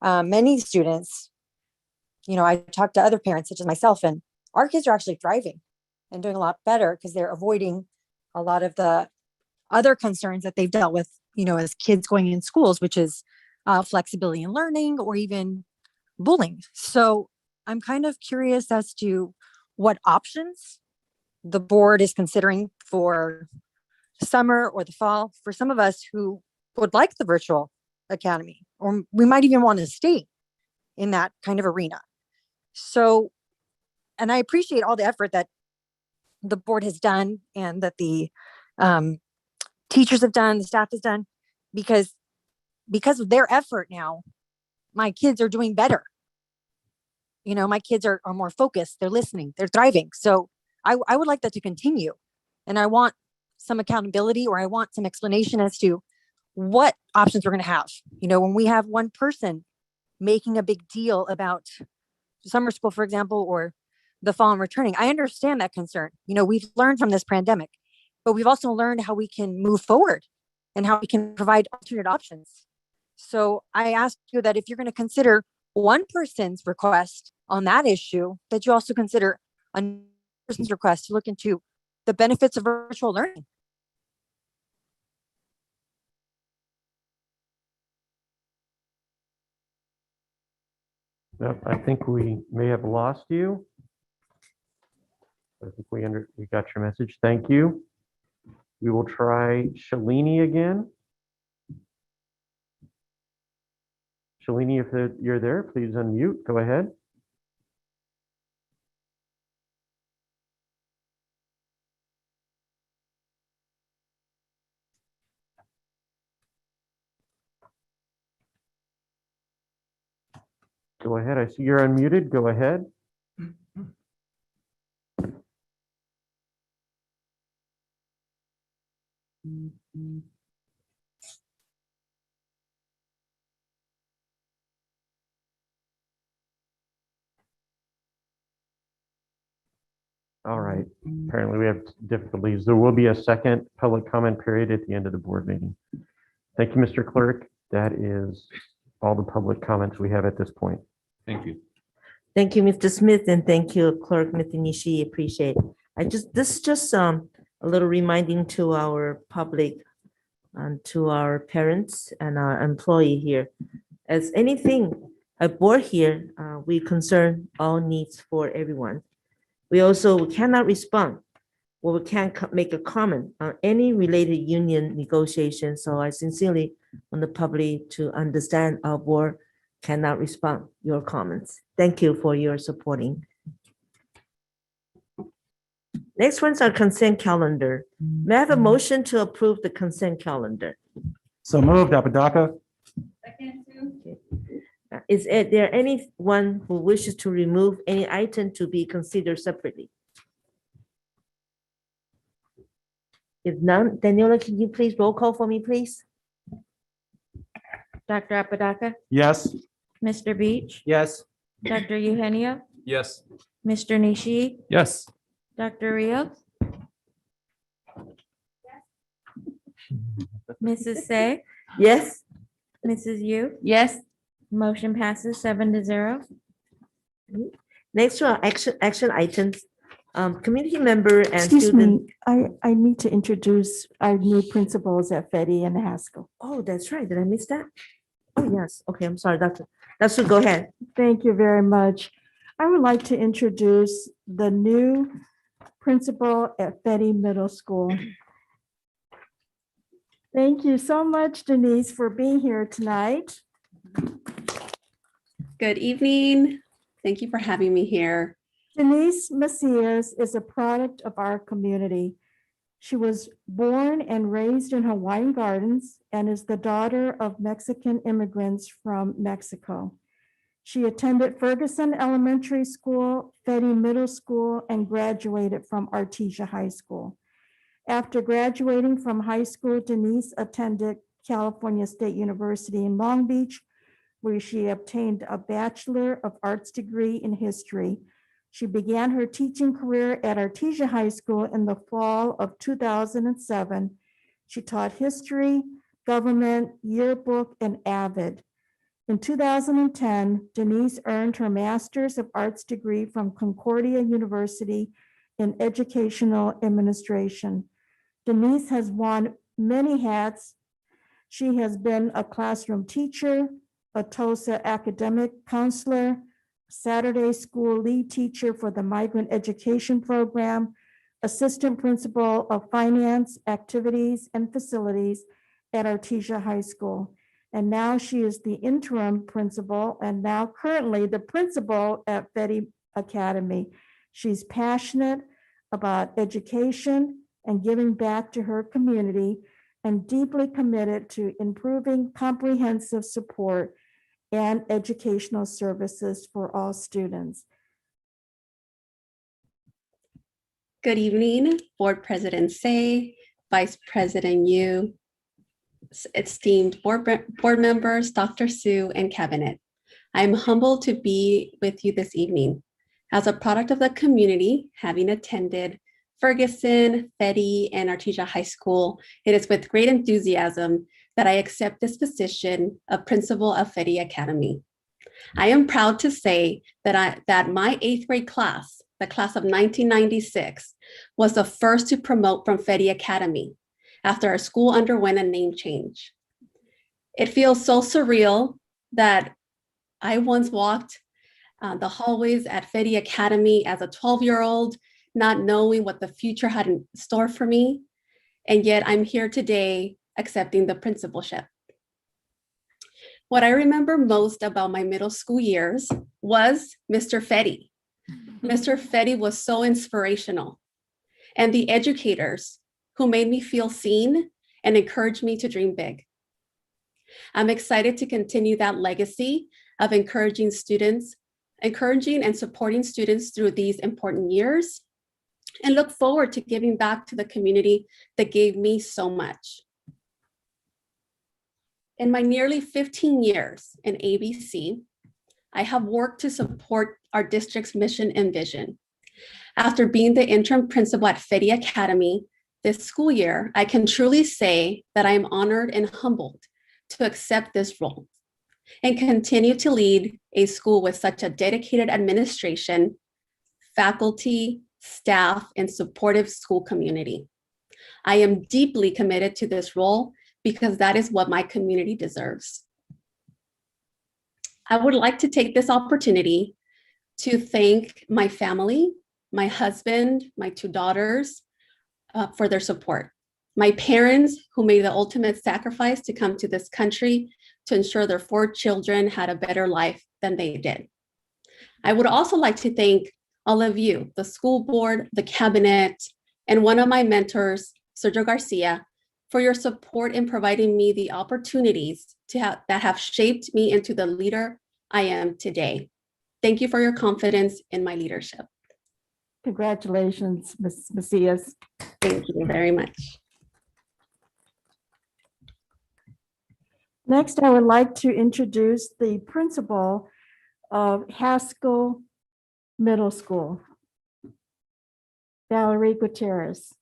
Speaker 5: Many students, I talked to other parents such as myself, and our kids are actually thriving and doing a lot better because they're avoiding a lot of the other concerns that they've dealt with, as kids going in schools, which is flexibility in learning or even bullying. So I'm kind of curious as to what options the board is considering for summer or the fall for some of us who would like the virtual academy, or we might even want to stay in that kind of arena. So, and I appreciate all the effort that the board has done and that the teachers have done, the staff has done, because of their effort now, my kids are doing better. My kids are more focused, they're listening, they're thriving. So I would like that to continue. And I want some accountability, or I want some explanation as to what options we're going to have. When we have one person making a big deal about summer school, for example, or the fall and returning, I understand that concern. We've learned from this pandemic, but we've also learned how we can move forward and how we can provide alternate options. So I ask you that if you're going to consider one person's request on that issue, that you also consider another person's request to look into the benefits of virtual learning.
Speaker 15: Yep, I think we may have lost you. I think we got your message. Thank you. We will try Shalini again. Shalini, if you're there, please unmute. Go ahead. Go ahead. I see you're unmuted. Go ahead. All right. Apparently we have difficulties. There will be a second public comment period at the end of the board meeting. Thank you, Mr. Clerk. That is all the public comments we have at this point.
Speaker 6: Thank you.
Speaker 2: Thank you, Mr. Smith, and thank you, Clerk Mr. Nishi. Appreciate it. This is just a little reminding to our public and to our parents and our employee here. As anything, a board here, we concern all needs for everyone. We also cannot respond, or we can't make a comment on any related union negotiations. So I sincerely want the public to understand our board cannot respond your comments. Thank you for your supporting. Next one's our consent calendar. May I have a motion to approve the consent calendar?
Speaker 15: So moved, Apodaca.
Speaker 2: Is there anyone who wishes to remove any item to be considered separately? If none, Daniela, can you please roll call for me, please?
Speaker 1: Dr. Apodaca,
Speaker 15: Yes.
Speaker 1: Mr. Beach,
Speaker 10: Yes.
Speaker 1: Dr. Eugenio,
Speaker 3: Yes.
Speaker 1: Mr. Nishi,
Speaker 6: Yes.
Speaker 1: Dr. Rios, Mrs. Say,
Speaker 2: Yes.
Speaker 1: Mrs. Yu,
Speaker 4: Yes.
Speaker 1: motion passes 7-0.
Speaker 2: Next to our action items, community member and
Speaker 7: Excuse
Speaker 2: student.
Speaker 7: me, I need to introduce our new principals at Fetty and Haskell.
Speaker 2: Oh, that's right. Did I miss that? Oh, yes. Okay, I'm sorry, Dr. Go ahead.
Speaker 7: Thank you very much. I would like to introduce the new principal at Fetty Middle School. Thank you so much, Denise, for being here tonight.
Speaker 11: Good evening. Thank you for having me here.
Speaker 7: Denise Macias is a product of our community. She was born and raised in Hawaiian Gardens and is the daughter of Mexican immigrants from Mexico. She attended Ferguson Elementary School, Fetty Middle School, and graduated from Artesia High School. After graduating from high school, Denise attended California State University in Long Beach, where she obtained a Bachelor of Arts degree in history. She began her teaching career at Artesia High School in the fall of 2007. She taught history, government, yearbook, and AVID. In 2010, Denise earned her Master's of Arts degree from Concordia University in Educational Administration. Denise has worn many hats. She has been a classroom teacher, a TOSA academic counselor, Saturday school lead teacher for the Migrant Education Program, assistant principal of finance, activities, and facilities at Artesia High School. And now she is the interim principal and now currently the principal at Fetty Academy. She's passionate about education and giving back to her community and deeply committed to improving comprehensive support and educational services for all students.
Speaker 11: Good evening, Board President Say, Vice President Yu, esteemed board members, Dr. Sue, and Cabinet. I'm humbled to be with you this evening. As a product of the community, having attended Ferguson, Fetty, and Artesia High School, it is with great enthusiasm that I accept this position of principal of Fetty Academy. I am proud to say that my 8th grade class, the class of 1996, was the first to promote from Fetty Academy after our school underwent a name change. It feels so surreal that I once walked the hallways at Fetty Academy as a 12-year-old, not knowing what the future had in store for me. And yet I'm here today accepting the principalship. What I remember most about my middle school years was Mr. Fetty. Mr. Fetty was so inspirational, and the educators who made me feel seen and encouraged me to dream big. I'm excited to continue that legacy of encouraging and supporting students through these important years, and look forward to giving back to the community that gave me so much. In my nearly 15 years in ABC, I have worked to support our district's mission and vision. After being the interim principal at Fetty Academy this school year, I can truly say that I am honored and humbled to accept this role and continue to lead a school with such a dedicated administration, faculty, staff, and supportive school community. I am deeply committed to this role because that is what my community deserves. I would like to take this opportunity to thank my family, my husband, my 2 daughters for their support. My parents who made the ultimate sacrifice to come to this country to ensure their 4 children had a better life than they did. I would also like to thank all of you, the school board, the cabinet, and one of my mentors, Sergio Garcia, for your support in providing me the opportunities that have shaped me into the leader I am today. Thank you for your confidence in my leadership.
Speaker 7: Congratulations, Ms. Macias.
Speaker 11: Thank you very much.
Speaker 7: Next, I would like to introduce the principal of Haskell Middle School, Valerie Gutierrez.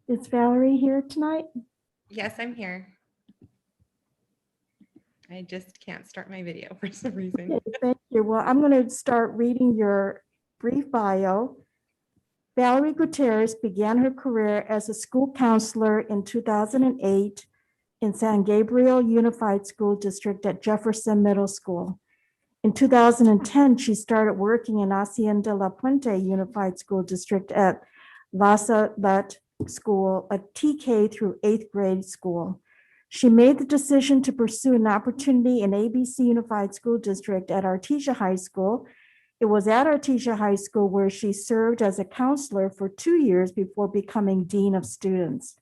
Speaker 7: Is Valerie here tonight?
Speaker 22: Yes, I'm here. I just can't start my video for some reason.
Speaker 7: Okay, thank you. Well, I'm going to start reading your brief bio. Valerie Gutierrez began her career as a school counselor in 2008 in San Gabriel Unified School District at Jefferson Middle School. In 2010, she started working in Hacienda La Puente Unified School District at La Salette School, a TK through 8th grade school. She made the decision to pursue an opportunity in ABC Unified School District at Artesia High School. It was at Artesia High School where she served as a counselor for 2 years before becoming Dean of Students.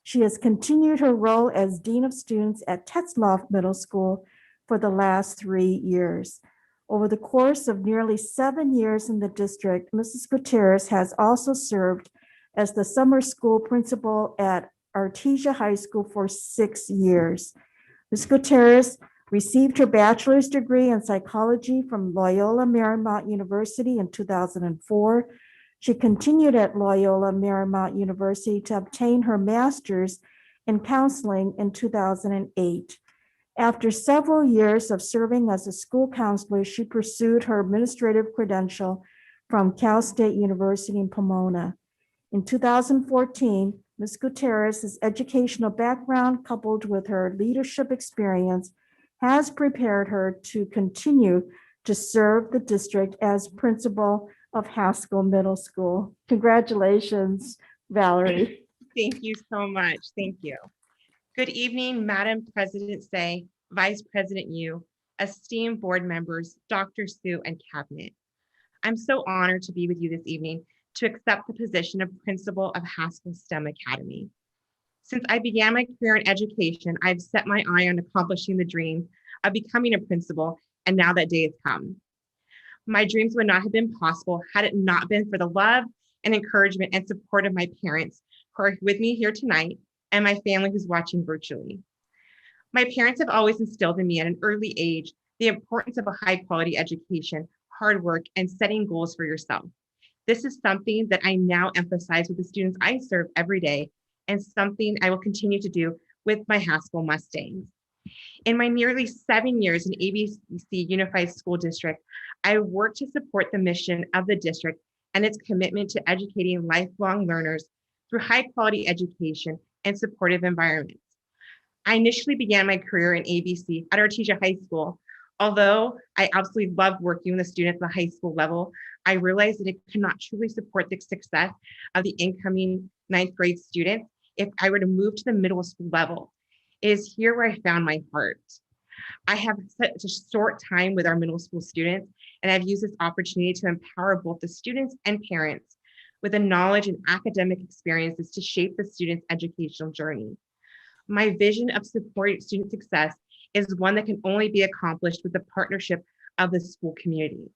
Speaker 7: She has continued her role as Dean of Students at Tetzloff Middle School for the last 3 years. Over the course of nearly 7 years in the district, Mrs. Gutierrez has also served as the summer school principal at Artesia High School for 6 years. Ms. Gutierrez received her bachelor's degree in psychology from Loyola Marymount University in 2004. She continued at Loyola Marymount University to obtain her master's in counseling in 2008. After several years of serving as a school counselor, she pursued her administrative credential from Cal State University in Pomona. In 2014, Ms. Gutierrez's educational background, coupled with her leadership experience, has prepared her to continue to serve the district as principal of Haskell Middle School. Congratulations, Valerie.
Speaker 22: Thank you so much. Thank you. Good evening, Madam President Say, Vice President Yu, esteemed board members, Dr. Sue, and Cabinet. I'm so honored to be with you this evening to accept the position of principal of Haskell STEM Academy. Since I began my career in education, I've set my eye on accomplishing the dream of becoming a principal, and now that day has come. My dreams would not have been possible had it not been for the love and encouragement and support of my parents who are with me here tonight and my family who's watching virtually. My parents have always instilled in me at an early age the importance of a high quality education, hard work, and setting goals for yourself. This is something that I now emphasize with the students I serve every day and something I will continue to do with my Haskell Mustangs. In my nearly 7 years in ABC Unified School District, I work to support the mission of the district and its commitment to educating lifelong learners through high quality education and supportive environments. I initially began my career in ABC at Artesia High School. Although I absolutely love working with the students at the high school level, I realized that it could not truly support the success of the incoming 9th grade students if I were to move to the middle school level. It is here where I found my heart. I have such a short time with our middle school students, and I've used this opportunity to empower both the students and parents with the knowledge and academic experiences to shape the students' educational journey. My vision of supporting student success is one that can only be accomplished with the partnership of the school community.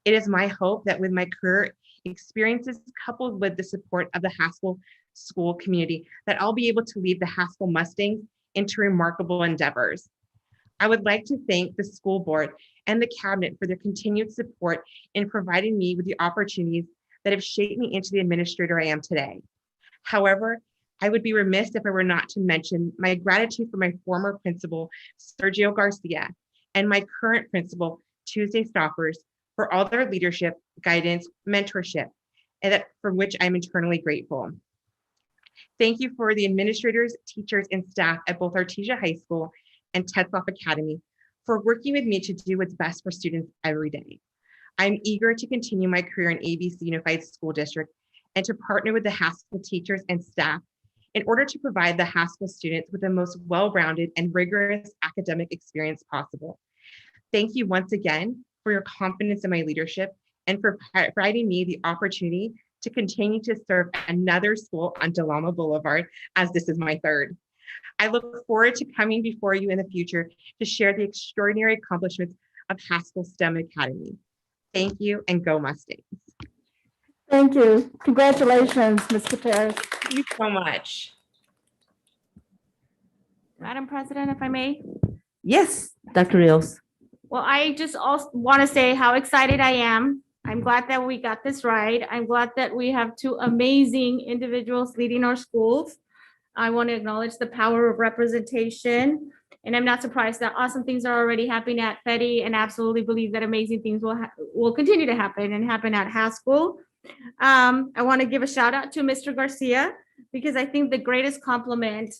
Speaker 22: It is my hope that with my career experiences coupled with the support of the Haskell school community, that I'll be able to lead the Haskell Mustangs into remarkable endeavors. I would like to thank the school board and the cabinet for their continued support in providing me with the opportunities that have shaped me into the administrator I am today. However, I would be remiss if I were not to mention my gratitude for my former principal, Sergio Garcia, and my current principal, Tuesday Stoppers, for all their leadership, guidance, mentorship, and that for which I'm eternally grateful. Thank you for the administrators, teachers, and staff at both Artesia High School and Tetzloff Academy for working with me to do what's best for students every day. I'm eager to continue my career in ABC Unified School District and to partner with the Haskell teachers and staff in order to provide the Haskell students with the most well-rounded and rigorous academic experience possible. Thank you once again for your confidence in my leadership and for providing me the opportunity to continue to serve another school on Delama Boulevard, as this is my third. I look forward to coming before you in the future to share the extraordinary accomplishments of Haskell STEM Academy. Thank you, and go Mustangs.
Speaker 7: Thank you. Congratulations, Ms. Gutierrez.
Speaker 22: Thank you so much.
Speaker 1: Madam President, if I may.
Speaker 2: Yes, Dr. Rios.
Speaker 1: Well, I just also want to say how excited I am. I'm glad that we got this right. I'm glad that we have two amazing individuals leading our schools. I want to acknowledge the power of representation. And I'm not surprised that awesome things are already happening at FEDI, and absolutely believe that amazing things will continue to happen and happen at Haskell. I want to give a shout out to Mr. Garcia, because I think the greatest compliment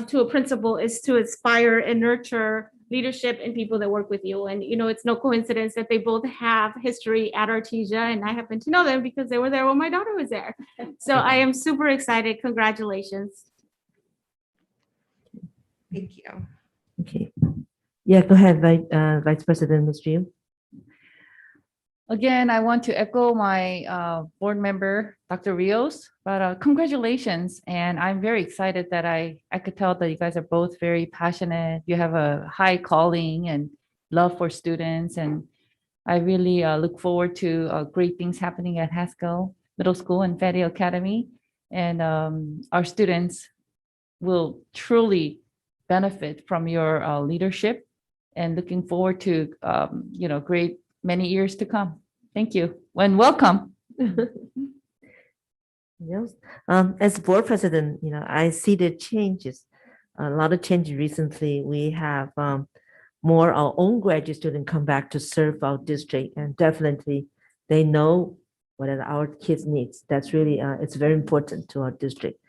Speaker 1: to a principal is to inspire and nurture leadership and people that work with you. And, you know, it's no coincidence that they both have history at Artesia, and I happen to know them because they were there when my daughter was there. So I am super excited. Congratulations.
Speaker 22: Thank you.
Speaker 2: Okay. Yeah, go ahead, Vice President Ms. Jiu.
Speaker 9: Again, I want to echo my board member, Dr. Rios, but congratulations. And I'm very excited that I could tell that you guys are both very passionate. You have a high calling and love for students. And I really look forward to great things happening at Haskell Middle School and Feddy Academy. And our students will truly benefit from your leadership, and looking forward to great many years to come. Thank you and welcome.
Speaker 2: Yes. As board president, I see the changes, a lot of changes recently. We have more our own graduate students come back to serve our district, and definitely they know what are our kids' needs. That's really, it's very important to our district.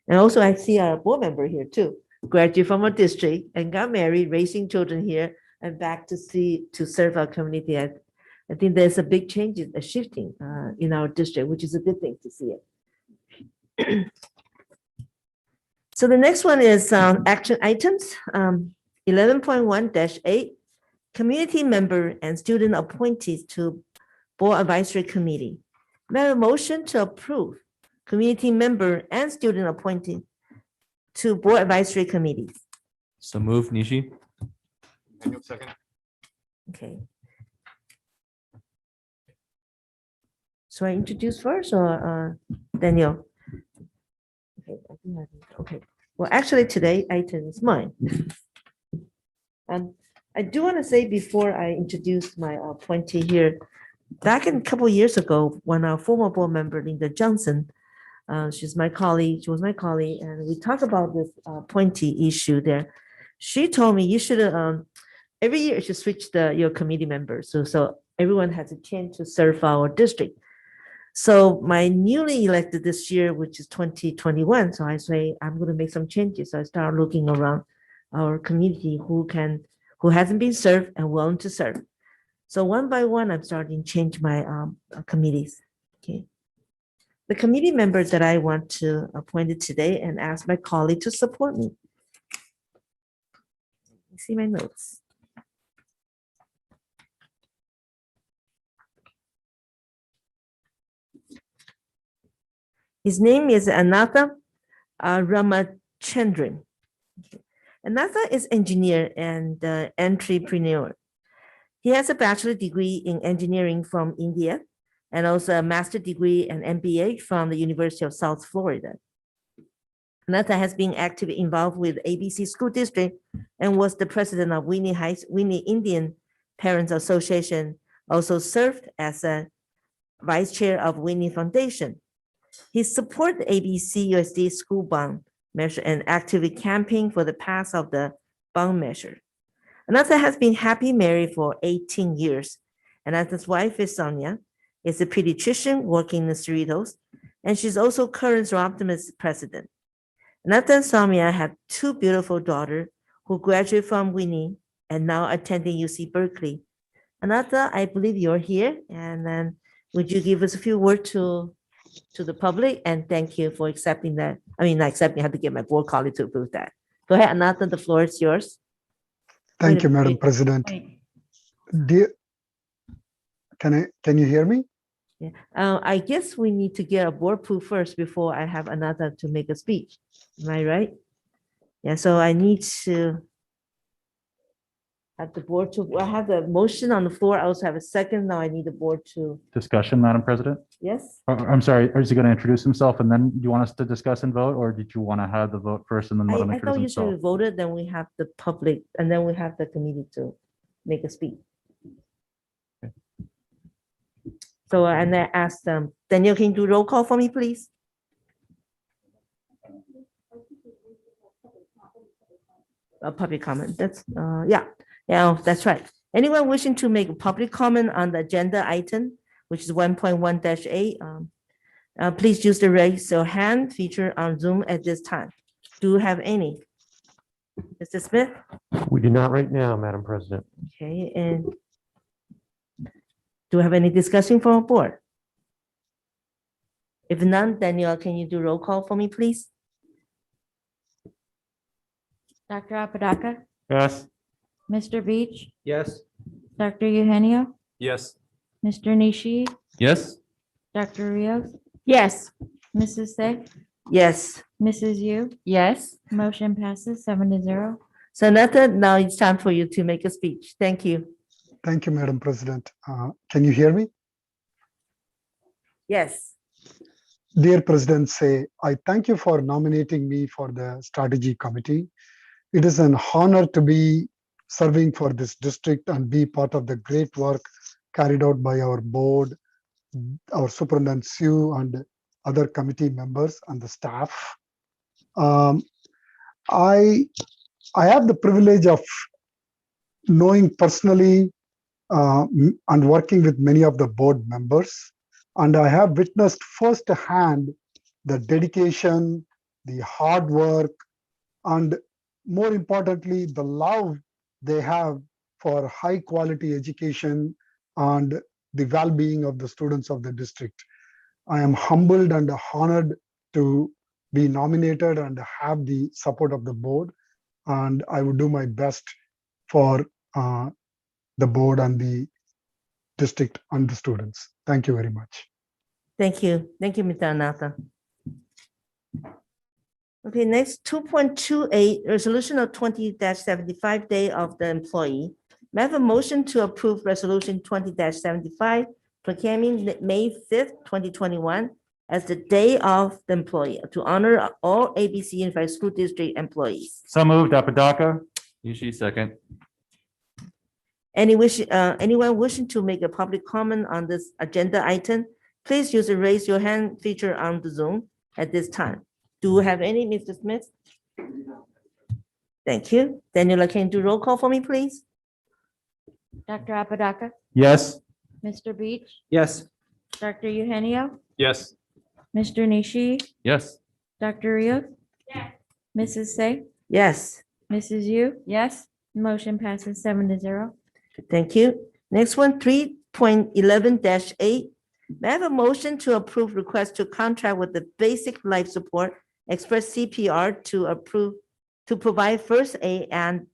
Speaker 2: And also I see our board member here too, graduate from our district and got married, raising children here and back to serve our community. I think there's a big change, a shifting in our district, which is a good thing to see it. So the next one is action items, 11.1-8, community member and student appointees to Board Advisory Committee. May I have a motion to approve community member and student appointed to Board Advisory Committees?
Speaker 6: So move, Nishi.
Speaker 3: Daniel, second.
Speaker 2: Okay. So I introduce first or Daniel? Okay, I think okay. Well, actually today item is mine. I do want to say before I introduce my appointee here, back in a couple of years ago, when our former board member Linda Johnson, she was my colleague, and we talked about this appointee issue there. She told me you should every year you should switch your committee members so everyone has a chance to serve our district. So my newly elected this year, which is 2021, so I say I'm going to make some changes. So I start looking around our community who hasn't been served and willing to serve. So one by one, I'm starting to change my committees. Okay. The committee members that I want to appoint today and ask my colleague to support me. You see my notes. His name is Anatha Ramachandran. Anatha is engineer and entrepreneur. He has a bachelor degree in engineering from India and also a master degree and MBA from the University of South Florida. Anatha has been actively involved with ABC School District and was the president of Winnie Indian Parents Association, also served as a vice chair of Winnie Foundation. He supported ABCUSD school bond measure and actively campaigning for the pass of the bond measure. Anatha has been happily married for 18 years. Anatha's wife is Sonia, is a pediatrician working in the Cerritos, and she's also current Optimist president. Anatha and Sonia have two beautiful daughters who graduated from Winnie and now attending UC Berkeley. Anatha, I believe you're here, and then would you give us a few words to the public, and thank you for accepting that. I mean, not accepting, I have to get my board colleague to approve that. Go ahead, Anatha, the floor is yours.
Speaker 18: Thank you, Madam President. Dear, can you hear me?
Speaker 2: Yeah. I guess we need to get a board proof first before I have Anatha to make a speech. Am I right? Yeah, so I need to have the board to, I have the motion on the floor. I also have a second. Now I need the board to,
Speaker 8: Discussion, Madam President?
Speaker 2: yes?
Speaker 8: I'm sorry, is he going to introduce himself and then you want us to discuss and vote, or did you want to have the vote first and then let him
Speaker 2: I
Speaker 8: introduce
Speaker 2: thought you
Speaker 8: himself?
Speaker 2: should have voted, then we have the public, and then we have the committee to make a speech. So, and I asked Daniel, can you do roll call for me, please? A public comment, that's, yeah, that's right. Anyone wishing to make a public comment on the agenda item, which is 1.1-8, please use the raise your hand feature on Zoom at this time. Do you have any? Mr. Smith?
Speaker 15: We do not right now, Madam President.
Speaker 2: Okay, and do we have any discussion from our board? If none, Daniel, can you do roll call for me, please?
Speaker 1: Dr. Apodaca,
Speaker 8: Yes.
Speaker 1: Mr. Beach,
Speaker 10: Yes.
Speaker 1: Dr. Eugenio,
Speaker 3: Yes.
Speaker 1: Mr. Nishi,
Speaker 6: Yes.
Speaker 1: Dr. Rios,
Speaker 7: Yes.
Speaker 1: Mrs. Say,
Speaker 2: Yes.
Speaker 1: Mrs. Yu,
Speaker 9: Yes.
Speaker 1: motion passes 7-0.
Speaker 2: So Nathan, now it's time for you to make a speech. Thank you.
Speaker 18: Thank you, Madam President. Can you hear me?
Speaker 2: Yes.
Speaker 18: Dear President Say, I thank you for nominating me for the strategy committee. It is an honor to be serving for this district and be part of the great work carried out by our board, our Superintendent Sue, and other committee members and the staff. I have the privilege of knowing personally and working with many of the board members, and I have witnessed firsthand the dedication, the hard work, and more importantly, the love they have for high quality education and the well-being of the students of the district. I am humbled and honored to be nominated and have the support of the board, and I would do my best for the board and the district and the students. Thank you very much.
Speaker 2: Thank you. Thank you, Mr. Anatha. Okay, next 2.28, resolution of 20-75 day of the employee. May I have a motion to approve resolution 20-75 proclaiming May 5th, 2021 as the day of the employee to honor all ABC Unified School District employees.
Speaker 8: So moved, Apodaca.
Speaker 6: Nishi, second.
Speaker 2: Anyone wishing to make a public comment on this agenda item, please use the raise your hand feature on the Zoom at this time. Do we have any, Mr. Smith? Thank you. Daniela, can you do roll call for me, please?
Speaker 1: Dr. Apodaca,
Speaker 8: Yes.
Speaker 1: Mr. Beach,
Speaker 10: Yes.
Speaker 1: Dr. Eugenio,
Speaker 3: Yes.
Speaker 1: Mr. Nishi,
Speaker 6: Yes.
Speaker 1: Dr. Rios, Mrs. Say,
Speaker 2: Yes,
Speaker 1: Mrs. Yu,
Speaker 9: Yes.
Speaker 1: motion passes 7-0.
Speaker 2: thank you. Next one, 3.11-8. May I have a motion to approve request to contract with the Basic Life Support Express CPR to provide first aid and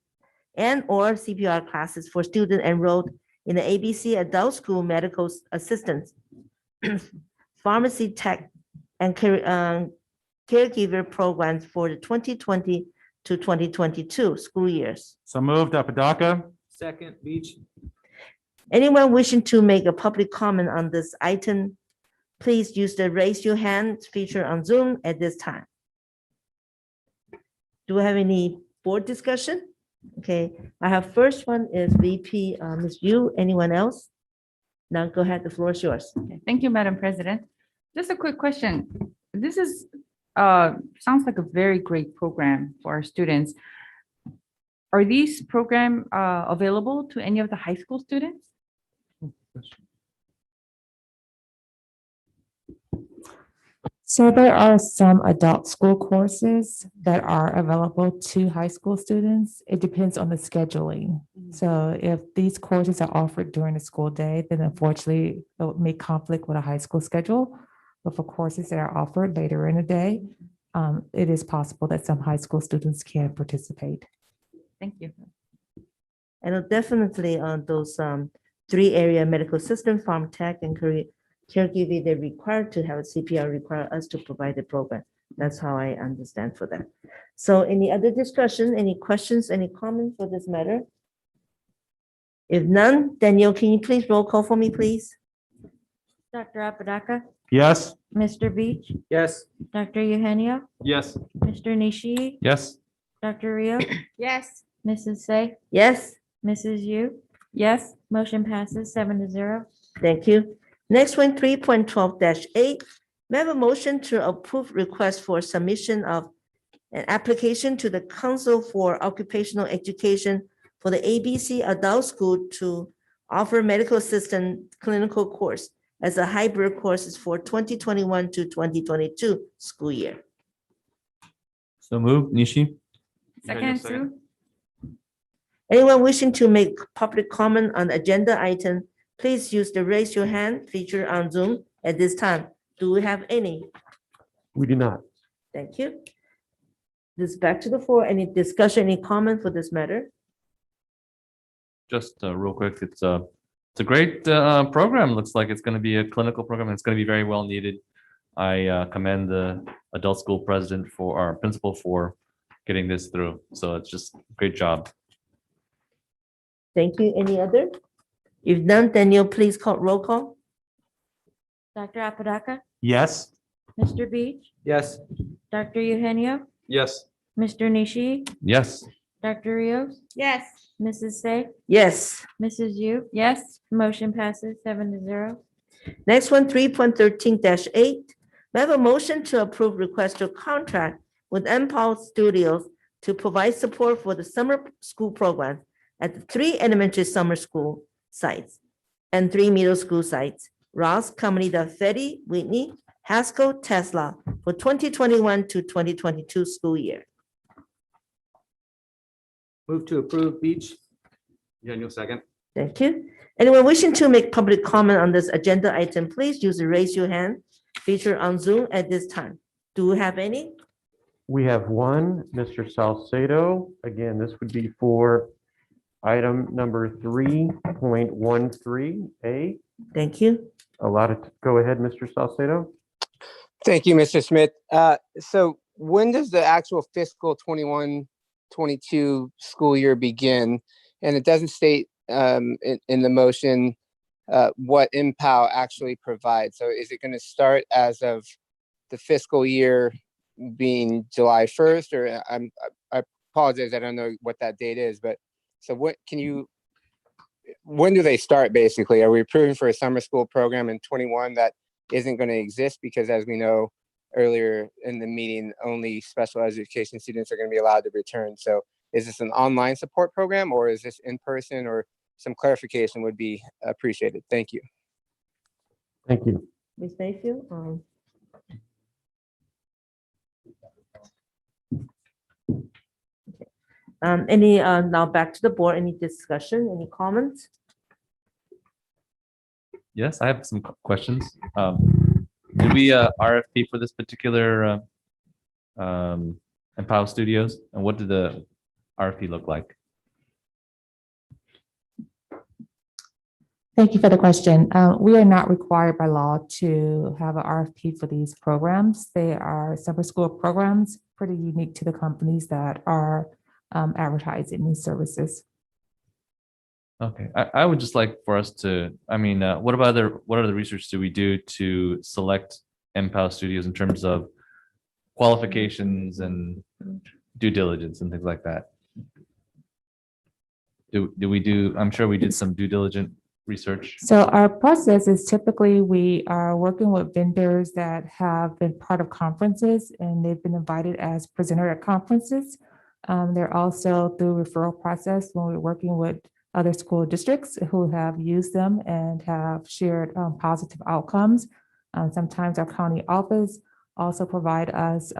Speaker 2: or CPR classes for students enrolled in the ABC Adult School Medical Assistance, Pharmacy Tech, and Caregiver programs for the 2020 to 2022 school years.
Speaker 8: So moved, Apodaca.
Speaker 10: Second, Beach.
Speaker 2: Anyone wishing to make a public comment on this item, please use the raise your hand feature on Zoom at this time. Do we have any board discussion? Okay, I have first one is VP Ms. Yu. Anyone else? Now go ahead, the floor is yours.
Speaker 9: Okay, thank you, Madam President. Just a quick question. This is, sounds like a very great program for our students. Are these program available to any of the high school students?
Speaker 12: So there are some adult school courses that are available to high school students. It depends on the scheduling. So if these courses are offered during the school day, then unfortunately it may conflict with a high school schedule. But for courses that are offered later in the day, it is possible that some high school students can participate.
Speaker 9: Thank you.
Speaker 2: And definitely on those 3 area medical system, farm tech, and caregiving, they're required to have a CPR, require us to provide the program. That's how I understand for that. So any other discussion, any questions, any comments for this matter? If none, Danielle, can you please roll call for me, please?
Speaker 1: Dr. Apodaca,
Speaker 8: Yes.
Speaker 1: Mr. Beach,
Speaker 10: Yes.
Speaker 1: Dr. Eugenio,
Speaker 3: Yes.
Speaker 1: Mr. Nishi,
Speaker 6: Yes.
Speaker 1: Dr. Rios,
Speaker 9: Yes.
Speaker 1: Mrs. Say,
Speaker 2: Yes,
Speaker 1: Mrs. Yu,
Speaker 9: Yes.
Speaker 1: motion passes 7-0.
Speaker 2: thank you. Next one, 3.12-8. May I have a motion to approve request for submission of an application to the Council for Occupational Education for the ABC Adult School to offer medical assistant clinical course as a hybrid courses for 2021 to 2022 school year.
Speaker 6: So move, Nishi.
Speaker 9: Second, Sue.
Speaker 2: Anyone wishing to make public comment on agenda item, please use the raise your hand feature on Zoom at this time. Do we have any?
Speaker 15: We do not.
Speaker 2: Thank you. this back to the floor. Any discussion, any comment for this matter?
Speaker 6: Just real quick, it's a great program. Looks like it's going to be a clinical program. And it's going to be very well needed. I commend the adult school president for our principal for getting this through. So it's just great job.
Speaker 2: Thank you. Any other? If none, Daniel, please call roll call.
Speaker 1: Dr. Apodaca,
Speaker 8: Yes.
Speaker 1: Mr. Beach,
Speaker 10: Yes.
Speaker 1: Dr. Eugenio,
Speaker 3: Yes.
Speaker 1: Mr. Nishi,
Speaker 6: Yes.
Speaker 1: Dr. Rios,
Speaker 11: Yes.
Speaker 1: Mrs. Say,
Speaker 2: Yes.
Speaker 1: Mrs. Yu. Yes. Motion passes 7-0.
Speaker 2: Next one, 3.13-8. May I have a motion to approve request to contract with MPAL Studios to provide support for the summer school program at the 3 elementary summer school sites and 3 middle school sites, Ross, Comunidad Fedi, Whitney, Haskell, Tesla, for 2021 to 2022 school year.
Speaker 10: Move to approve Beach.
Speaker 3: Daniel, second.
Speaker 2: Thank you. Anyone wishing to make public comment on this agenda item, please use the raise your hand feature on Zoom at this time. Do we have any?
Speaker 15: We have one, Mr. Salcedo. Again, this would be for item number 3.13A.
Speaker 2: Thank you.
Speaker 15: Go ahead, Mr. Salcedo.
Speaker 20: Thank you, Mr. Smith. So when does the actual fiscal 21-22 school year begin? And it doesn't state in the motion what MPOW actually provides. So is it going to start as of the fiscal year being July 1st? Or I apologize, I don't know what that date is, but so when do they start basically? Are we approving for a summer school program in 21 that isn't going to exist? Because as we know earlier in the meeting, only special education students are going to be allowed to return. So is this an online support program or is this in person, or some clarification would be appreciated. Thank you.
Speaker 15: Thank you.
Speaker 2: Ms. Mayfield? Now back to the board, any discussion, any comments?
Speaker 6: Yes, I have some questions. Did we RFP for this particular Empower Studios, and what did the RFP look like?
Speaker 12: Thank you for the question. We are not required by law to have an RFP for these programs. They are summer school programs, pretty unique to the companies that are advertising these services.
Speaker 6: Okay, I would just like for us to, what other research do we do to select Empower Studios in terms of qualifications and due diligence and things like that? I'm sure we did some due diligence research.
Speaker 12: So our process is typically we are working with vendors that have been part of conferences and they've been invited as presenter at conferences. They're also through referral process when we're working with other school districts who have used them and have shared positive outcomes. Sometimes our county office also provide us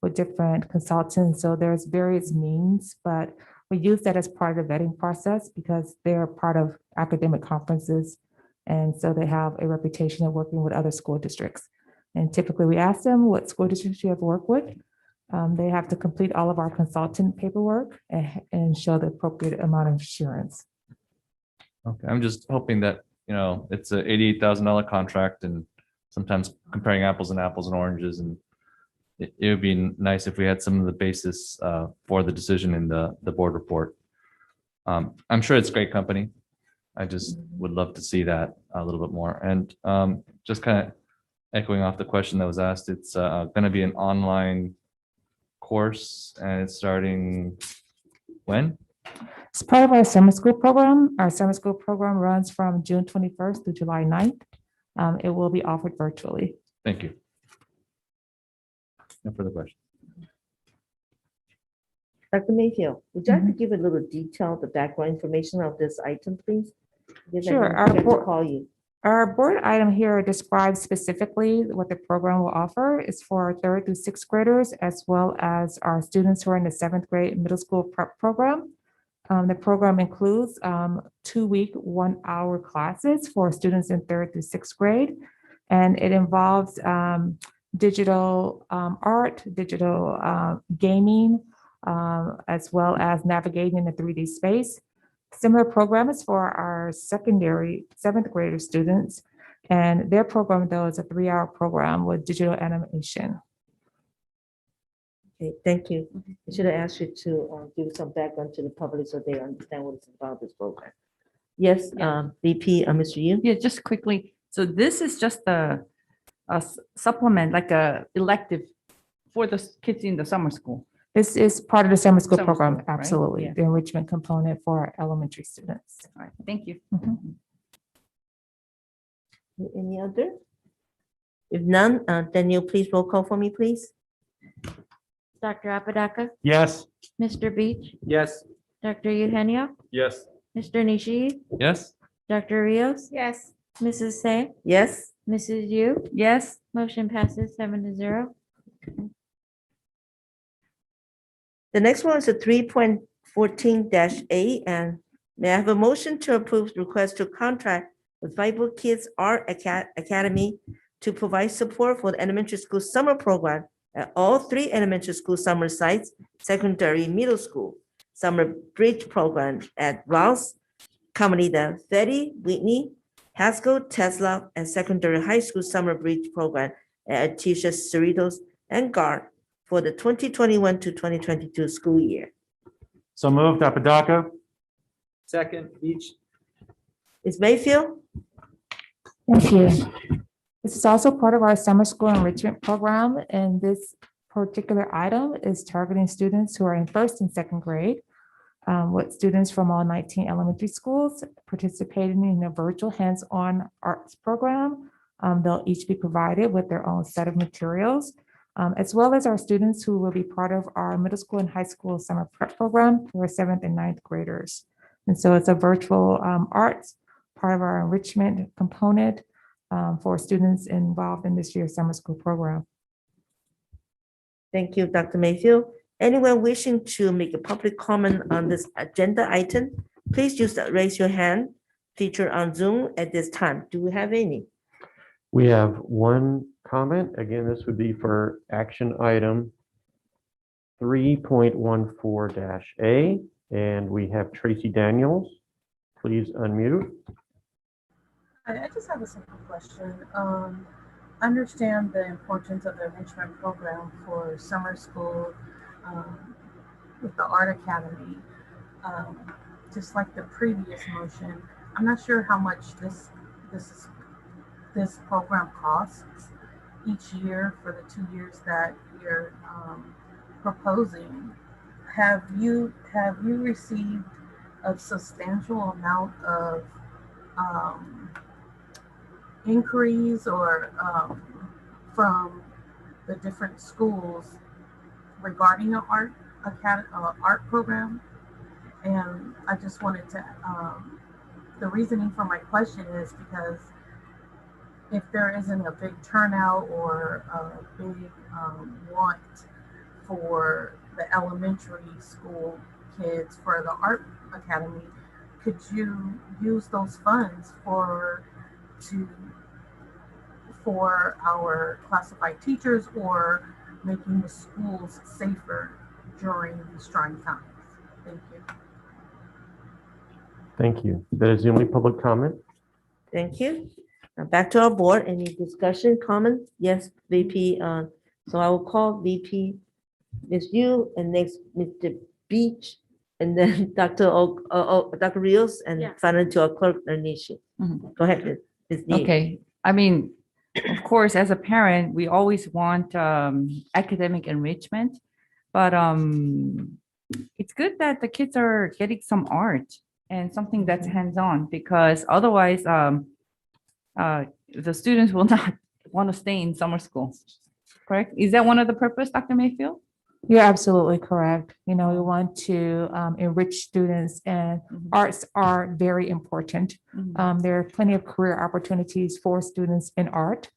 Speaker 12: with different consultants. So there's various means, but we use that as part of the vetting process because they're part of academic conferences. And so they have a reputation of working with other school districts. And typically we ask them what school districts you have worked with. They have to complete all of our consultant paperwork and show the appropriate amount of assurance.
Speaker 6: Okay, I'm just hoping that, it's a $88,000 contract, and sometimes comparing apples and oranges, and it would be nice if we had some of the basis for the decision in the board report. I'm sure it's great company. I just would love to see that a little bit more. And just kind of echoing off the question that was asked, it's going to be an online course, and it's starting when?
Speaker 12: It's part of our summer school program. Our summer school program runs from June 21st through July 9th. It will be offered virtually.
Speaker 6: Thank you. No further questions.
Speaker 2: Dr. Mayfield, would you like to give a little detail, the background information of this item, please? Because I
Speaker 12: Sure.
Speaker 2: didn't forget to call you.
Speaker 12: Our board item here describes specifically what the program will offer. Is for 3rd through 6th graders, as well as our students who are in the 7th grade middle school prep program. The program includes 2-week, 1-hour classes for students in 3rd through 6th grade. And it involves digital art, digital gaming, as well as navigating in the 3D space. Similar program is for our secondary 7th grader students. And their program, though, is a 3-hour program with digital animation.
Speaker 2: Okay, thank you. I should have asked you to give some background to the public so they understand what it's about, this program. Yes, VP, Mr. Yu?
Speaker 9: Yeah, just quickly. So this is just a supplement, like a elective for the kids in the summer school.
Speaker 12: This is part of the summer school
Speaker 9: Summer
Speaker 12: program,
Speaker 9: school, right?
Speaker 12: absolutely.
Speaker 9: Yeah.
Speaker 12: The enrichment component for our elementary students.
Speaker 9: All right, thank you.
Speaker 2: Any other? If none, Daniel, please roll call for me, please.
Speaker 1: Dr. Apodaca,
Speaker 8: Yes.
Speaker 1: Mr. Beach,
Speaker 10: Yes.
Speaker 1: Dr. Eugenio,
Speaker 3: Yes.
Speaker 1: Mr. Nishii,
Speaker 6: Yes.
Speaker 1: Dr. Rios,
Speaker 7: Yes.
Speaker 1: Mrs. Say,
Speaker 2: Yes,
Speaker 1: Mrs. Yu,
Speaker 9: Yes,
Speaker 1: motion passes 7-0.
Speaker 2: the next one is a 3.14-A, and may I have a motion to approve the request to contract with Bible Kids Art Academy to provide support for the elementary school summer program at all 3 elementary school summer sites, secondary, middle school, summer bridge program at Rouse, Camarita, Betty, Whitney, Haskell, Tesla, and secondary high school summer bridge program at Tisha, Cerritos, and Guard for the 2021 to 2022 school year.
Speaker 8: So moved, Apodaca.
Speaker 10: Second, Beach.
Speaker 2: Ms. Mayfield?
Speaker 12: Thank you. This is also part of our summer school enrichment program, and this particular item is targeting students who are in 1st and 2nd grade, with students from all 19 elementary schools participating in a virtual hands-on arts program. They'll each be provided with their own set of materials, as well as our students who will be part of our middle school and high school summer prep program for 7th and 9th graders. And so it's a virtual arts, part of our enrichment component for students involved in this year's summer school program.
Speaker 2: Thank you, Dr. Mayfield. Anyone wishing to make a public comment on this agenda item, please use the raise your hand feature on Zoom at this time. Do we have any?
Speaker 15: We have one comment. Again, this would be for action item 3.14-A, and we have Tracy Daniels. Please unmute.
Speaker 17: I just have a simple question. I understand the importance of the enrichment program for summer school with the Art Academy. Just like the previous motion, I'm not sure how much this program costs each year for the 2 years that you're proposing. Have you received a substantial amount of inquiries or from the different schools regarding the art program? And I just wanted to, the reasoning for my question is because if there isn't a big turnout or a big want for the elementary school kids for the art academy, could you use those funds for our classified teachers or making the schools safer during these trying times? Thank you.
Speaker 15: Thank you. That is the only public comment.
Speaker 2: Thank you. Now back to our board. Any discussion, comments? Yes, VP. So I will call VP Ms. Yu, and next Mr. Beach, and then Dr. Rios, and
Speaker 1: Yeah.
Speaker 2: finally to our clerk, Nishi. Go ahead, Ms. Yu.
Speaker 9: okay. I mean, of course, as a parent, we always want academic enrichment, but it's good that the kids are getting some art and something that's hands-on, because otherwise the students will not want to stay in summer school. Correct? Is that one of the purpose, Dr. Mayfield?
Speaker 12: You're absolutely correct. You know, we want to enrich students, and arts are very important. There are plenty of career opportunities for students in art.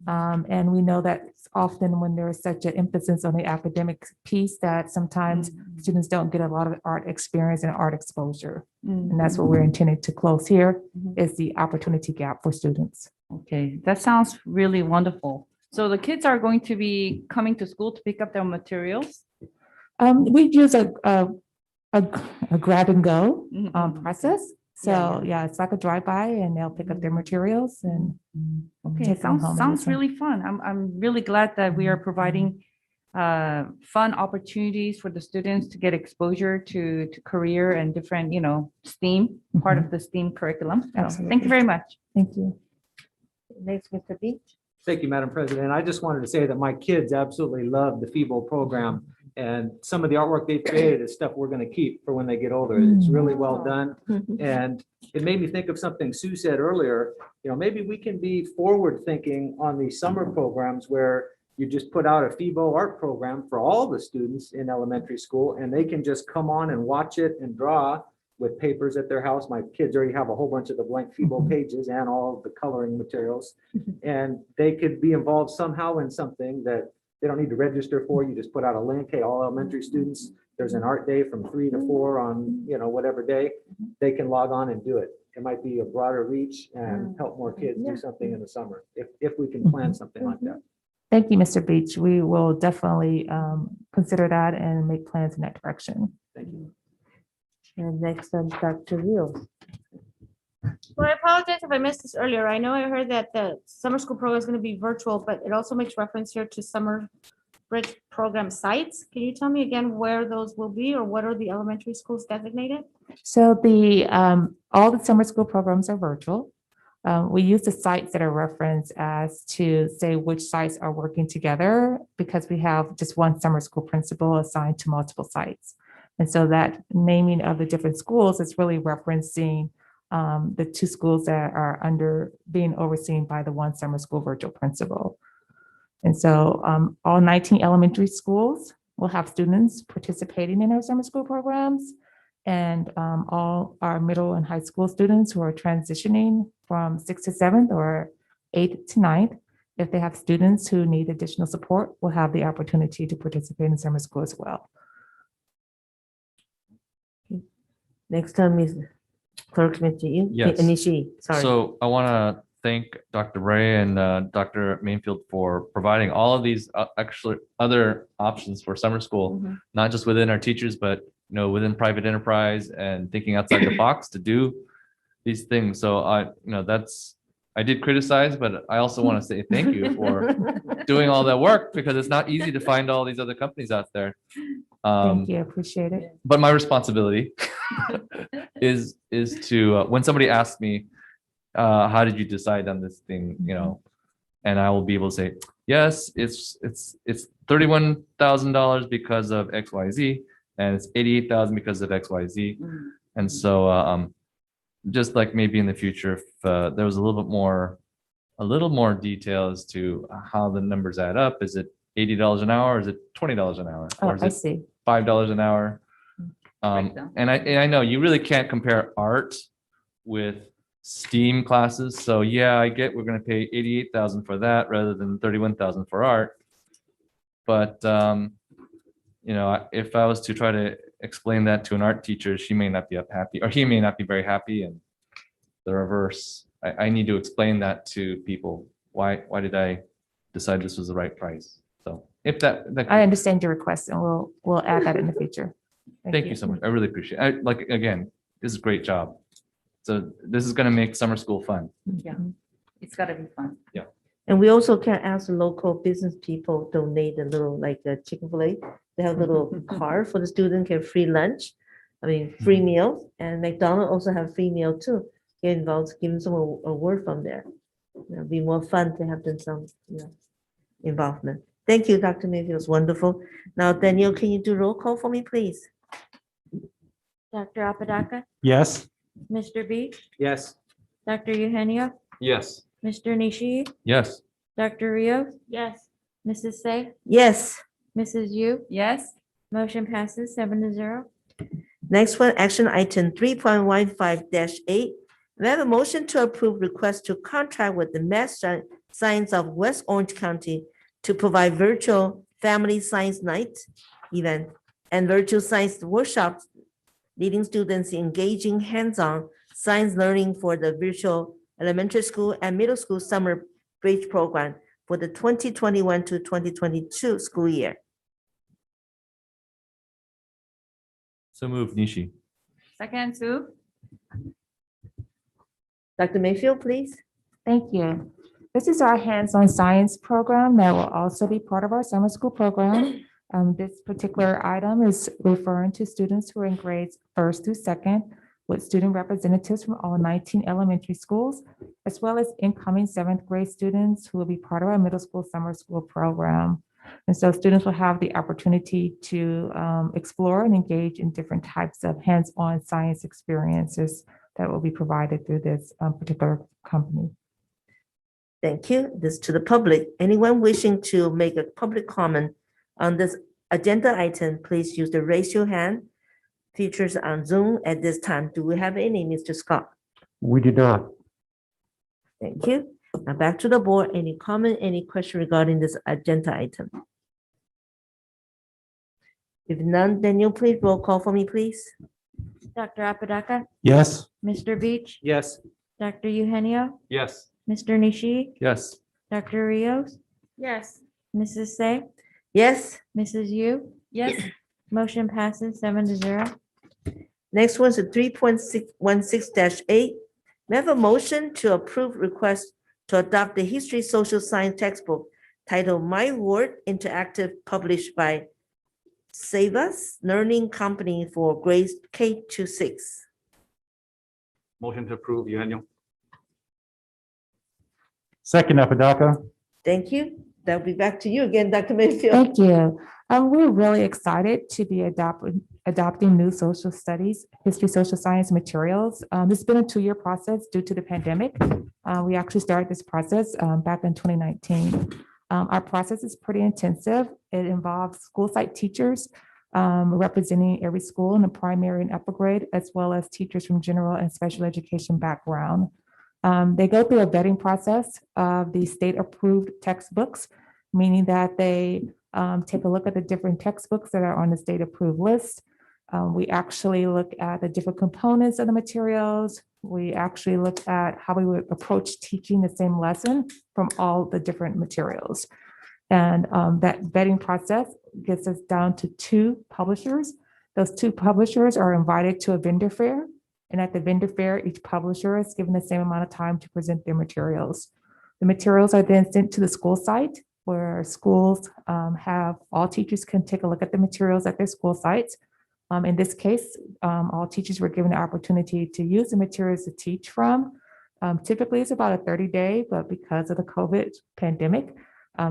Speaker 12: And we know that often when there is such an emphasis on the academic piece, that sometimes students don't get a lot of art experience and art exposure. And that's what we're intending to close here, is the opportunity gap for students.
Speaker 9: Okay, that sounds really wonderful. So the kids are going to be coming to school to pick up their materials.
Speaker 12: We use a grab and go process. So
Speaker 9: Yeah,
Speaker 12: yeah, it's like a drive-by and they'll pick up their materials and
Speaker 9: Okay,
Speaker 12: take them home.
Speaker 9: sounds really fun. I'm really glad that we are providing fun opportunities for the students to get exposure to career and different, STEAM, part of the STEAM curriculum. So thank you very much.
Speaker 12: Thank you.
Speaker 2: Next, Mr. Beach.
Speaker 10: Thank you, Madam President. I just wanted to say that my kids absolutely love the FIBO program. And some of the artwork they've created is stuff we're going to keep for when they get older. It's really well done. And it made me think of something Sue said earlier. Maybe we can be forward thinking on these summer programs where you just put out a FIBO art program for all the students in elementary school, and they can just come on and watch it and draw with papers at their house. My kids already have a whole bunch of the blank FIBO pages and all of the coloring materials. And they could be involved somehow in something that they don't need to register for. You just put out a link. Hey, all elementary students, there's an art day from 3 to 4 on, whatever day. They can log on and do it. It might be a broader reach and help more kids do something in the summer if we can plan something like that.
Speaker 12: Thank you, Mr. Beach. We will definitely consider that and make plans in that direction.
Speaker 10: Thank you.
Speaker 2: And next on Dr. Rios.
Speaker 1: Well, I apologize if I missed this earlier. I know I heard that the summer school program is going to be virtual, but it also makes reference here to summer bridge program sites. Can you tell me again where those will be, or what are the elementary schools designated?
Speaker 12: So all the summer school programs are virtual. We use the sites that are referenced as to say which sites are working together, because we have just one summer school principal assigned to multiple sites. And so that naming of the different schools is really referencing the 2 schools that are being overseen by the one summer school virtual principal. And so all 19 elementary schools will have students participating in our summer school programs, and all our middle and high school students who are transitioning from 6th to 7th or 8th to 9th, if they have students who need additional support, will have the opportunity to participate in summer school as well.
Speaker 2: Next time is Clerk Mr. Yu.
Speaker 6: Yes.
Speaker 2: Nishi, sorry.
Speaker 6: So I want to thank Dr. Ray and Dr. Mainfield for providing all of these actually other options for summer school, not just within our teachers, but within private enterprise and thinking outside the box to do these things. So I did criticize, but I also want to say thank you for doing all that work, because it's not easy to find all these other companies out there.
Speaker 12: Thank you, appreciate it.
Speaker 6: But my responsibility is to when somebody asks me, how did you decide on this thing, and I will be able to say, yes, it's $31,000 because of XYZ, and it's 88,000 because of XYZ. And so just like maybe in the future, if there was a little more detail as to how the numbers add up. Is it $80 an hour? Or is it $20 an hour? Or is
Speaker 12: I
Speaker 6: it
Speaker 12: see.
Speaker 6: $5 an hour? And I know you really can't compare art with STEAM classes. So yeah, I get we're going to pay 88,000 for that rather than 31,000 for art. But if I was to try to explain that to an art teacher, she may not be happy, or he may not be very happy. And the reverse, I need to explain that to people. Why did I decide this was the right price? So if that
Speaker 12: I understand your request, and we'll add that in the future.
Speaker 6: Thank you so much. I really appreciate it. Again, this is a great job. So this is going to make summer school fun.
Speaker 9: Yeah, it's got to be fun.
Speaker 6: Yeah.
Speaker 2: And we also can ask local business people donate a little, like Chick-fil-A. They have a little card for the student, get free lunch, free meals, and McDonald's also have free meal too. Get involved, give them some award from there. It'll be more fun to have them some involvement. Thank you, Dr. Mayfield. It was wonderful. Now, Daniel, can you do roll call for me, please?
Speaker 1: Dr. Apodaca,
Speaker 8: Yes.
Speaker 1: Mr. Beach,
Speaker 10: Yes.
Speaker 1: Dr. Eugenio,
Speaker 6: Yes.
Speaker 1: Mr. Nishi,
Speaker 6: Yes.
Speaker 1: Dr. Rios. Yes. Mrs. Say,
Speaker 2: Yes.
Speaker 1: Mrs. Yu,
Speaker 9: Yes.
Speaker 1: motion passes 7-0.
Speaker 2: Next one, action item 3.15-8. We have a motion to approve request to contract with the Math Science of West Orange County to provide virtual family science night event and virtual science workshops, leading students engaging hands-on science learning for the virtual elementary school and middle school summer bridge program for the 2021 to 2022 school year.
Speaker 6: So moved, Nishi.
Speaker 9: Second, Sue.
Speaker 2: Dr. Mayfield, please.
Speaker 12: Thank you. This is our hands-on science program that will also be part of our summer school program. This particular item is referring to students who are in grades 1st through 2nd with student representatives from all 19 elementary schools, as well as incoming 7th grade students who will be part of our middle school summer school program. And so students will have the opportunity to explore and engage in different types of hands-on science experiences that will be provided through this particular company.
Speaker 2: Thank you. This to the public. Anyone wishing to make a public comment on this agenda item, please use the raise your hand features on Zoom at this time. Do we have any, Mr. Scott?
Speaker 15: We do not.
Speaker 2: Thank you. Now back to the board. Any comment, any question regarding this agenda item? If none, then you please roll call for me, please.
Speaker 1: Dr. Apodaca,
Speaker 8: Yes.
Speaker 1: Mr. Beach,
Speaker 10: Yes.
Speaker 1: Dr. Eugenio,
Speaker 6: Yes.
Speaker 1: Mr. Nishi,
Speaker 6: Yes.
Speaker 1: Dr. Rios,
Speaker 9: Yes.
Speaker 1: Mrs. Say,
Speaker 2: Yes.
Speaker 1: Mrs. Yu. Yes. Motion passes 7-0.
Speaker 2: Next one's a 3.616-8. May I have a motion to approve request to adopt the history social science textbook titled My Word Interactive, published by Save Us Learning Company for grades K to 6.
Speaker 3: Motion to approve, Eugenio.
Speaker 8: Second, Apodaca.
Speaker 2: Thank you. That'll be back to you again, Dr. Mayfield.
Speaker 12: Thank you. We're really excited to be adopting new social studies, history, social science materials. This has been a 2-year process due to the pandemic. We actually started this process back in 2019. Our process is pretty intensive. It involves school site teachers representing every school in the primary and upper grade, as well as teachers from general and special education background. They go through a vetting process of the state-approved textbooks, meaning that they take a look at the different textbooks that are on the state-approved list. We actually look at the different components of the materials. We actually look at how we would approach teaching the same lesson from all the different materials. And that vetting process gets us down to 2 publishers. Those 2 publishers are invited to a vendor fair. And at the vendor fair, each publisher is given the same amount of time to present their materials. The materials are then sent to the school site, where schools have all teachers can take a look at the materials at their school sites. In this case, all teachers were given the opportunity to use the materials to teach from. Typically, it's about a 30-day, but because of the COVID pandemic,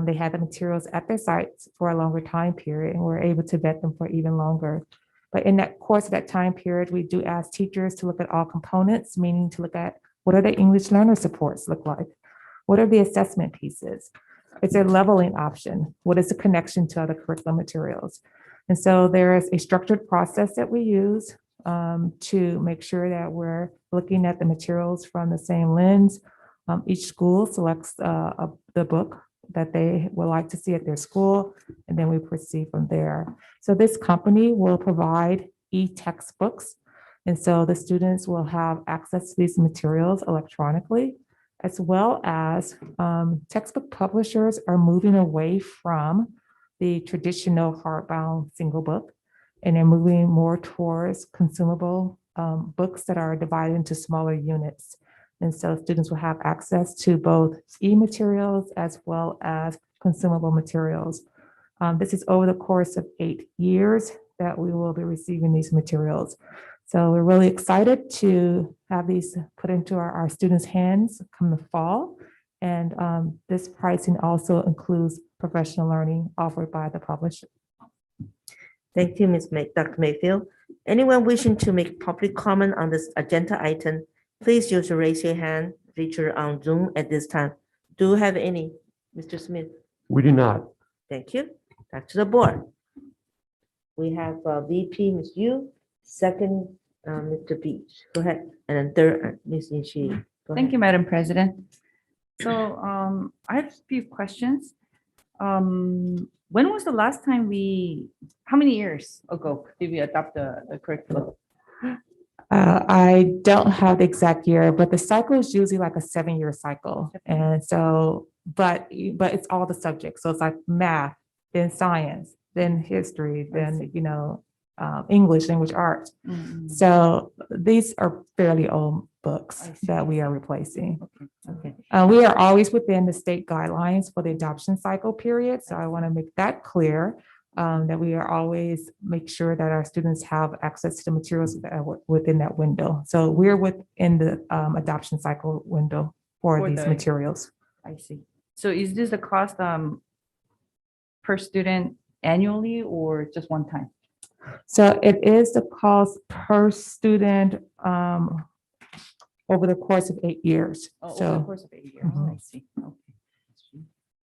Speaker 12: they had the materials at their sites for a longer time period and were able to vet them for even longer. But in that course of that time period, we do ask teachers to look at all components, meaning to look at what are the English learner supports look like? What are the assessment pieces? Is there a leveling option? What is the connection to other curriculum materials? And so there is a structured process that we use to make sure that we're looking at the materials from the same lens. Each school selects the book that they would like to see at their school, and then we proceed from there. So this company will provide e-textbooks, and so the students will have access to these materials electronically, as well as textbook publishers are moving away from the traditional hardbound single book, and they're moving more towards consumable books that are divided into smaller units. And so students will have access to both e-materials as well as consumable materials. This is over the course of 8 years that we will be receiving these materials. So we're really excited to have these put into our students' hands come the fall. And this pricing also includes professional learning offered by the publisher.
Speaker 2: Thank you, Dr. Mayfield. Anyone wishing to make public comment on this agenda item, please use the raise your hand feature on Zoom at this time. Do you have any, Mr. Smith?
Speaker 15: We do not.
Speaker 2: Thank you. Back to the board. We have VP, Ms. Yu, second, Mr. Beach. Go ahead. And then third, Ms. Nishi.
Speaker 9: Thank you, Madam President. So I have a few questions. When was the last time how many years ago did we adopt the curriculum?
Speaker 12: I don't have the exact year, but the cycle is usually like a 7-year cycle. And so but it's all the subjects. So it's like math, then science, then history, then, English, language arts. So these are fairly old books that we are replacing.
Speaker 9: Okay.
Speaker 12: We are always within the state guidelines for the adoption cycle period. So I want to make that clear, that we are always make sure that our students have access to the materials that are within that window. So we're within the adoption cycle window for these
Speaker 9: the-
Speaker 12: materials.
Speaker 9: I see. So is this the cost per student annually or just one time?
Speaker 12: So it is the cost per student over the course of 8 years.
Speaker 9: Oh, over the
Speaker 12: So
Speaker 9: course of 8 years,
Speaker 12: Mhm.
Speaker 9: I see.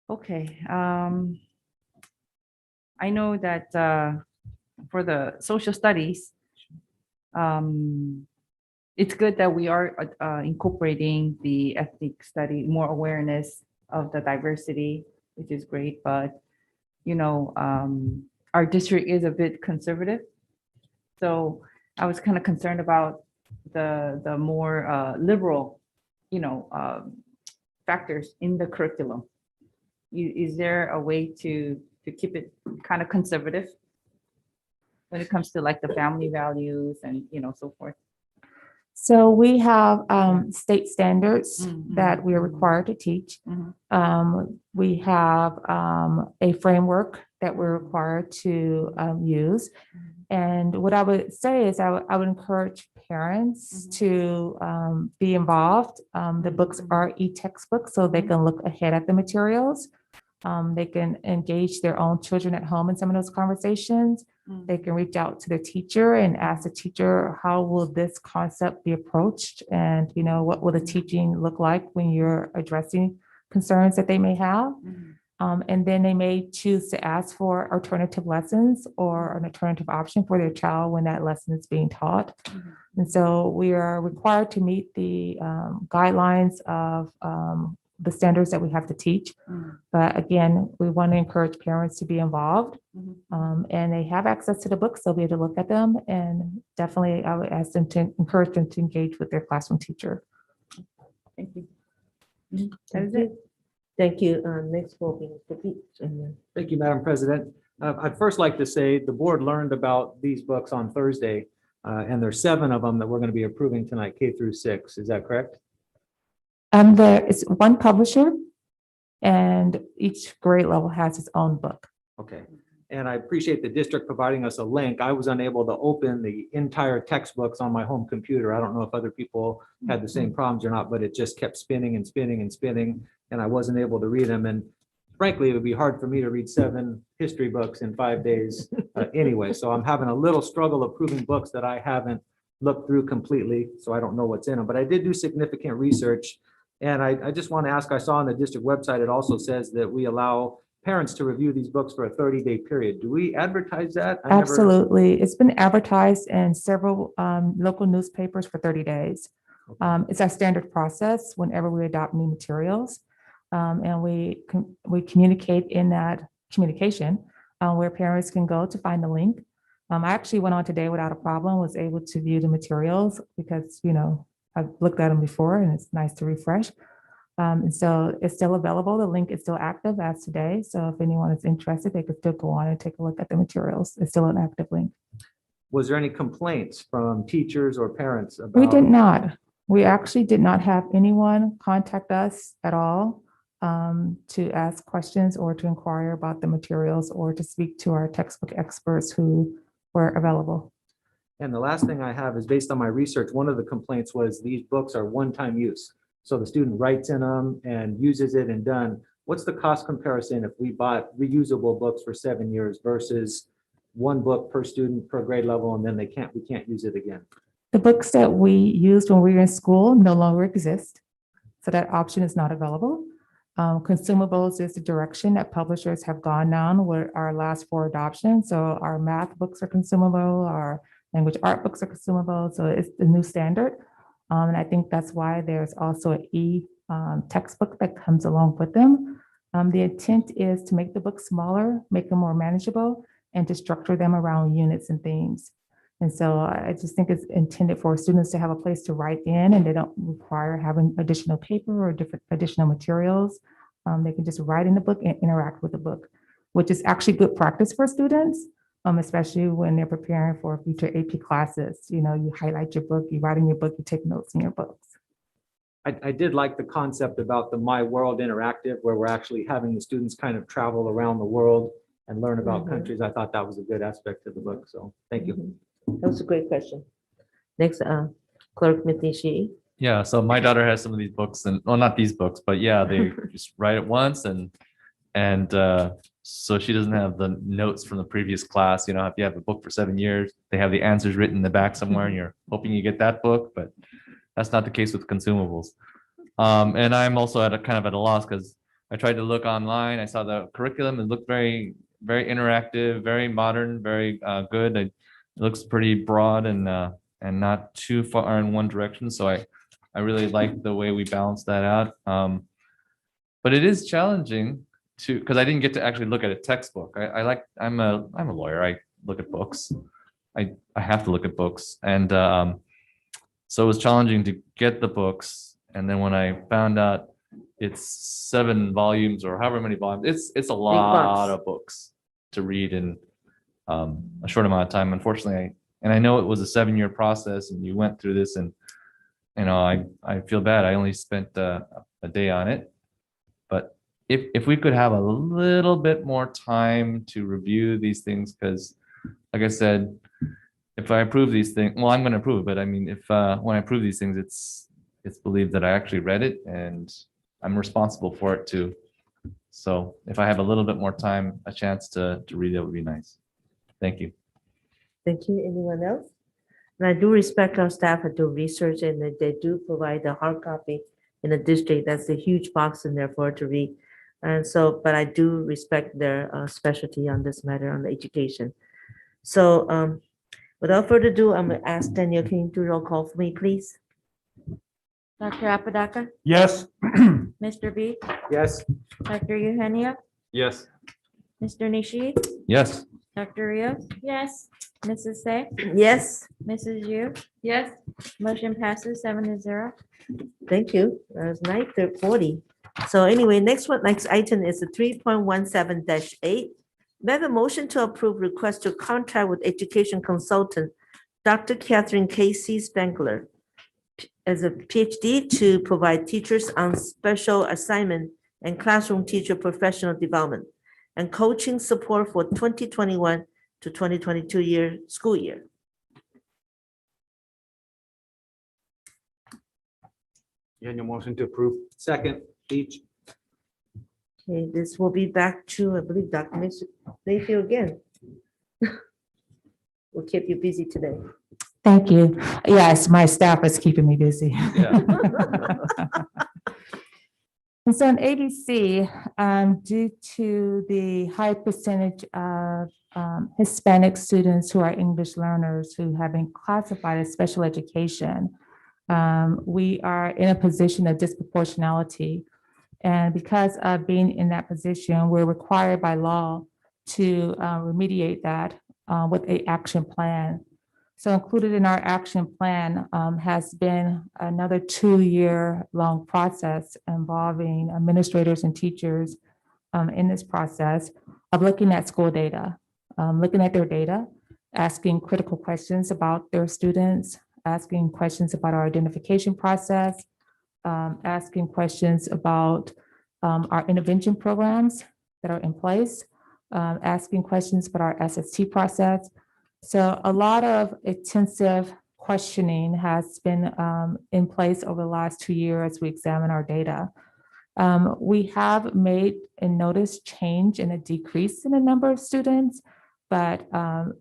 Speaker 9: Okay. I know that for the social studies, it's good that we are incorporating the ethnic study, more awareness of the diversity, which is great. But, our district is a bit conservative. So I was kind of concerned about the more liberal, factors in the curriculum. Is there a way to keep it kind of conservative when it comes to like the family values and, so forth?
Speaker 12: So we have state standards that we are required to teach. We have a framework that we're required to use. And what I would say is I would encourage parents to be involved. The books are e-textbooks, so they can look ahead at the materials. They can engage their own children at home in some of those conversations. They can reach out to their teacher and ask the teacher, how will this concept be approached? And, what will the teaching look like when you're addressing concerns that they may have? And then they may choose to ask for alternative lessons or an alternative option for their child when that lesson is being taught. And so we are required to meet the guidelines of the standards that we have to teach. But again, we want to encourage parents to be involved, and they have access to the books. They'll be able to look at them, and definitely I would ask them to encourage them to engage with their classroom teacher.
Speaker 9: Thank you.
Speaker 2: That is it. Thank you. Next will be Mr. Beach.
Speaker 10: Thank you, Madam President. I'd first like to say the board learned about these books on Thursday, and there's 7 of them that we're going to be approving tonight, K through 6. Is that correct?
Speaker 12: There is one publisher, and each grade level has its own book.
Speaker 10: Okay. And I appreciate the district providing us a link. I was unable to open the entire textbooks on my home computer. I don't know if other people had the same problems or not, but it just kept spinning and spinning and spinning, and I wasn't able to read them. And frankly, it would be hard for me to read 7 history books in 5 days anyway. So I'm having a little struggle approving books that I haven't looked through completely, so I don't know what's in them. But I did do significant research. And I just want to ask, I saw on the district website, it also says that we allow parents to review these books for a 30-day period. Do we advertise that?
Speaker 12: Absolutely. It's been advertised in several local newspapers for 30 days. It's our standard process whenever we adopt new materials. And we communicate in that communication where parents can go to find the link. I actually went on today without a problem, was able to view the materials because, I've looked at them before and it's nice to refresh. And so it's still available. The link is still active as today. So if anyone is interested, they could still go on and take a look at the materials. It's still an active link.
Speaker 10: Was there any complaints from teachers or parents about?
Speaker 12: We did not. We actually did not have anyone contact us at all to ask questions or to inquire about the materials or to speak to our textbook experts who were available.
Speaker 10: And the last thing I have is based on my research, one of the complaints was these books are one-time use. So the student writes in them and uses it and done. What's the cost comparison if we bought reusable books for 7 years versus 1 book per student per grade level, and then we can't use it again?
Speaker 12: The books that we used when we were in school no longer exist. So that option is not available. Consumables is the direction that publishers have gone down with our last 4 adoptions. So our math books are consumable, our language art books are consumable. So it's the new standard. And I think that's why there's also an textbook that comes along with them. The intent is to make the books smaller, make them more manageable, and to structure them around units and themes. And so I just think it's intended for students to have a place to write in, and they don't require having additional paper or different additional materials. They can just write in the book and interact with the book, which is actually good practice for students, especially when they're preparing for future AP classes. You know, you highlight your book, you write in your book, you take notes in your books.
Speaker 10: I did like the concept about the My World Interactive, where we're actually having the students kind of travel around the world and learn about countries. I thought that was a good aspect of the book. So thank you.
Speaker 2: That was a great question. Next, Clerk Mitishi.
Speaker 6: Yeah, so my daughter has some of these books and, well, not these books, but yeah, they just write it once and so she doesn't have the notes from the previous class. You know, if you have a book for 7 years, they have the answers written in the back somewhere and you're hoping you get that book, but that's not the case with consumables. And I'm also at a kind of at a loss because I tried to look online. I saw the curriculum. It looked very, very interactive, very modern, very good. It looks pretty broad and not too far in one direction. So I really like the way we balance that out. But it is challenging to, because I didn't get to actually look at a textbook. I'm a lawyer. I look at books. I have to look at books. And so it was challenging to get the books. And then when I found out it's 7 volumes or however many volumes, it's a lot of books to read in a short amount of time. Unfortunately, and I know it was a 7-year process and you went through this and, you know, I feel bad. I only spent a day on it. But if we could have a little bit more time to review these things, because like I said, if I approve these things, well, I'm going to approve it, but I mean, if when I approve these things, it's believed that I actually read it and I'm responsible for it too. So if I have a little bit more time, a chance to read it would be nice. Thank you.
Speaker 2: Thank you. Anyone else? And I do respect our staff who do research and that they do provide the hard copy in the district. That's a huge box in there for it to read. And so, but I do respect their specialty on this matter on the education. So without further ado, I'm gonna ask Daniel, can you do roll call for me, please?
Speaker 1: Dr. Apodaca,
Speaker 8: Yes.
Speaker 1: Mr. B,
Speaker 10: Yes.
Speaker 1: Dr. Eugenio,
Speaker 6: Yes.
Speaker 1: Mr. Nishi,
Speaker 6: Yes.
Speaker 1: Dr. Rios. Yes. Mrs. Say,
Speaker 2: Yes,
Speaker 1: Mrs. Yu. Yes. Motion passes 7-0.
Speaker 2: thank you. That was 9:40. So anyway, next item is a 3.17-8. May I have a motion to approve request to contract with education consultant, Dr. Catherine Casey Spangler, as a PhD to provide teachers on special assignment and classroom teacher professional development and coaching support for 2021 to 2022 school year.
Speaker 10: Daniel, motion to approve. Second, each.
Speaker 2: Okay, this will be back to, I believe, Dr. Mayfield again. We'll keep you busy today.
Speaker 12: Thank you. Yes, my staff is keeping me busy.
Speaker 6: Yeah.
Speaker 12: And so in ABC, due to the high percentage of Hispanic students who are English learners who have been classified as special education, we are in a position of disproportionality. And because of being in that position, we're required by law to remediate that with an action plan. So included in our action plan has been another 2-year-long process involving administrators and teachers in this process of looking at school data, looking at their data, asking critical questions about their students, asking questions about our identification process, asking questions about our intervention programs that are in place, asking questions about our SST process. So a lot of intensive questioning has been in place over the last 2 years as we examine our data. We have made and noticed change in a decrease in the number of students, but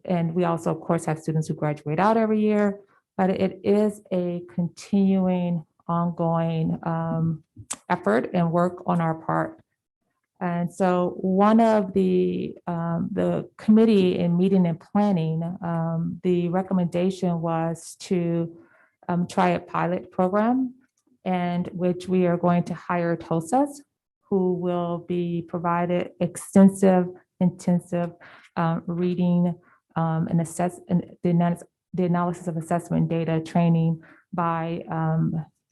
Speaker 12: and we also, of course, have students who graduate out every year, but it is a continuing, ongoing effort and work on our part. And so one of the committee in meeting and planning, the recommendation was to try a pilot program, and which we are going to hire TOSAs who will be provided extensive, intensive reading and the analysis of assessment data training by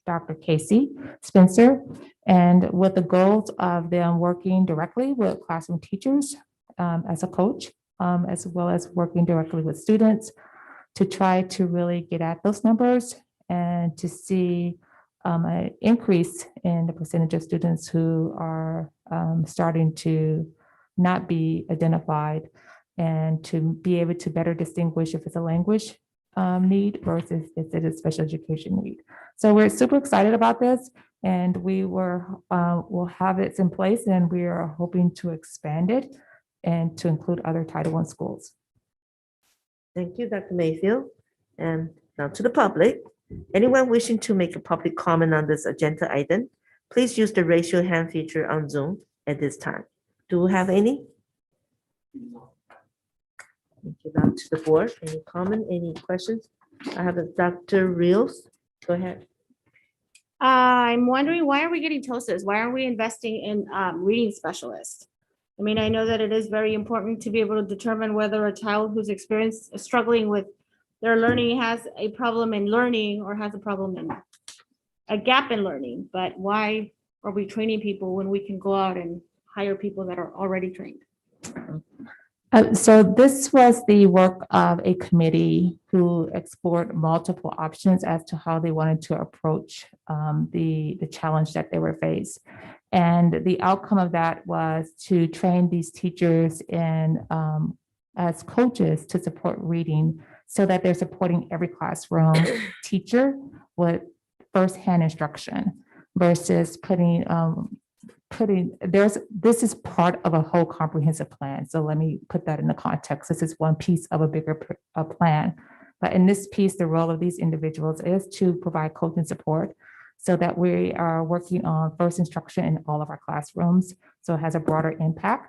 Speaker 12: Dr. Casey Spencer, and with the goals of them working directly with classroom teachers as a coach, as well as working directly with students to try to really get at those numbers and to see an increase in the percentage of students who are starting to not be identified and to be able to better distinguish if it's a language need versus if it is special education need. So we're super excited about this, and we'll have it in place, and we are hoping to expand it and to include other Title I schools.
Speaker 2: Thank you, Dr. Mayfield. And now to the public. Anyone wishing to make a public comment on this agenda item, please use the raise your hand feature on Zoom at this time. Do we have any? Thank you. Now to the board. Any comment, any questions? I have a Dr. Rios. Go ahead.
Speaker 1: I'm wondering, why are we getting TOSAs? Why aren't we investing in reading specialists? I mean, I know that it is very important to be able to determine whether a child who's struggling with their learning has a problem in learning or has a gap in learning, but why are we training people when we can go out and hire people that are already trained?
Speaker 12: So this was the work of a committee who explored multiple options as to how they wanted to approach the challenge that they were faced. And the outcome of that was to train these teachers in as coaches to support reading so that they're supporting every classroom teacher with firsthand instruction versus this is part of a whole comprehensive plan. So let me put that in the context. This is one piece of a bigger plan. But in this piece, the role of these individuals is to provide coaching support so that we are working on first instruction in all of our classrooms. So it has a broader impact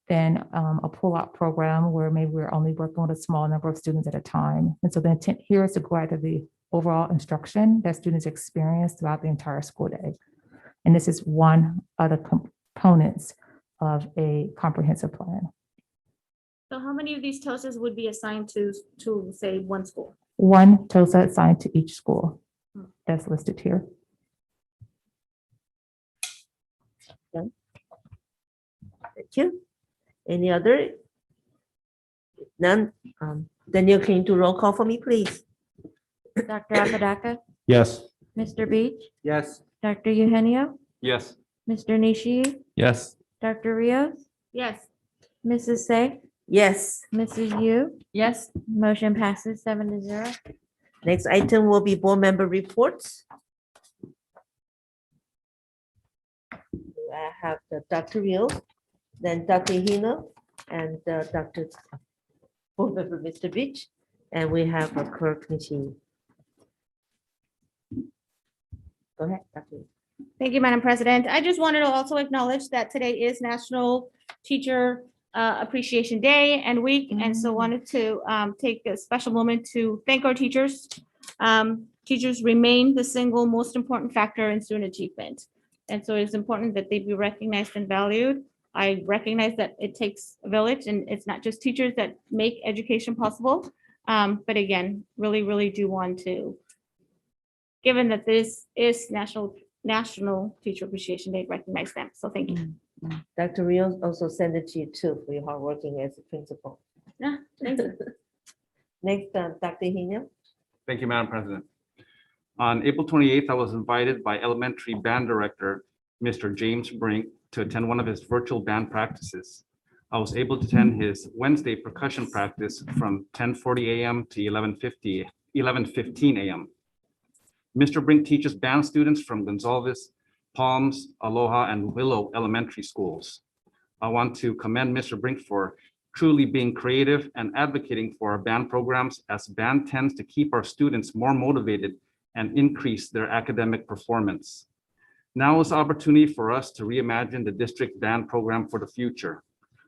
Speaker 12: than a pull-out program where maybe we're only working with a small number of students at a time. And so the intent here is to go after the overall instruction that students experience throughout the entire school day. And this is one of the components of a comprehensive plan.
Speaker 1: So how many of these TOSAs would be assigned to say one school?
Speaker 12: One TOSA assigned to each school that's listed here.
Speaker 2: Thank you. Any other? None. Daniel, can you do roll call for me, please?
Speaker 13: Dr. Apodaca,
Speaker 8: Yes.
Speaker 13: Mr. Beach,
Speaker 10: Yes.
Speaker 13: Dr. Eugenio,
Speaker 6: Yes.
Speaker 13: Mr. Nishi,
Speaker 6: Yes.
Speaker 13: Dr. Rios,
Speaker 1: Yes.
Speaker 13: Mrs. Say,
Speaker 2: Yes.
Speaker 13: Mrs. Yu.
Speaker 1: Yes.
Speaker 13: Motion passes 7-0.
Speaker 2: Next item will be board member reports. I have the Dr. Rios, then Dr. Hino, and Dr. Board member Mr. Beach, and we have a clerk Nishi. Go ahead, Dr.
Speaker 1: Thank you, Madam President. I just wanted to also acknowledge that today is National Teacher Appreciation Day and Week, and so wanted to take a special moment to thank our teachers. Teachers remain the single most important factor in student achievement, and so it's important that they be recognized and valued. I recognize that it takes a village, and it's not just teachers that make education possible. But again, really do want to, given that this is National Teacher Appreciation Day, recognize them. So thank you.
Speaker 2: Dr. Rios also send it to you too for your hard working as a principal.
Speaker 1: Yeah, thank you.
Speaker 2: Next, Dr. Hino.
Speaker 14: Thank you, Madam President. On April 28th, I was invited by elementary band director, Mr. James Brink, to attend one of his virtual band practices. I was able to attend his Wednesday percussion practice from 10:40 a.m. to 11:15 a.m. Mr. Brink teaches band students from Gonzalez, Palms, Aloha, and Willow elementary schools. I want to commend Mr. Brink for truly being creative and advocating for our band programs, as band tends to keep our students more motivated and increase their academic performance. Now is the opportunity for us to reimagine the district band program for the future.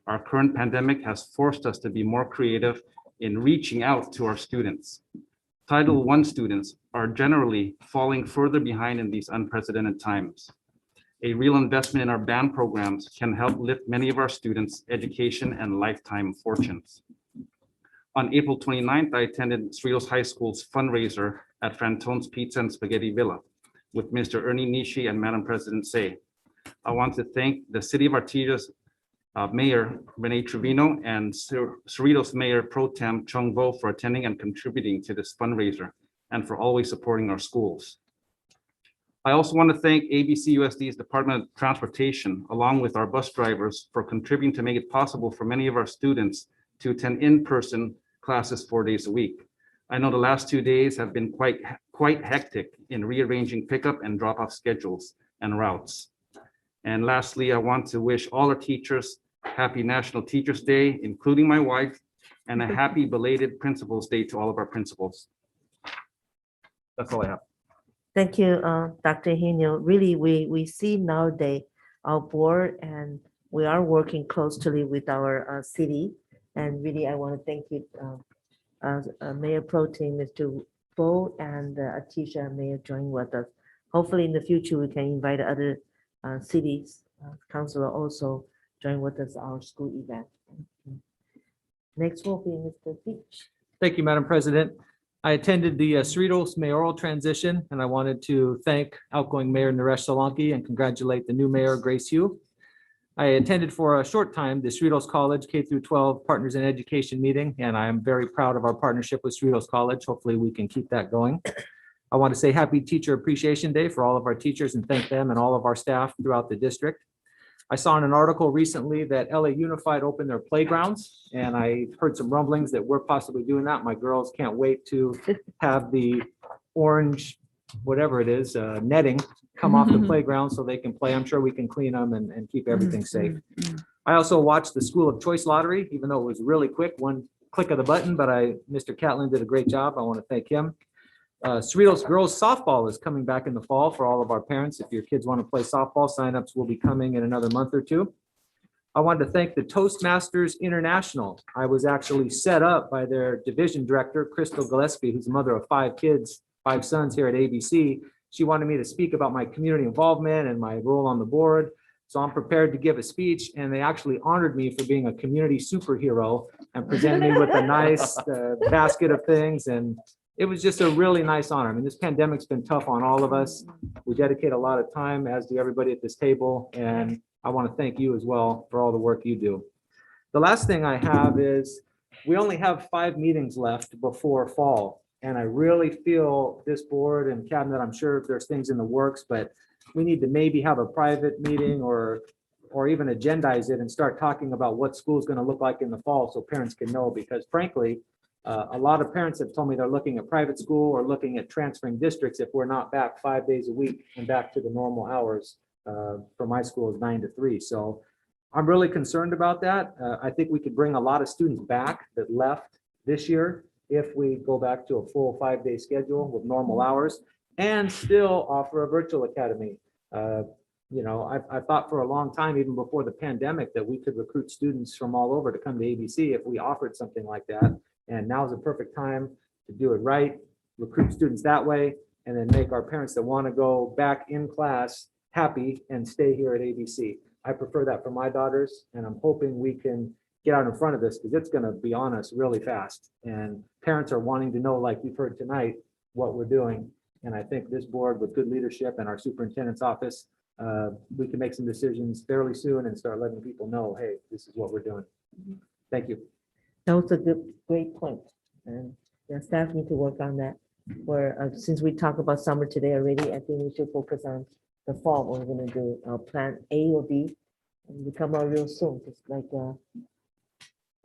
Speaker 14: Our current pandemic has forced us to be more creative in reaching out to our students. Title I students are generally falling further behind in these unprecedented times. A real investment in our band programs can help lift many of our students' education and lifetime fortunes. On April 29th, I attended Cerritos High School's fundraiser at Frantone's Pizza and Spaghetti Villa. with Mr. Ernie Nishi and Madam President Say. I want to thank the City of Artesia's Mayor Renee Trevino and Cerritos Mayor Pro Tem Chung Vo for attending and contributing to this fundraiser and for always supporting our schools. I also want to thank ABCUSD's Department of Transportation, along with our bus drivers, for contributing to make it possible for many of our students to attend in-person classes 4 days a week. I know the last 2 days have been quite hectic in rearranging pickup and drop-off schedules and routes. And lastly, I want to wish all our teachers happy National Teachers Day, including my wife, and a happy belated Principals Day to all of our principals. That's all I have.
Speaker 2: Thank you, Dr. Hino. Really, we see nowadays our board and we are working closely with our city. And really, I want to thank you, Mayor Pro Tem, Mr. Bo, and Artesia Mayor joining with us. Hopefully in the future, we can invite other cities, councilor also join with us our school event. Next will be Mr. Beach.
Speaker 16: Thank you, Madam President. I attended the Cerritos mayoral transition, and I wanted to thank outgoing Mayor Naresh Solanki and congratulate the new mayor, Grace Hugh. I attended for a short time the Cerritos College K-12 Partners in Education meeting, and I am very proud of our partnership with Cerritos College. Hopefully we can keep that going. I want to say happy Teacher Appreciation Day for all of our teachers and thank them and all of our staff throughout the district. I saw in an article recently that LA Unified opened their playgrounds, and I heard some rumblings that we're possibly doing that. My girls can't wait to have the orange, whatever it is, netting come off the playground so they can play. I'm sure we can clean them and keep everything safe. I also watched the School of Choice Lottery, even though it was really quick, one click of the button, but Mr. Catlin did a great job. I want to thank him. Cerritos girls softball is coming back in the fall for all of our parents. If your kids want to play softball, signups will be coming in another month or two. I wanted to thank the Toastmasters International. I was actually set up by their division director, Crystal Gillespie, who's the mother of 5 kids, 5 sons here at ABC. She wanted me to speak about my community involvement and my role on the board. So I'm prepared to give a speech, and they actually honored me for being a community superhero and presented me with a nice basket of things. And it was just a really nice honor. I mean, this pandemic's been tough on all of us. We dedicate a lot of time, as do everybody at this table. And I want to thank you as well for all the work you do. The last thing I have is we only have 5 meetings left before fall. And I really feel this board and cabinet, I'm sure there's things in the works, but we need to maybe have a private meeting or even agendize it and start talking about what school's going to look like in the fall so parents can know, because frankly, a lot of parents have told me they're looking at private school or looking at transferring districts if we're not back 5 days a week and back to the normal hours. For my school is 9 to 3. So I'm really concerned about that. I think we could bring a lot of students back that left this year if we go back to a full 5-day schedule with normal hours and still offer a virtual academy. You know, I thought for a long time, even before the pandemic, that we could recruit students from all over to come to ABC if we offered something like that. And now is the perfect time to do it right, recruit students that way, and then make our parents that want to go back in class happy and stay here at ABC. I prefer that for my daughters, and I'm hoping we can get out in front of this because it's going to be on us really fast. And parents are wanting to know, like you've heard tonight, what we're doing. And I think this board with good leadership and our superintendent's office, we can make some decisions fairly soon and start letting people know, hey, this is what we're doing. Thank you.
Speaker 2: That was a great point. And the staff need to work on that. Where since we talked about summer today already, I think we should focus on the fall. What we're going to do plan A or B, and we come out real soon. Just like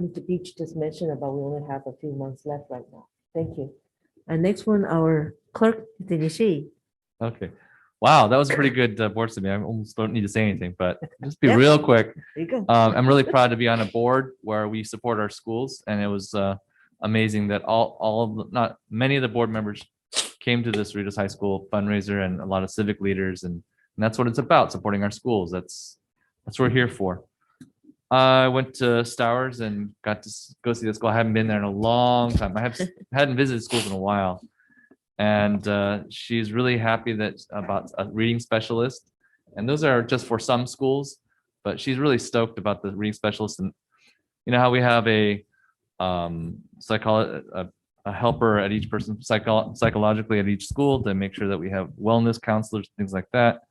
Speaker 2: Mr. Beach just mentioned about, we only have a few months left right now. Thank you. And next one, our clerk, Nishi.
Speaker 6: Okay. Wow, that was a pretty good board to me. I almost don't need to say anything, but just be
Speaker 2: Yeah.
Speaker 6: real quick.
Speaker 2: There you go.
Speaker 6: I'm really proud to be on a board where we support our schools, and it was amazing that not many of the board members came to this Cerritos High School fundraiser, and a lot of civic leaders, and that's what it's about, supporting our schools. That's what we're here for. I went to Stowers and got to go see the school. I haven't been there in a long time. Hadn't visited schools in a while. And she's really happy about a reading specialist. And those are just for some schools, but she's really stoked about the reading specialist. And you know how we have a psychologist, a helper at each person psychologically at each school to make sure that we have wellness counselors, things like that.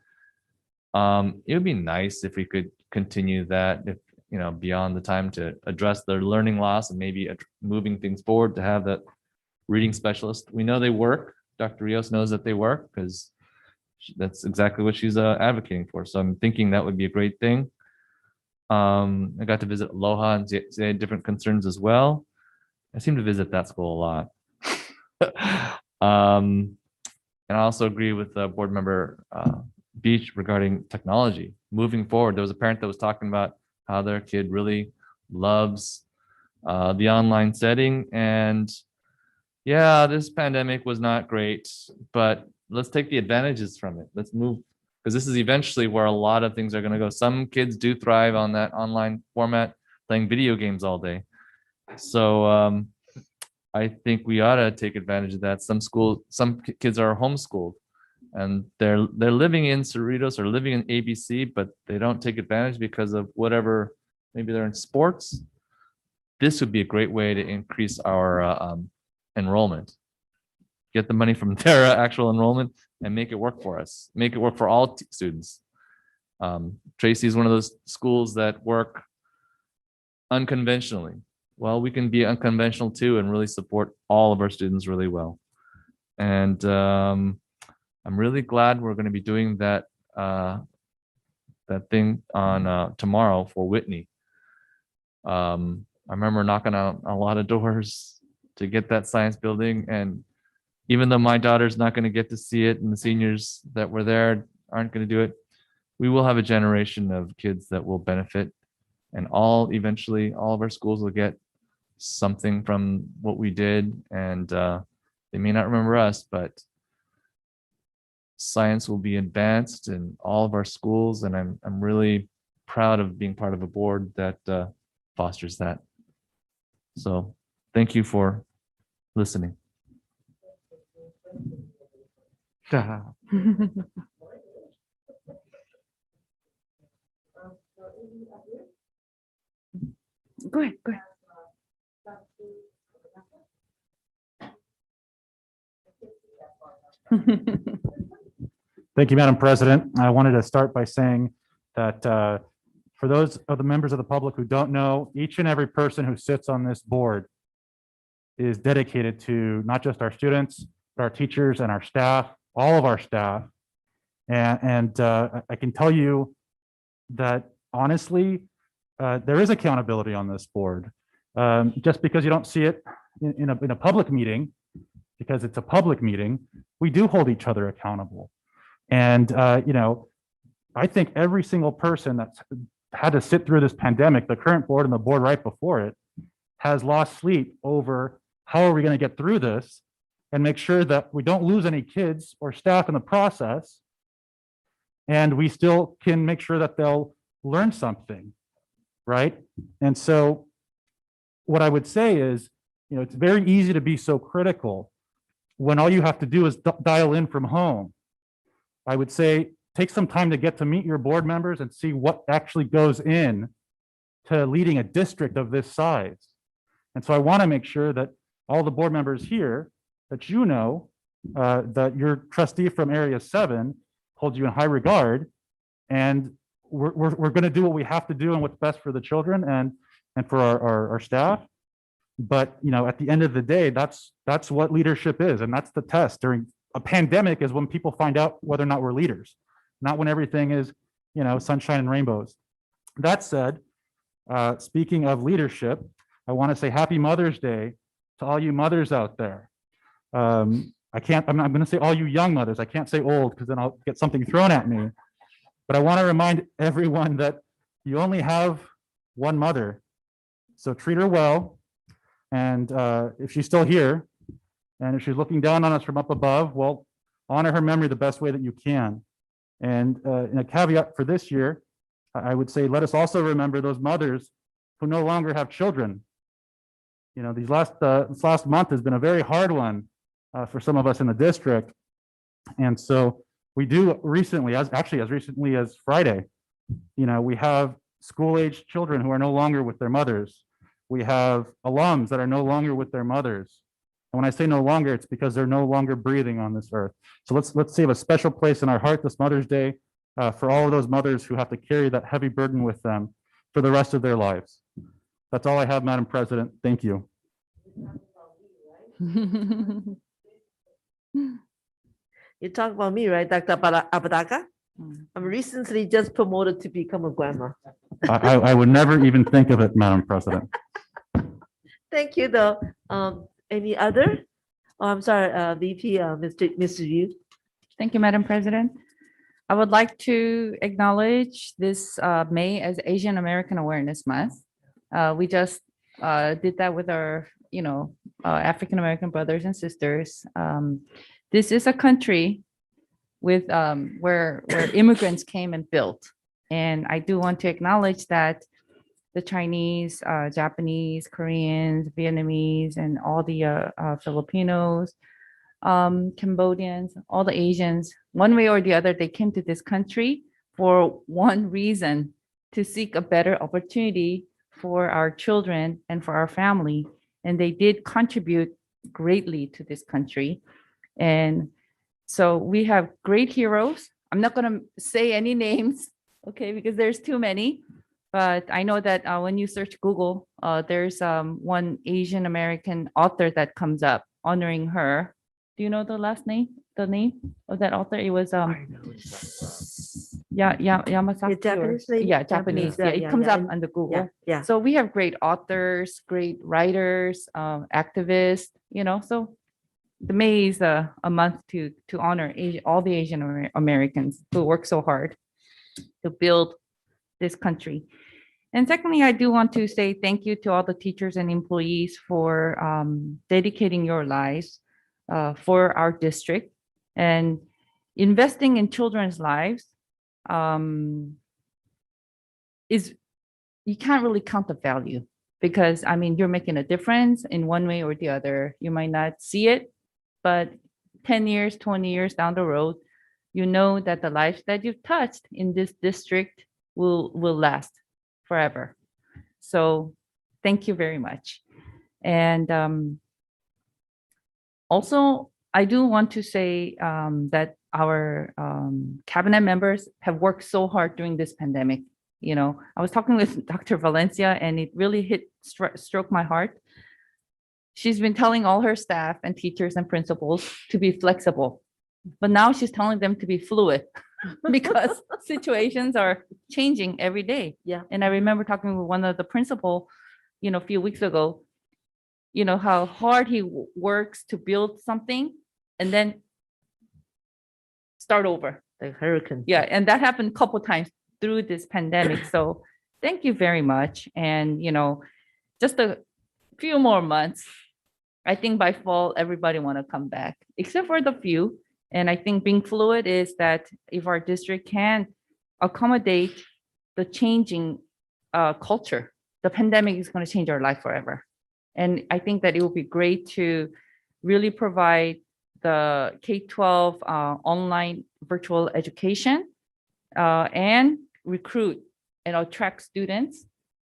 Speaker 6: It would be nice if we could continue that, if, you know, beyond the time to address their learning loss and maybe moving things forward to have that reading specialist. We know they work. Dr. Rios knows that they work because that's exactly what she's advocating for. So I'm thinking that would be a great thing. I got to visit Aloha and they had different concerns as well. I seem to visit that school a lot. And I also agree with board member Beach regarding technology. Moving forward, there was a parent that was talking about how their kid really loves the online setting. And yeah, this pandemic was not great, but let's take the advantages from it. Let's move, because this is eventually where a lot of things are going to go. Some kids do thrive on that online format, playing video games all day. So I think we ought to take advantage of that. Some kids are homeschooled and they're living in Cerritos or living in ABC, but they don't take advantage because of whatever, maybe they're in sports. This would be a great way to increase our enrollment. Get the money from their actual enrollment and make it work for us. Make it work for all students. Tracy is one of those schools that work unconventionally. Well, we can be unconventional too and really support all of our students really well. And I'm really glad we're going to be doing that that thing on tomorrow for Whitney. I remember knocking on a lot of doors to get that science building, and even though my daughter's not going to get to see it and the seniors that were there aren't going to do it, we will have a generation of kids that will benefit, and eventually all of our schools will get something from what we did. And they may not remember us, but science will be advanced in all of our schools, and I'm really proud of being part of a board that fosters that. So thank you for listening.
Speaker 9: Go ahead, go ahead.
Speaker 8: Thank you, Madam President. I wanted to start by saying that for those of the members of the public who don't know, each and every person who sits on this board is dedicated to not just our students, but our teachers and our staff, all of our staff. And I can tell you that honestly, there is accountability on this board. Just because you don't see it in a public meeting, because it's a public meeting, we do hold each other accountable. And you know, I think every single person that's had to sit through this pandemic, the current board and the board right before it, has lost sleep over how are we going to get through this and make sure that we don't lose any kids or staff in the process, and we still can make sure that they'll learn something, right? And so what I would say is, you know, it's very easy to be so critical when all you have to do is dial in from home. I would say take some time to get to meet your board members and see what actually goes in to leading a district of this size. And so I want to make sure that all the board members here, that you know that your trustee from Area 7 holds you in high regard, and we're going to do what we have to do and what's best for the children and for our staff. But you know, at the end of the day, that's what leadership is, and that's the test. During a pandemic is when people find out whether or not we're leaders, not when everything is, you know, sunshine and rainbows. That said, speaking of leadership, I want to say Happy Mother's Day to all you mothers out there. I'm going to say all you young mothers. I can't say old because then I'll get something thrown at me. But I want to remind everyone that you only have one mother. So treat her well. And if she's still here, and if she's looking down on us from up above, well, honor her memory the best way that you can. And in a caveat for this year, I would say let us also remember those mothers who no longer have children. You know, this last month has been a very hard one for some of us in the district. And so we do recently, as recently as Friday, you know, we have school-aged children who are no longer with their mothers. We have alums that are no longer with their mothers. And when I say no longer, it's because they're no longer breathing on this earth. So let's save a special place in our heart this Mother's Day for all of those mothers who have to carry that heavy burden with them for the rest of their lives. That's all I have, Madam President. Thank you.
Speaker 2: You talk about me, right, Dr. Apodaca? I'm recently just promoted to become a grandma.
Speaker 8: I would never even think of it, Madam President.
Speaker 2: Thank you, though. Any other? Oh, I'm sorry, VP, Mr. Yu.
Speaker 9: Thank you, Madam President. I would like to acknowledge this May as Asian American Awareness Month. We just did that with our, African American brothers and sisters. This is a country with where immigrants came and built, and I do want to acknowledge that the Chinese, Japanese, Koreans, Vietnamese, and all the Filipinos, Cambodians, all the Asians, one way or the other, they came to this country for one reason: to seek a better opportunity for our children and for our family. And they did contribute greatly to this country. And so we have great heroes. I'm not going to say any names, okay, because there's too many. But I know that when you search Google, there's one Asian American author that comes up honoring her. Do you know the name of that author? It was Yamasaki.
Speaker 2: Japanese name?
Speaker 9: Japanese. Yeah, it comes up under Google.
Speaker 2: Yeah.
Speaker 9: So we have great authors, great writers, activists. So the May is a month to honor all the Asian Americans who work so hard to build this country. And secondly, I do want to say thank you to all the teachers and employees for dedicating your lives for our district and investing in children's lives. Is you can't really count the value, because you're making a difference in one way or the other. You might not see it, but 10 years, 20 years down the road, you know that the lives that you've touched in this district will last forever. So thank you very much. And also, I do want to say that our cabinet members have worked so hard during this pandemic. I was talking with Dr. Valencia, and it really struck my heart. She's been telling all her staff and teachers and principals to be flexible, but now she's telling them to be fluid because situations are changing every day.
Speaker 2: Yeah.
Speaker 9: And I remember talking with one of the principal, a few weeks ago, how hard he works to build something and then start over.
Speaker 2: The hurricane.
Speaker 9: Yeah. And that happened a couple times through this pandemic. So thank you very much. And, just a few more months, I think by fall, everybody want to come back, except for the few. And I think being fluid is that if our district can accommodate the changing culture, the pandemic is going to change our life forever. And I think that it will be great to really provide the K-12 online virtual education and recruit and attract students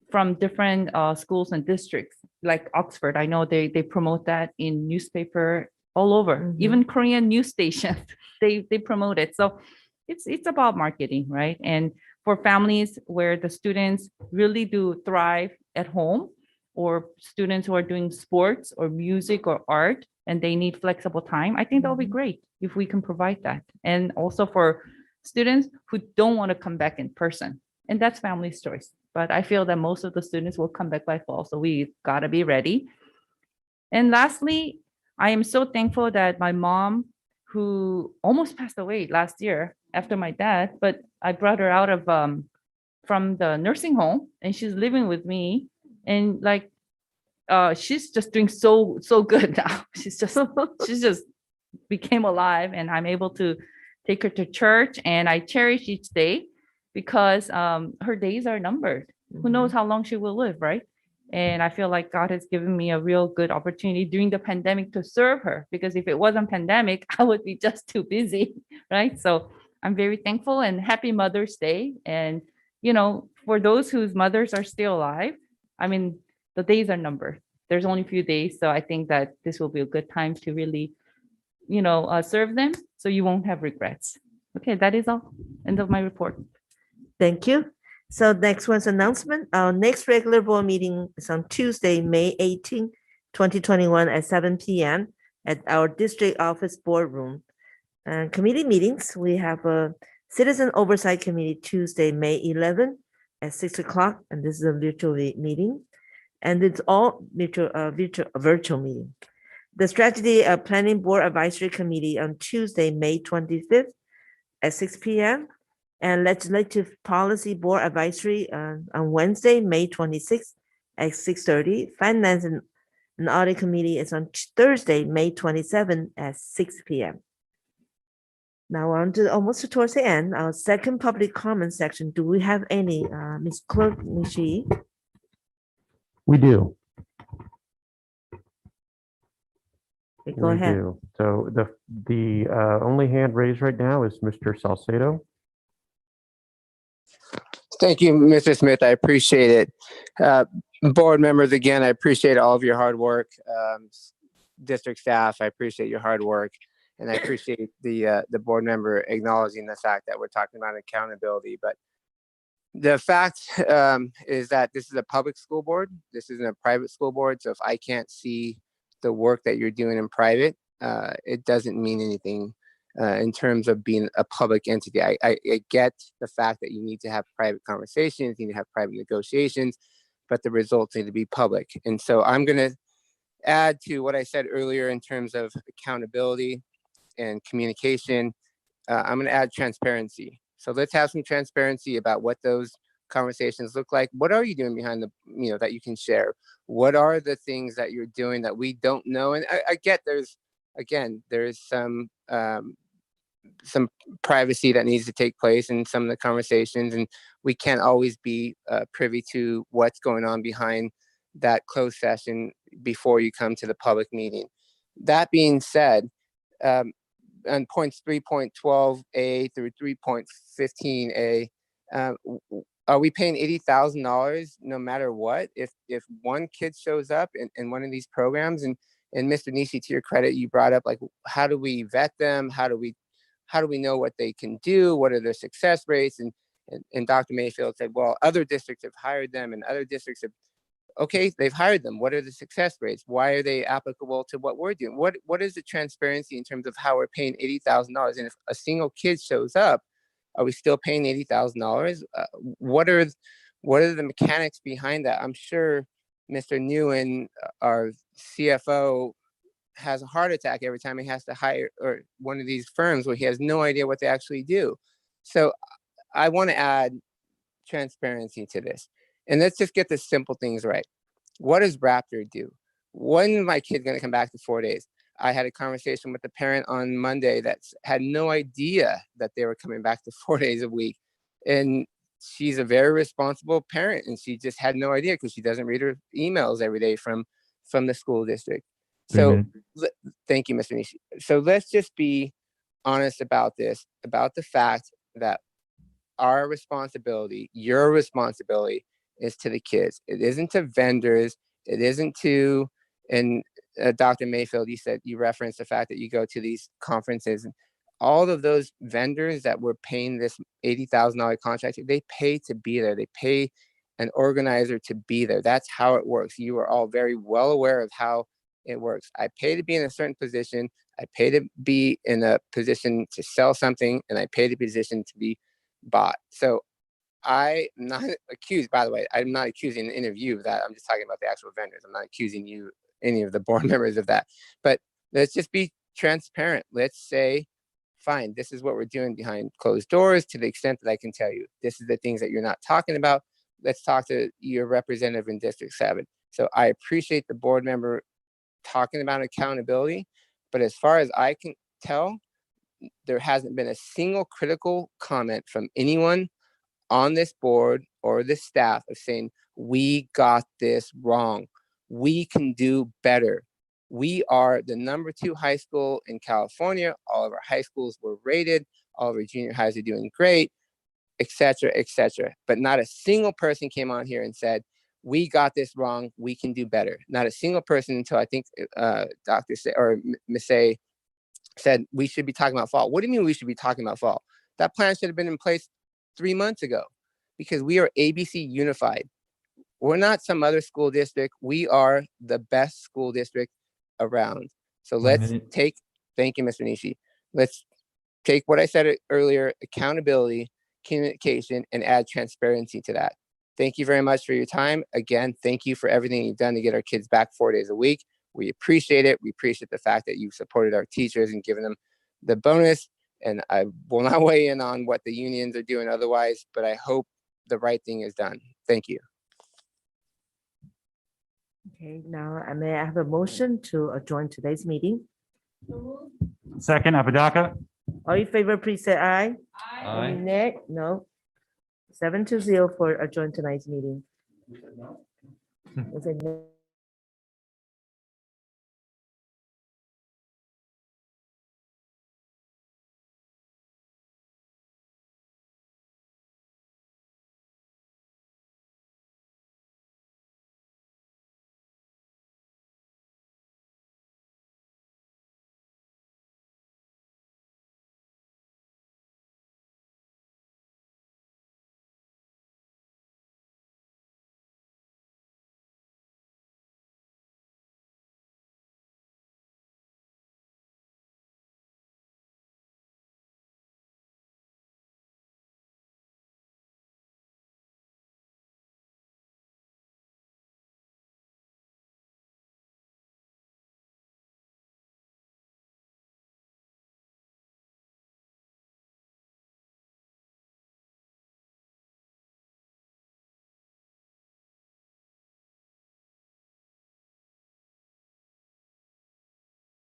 Speaker 9: from different schools and districts, like Oxford. I know they promote that in newspaper all over, even Korean news stations, they promote it. So it's about marketing, right? And for families where the students really do thrive at home, or students who are doing sports or music or art, and they need flexible time, I think that'll be great if we can provide that. And also for students who don't want to come back in person, and that's family's choice. But I feel that most of the students will come back by fall, so we gotta be ready. And lastly, I am so thankful that my mom, who almost passed away last year after my dad, but I brought her out of from the nursing home, and she's living with me, and she's just doing so good now. She's just became alive, and I'm able to take her to church, and I cherish each day because her days are numbered. Who knows how long she will live, right? And I feel like God has given me a real good opportunity during the pandemic to serve her, because if it wasn't pandemic, I would be just too busy, right? So I'm very thankful, and happy Mother's Day. And, for those whose mothers are still alive, the days are numbered. there's only a few days, so I think that this will be a good time to really, serve them, so you won't have regrets. Okay, that is all. End of my report.
Speaker 2: Thank you. So next one's announcement. Our next regular board meeting is on Tuesday, May 18, 2021 at 7 p.m. at our district office boardroom. And committee meetings, we have a Citizen Oversight Committee Tuesday, May 11 at 6 o'clock, and this is a virtual meeting. And it's all virtual meeting. The Strategy Planning Board Advisory Committee on Tuesday, May 25th at 6 p.m. and Legislative Policy Board Advisory on Wednesday, May 26th at 6:30. Finance and Audit Committee is on Thursday, May 27th at 6 p.m. Now on to almost towards the end, our second public comment section. Do we have any, Ms. Clerk Nishi?
Speaker 15: We do.
Speaker 2: Okay, go
Speaker 15: We
Speaker 2: ahead.
Speaker 15: do. So the only hand raised right now is Mr. Salcedo.
Speaker 20: Thank you, Mr. Smith. I appreciate it. Board members, again, I appreciate all of your hard work. District staff, I appreciate your hard work. And I appreciate the board member acknowledging the fact that we're talking about accountability. But the fact is that this is a public school board. This isn't a private school board. So if I can't see the work that you're doing in private, it doesn't mean anything in terms of being a public entity. I get the fact that you need to have private conversations, you need to have private negotiations, but the results need to be public. And so I'm going to add to what I said earlier in terms of accountability and communication. I'm going to add transparency. So let's have some transparency about what those conversations look like. What are you doing behind the, that you can share? What are the things that you're doing that we don't know? And I get there's some privacy that needs to take place in some of the conversations, and we can't always be privy to what's going on behind that closed session before you come to the public meeting. That being said, on points 3.12a through 3.15a, are we paying $80,000 no matter what? If one kid shows up in one of these programs, and Mr. Nishi, to your credit, you brought up, like, how do we vet them? How do we know what they can do? What are their success rates? And Dr. Mayfield said, well, other districts have hired them, and other districts have, okay, they've hired them. What are the success rates? Why are they applicable to what we're doing? What is the transparency in terms of how we're paying $80,000? And if a single kid shows up, are we still paying $80,000? What are the mechanics behind that? I'm sure Mr. Nguyen, our CFO, has a heart attack every time he has to hire or one of these firms where he has no idea what they actually do. So I want to add transparency to this. And let's just get the simple things right. What does Raptor do? When is my kid going to come back to 4 days? I had a conversation with the parent on Monday that had no idea that they were coming back to 4 days a week. And she's a very responsible parent, and she just had no idea because she doesn't read her emails every day from the school district. So thank you, Mr. Nishi. So let's just be honest about this, about the fact that our responsibility, your responsibility, is to the kids. It isn't to vendors. It isn't to, and Dr. Mayfield, you referenced the fact that you go to these conferences. All of those vendors that were paying this $80,000 contract, they pay to be there. They pay an organizer to be there. That's how it works. You are all very well aware of how it works. I pay to be in a certain position. I pay to be in a position to sell something, and I pay the position to be bought. So I'm not accused, by the way, I'm not accusing any of you of that. I'm just talking about the actual vendors. I'm not accusing you, any of the board members, of that. But let's just be transparent. Let's say, fine, this is what we're doing behind closed doors to the extent that I can tell you. This is the things that you're not talking about. Let's talk to your representative in District 7. So I appreciate the board member talking about accountability, but as far as I can tell, there hasn't been a single critical comment from anyone on this board or the staff of saying, we got this wrong. We can do better. We are the #2 high school in California. All of our high schools were rated. All of our junior highs are doing great, et cetera, et cetera. But not a single person came on here and said, we got this wrong. We can do better. Not a single person until I think Dr. Say or Ms. Say said we should be talking about fall. What do you mean we should be talking about fall? That plan should have been in place 3 months ago because we are ABC unified. We're not some other school district. We are the best school district around. So let's take, thank you, Mr. Nishi. Let's take what I said earlier, accountability, communication, and add transparency to that. Thank you very much for your time. Again, thank you for everything you've done to get our kids back 4 days a week. We appreciate it. We appreciate the fact that you've supported our teachers and given them the bonus. And I will not weigh in on what the unions are doing otherwise, but I hope the right thing is done. Thank you.
Speaker 2: Okay, now I may I have a motion to adjourn today's meeting.
Speaker 8: Second, Apodaca.
Speaker 2: All in favor, please say aye.
Speaker 6: Aye.
Speaker 2: Any nay? No. 7-0 for adjourn tonight's meeting. Was it no?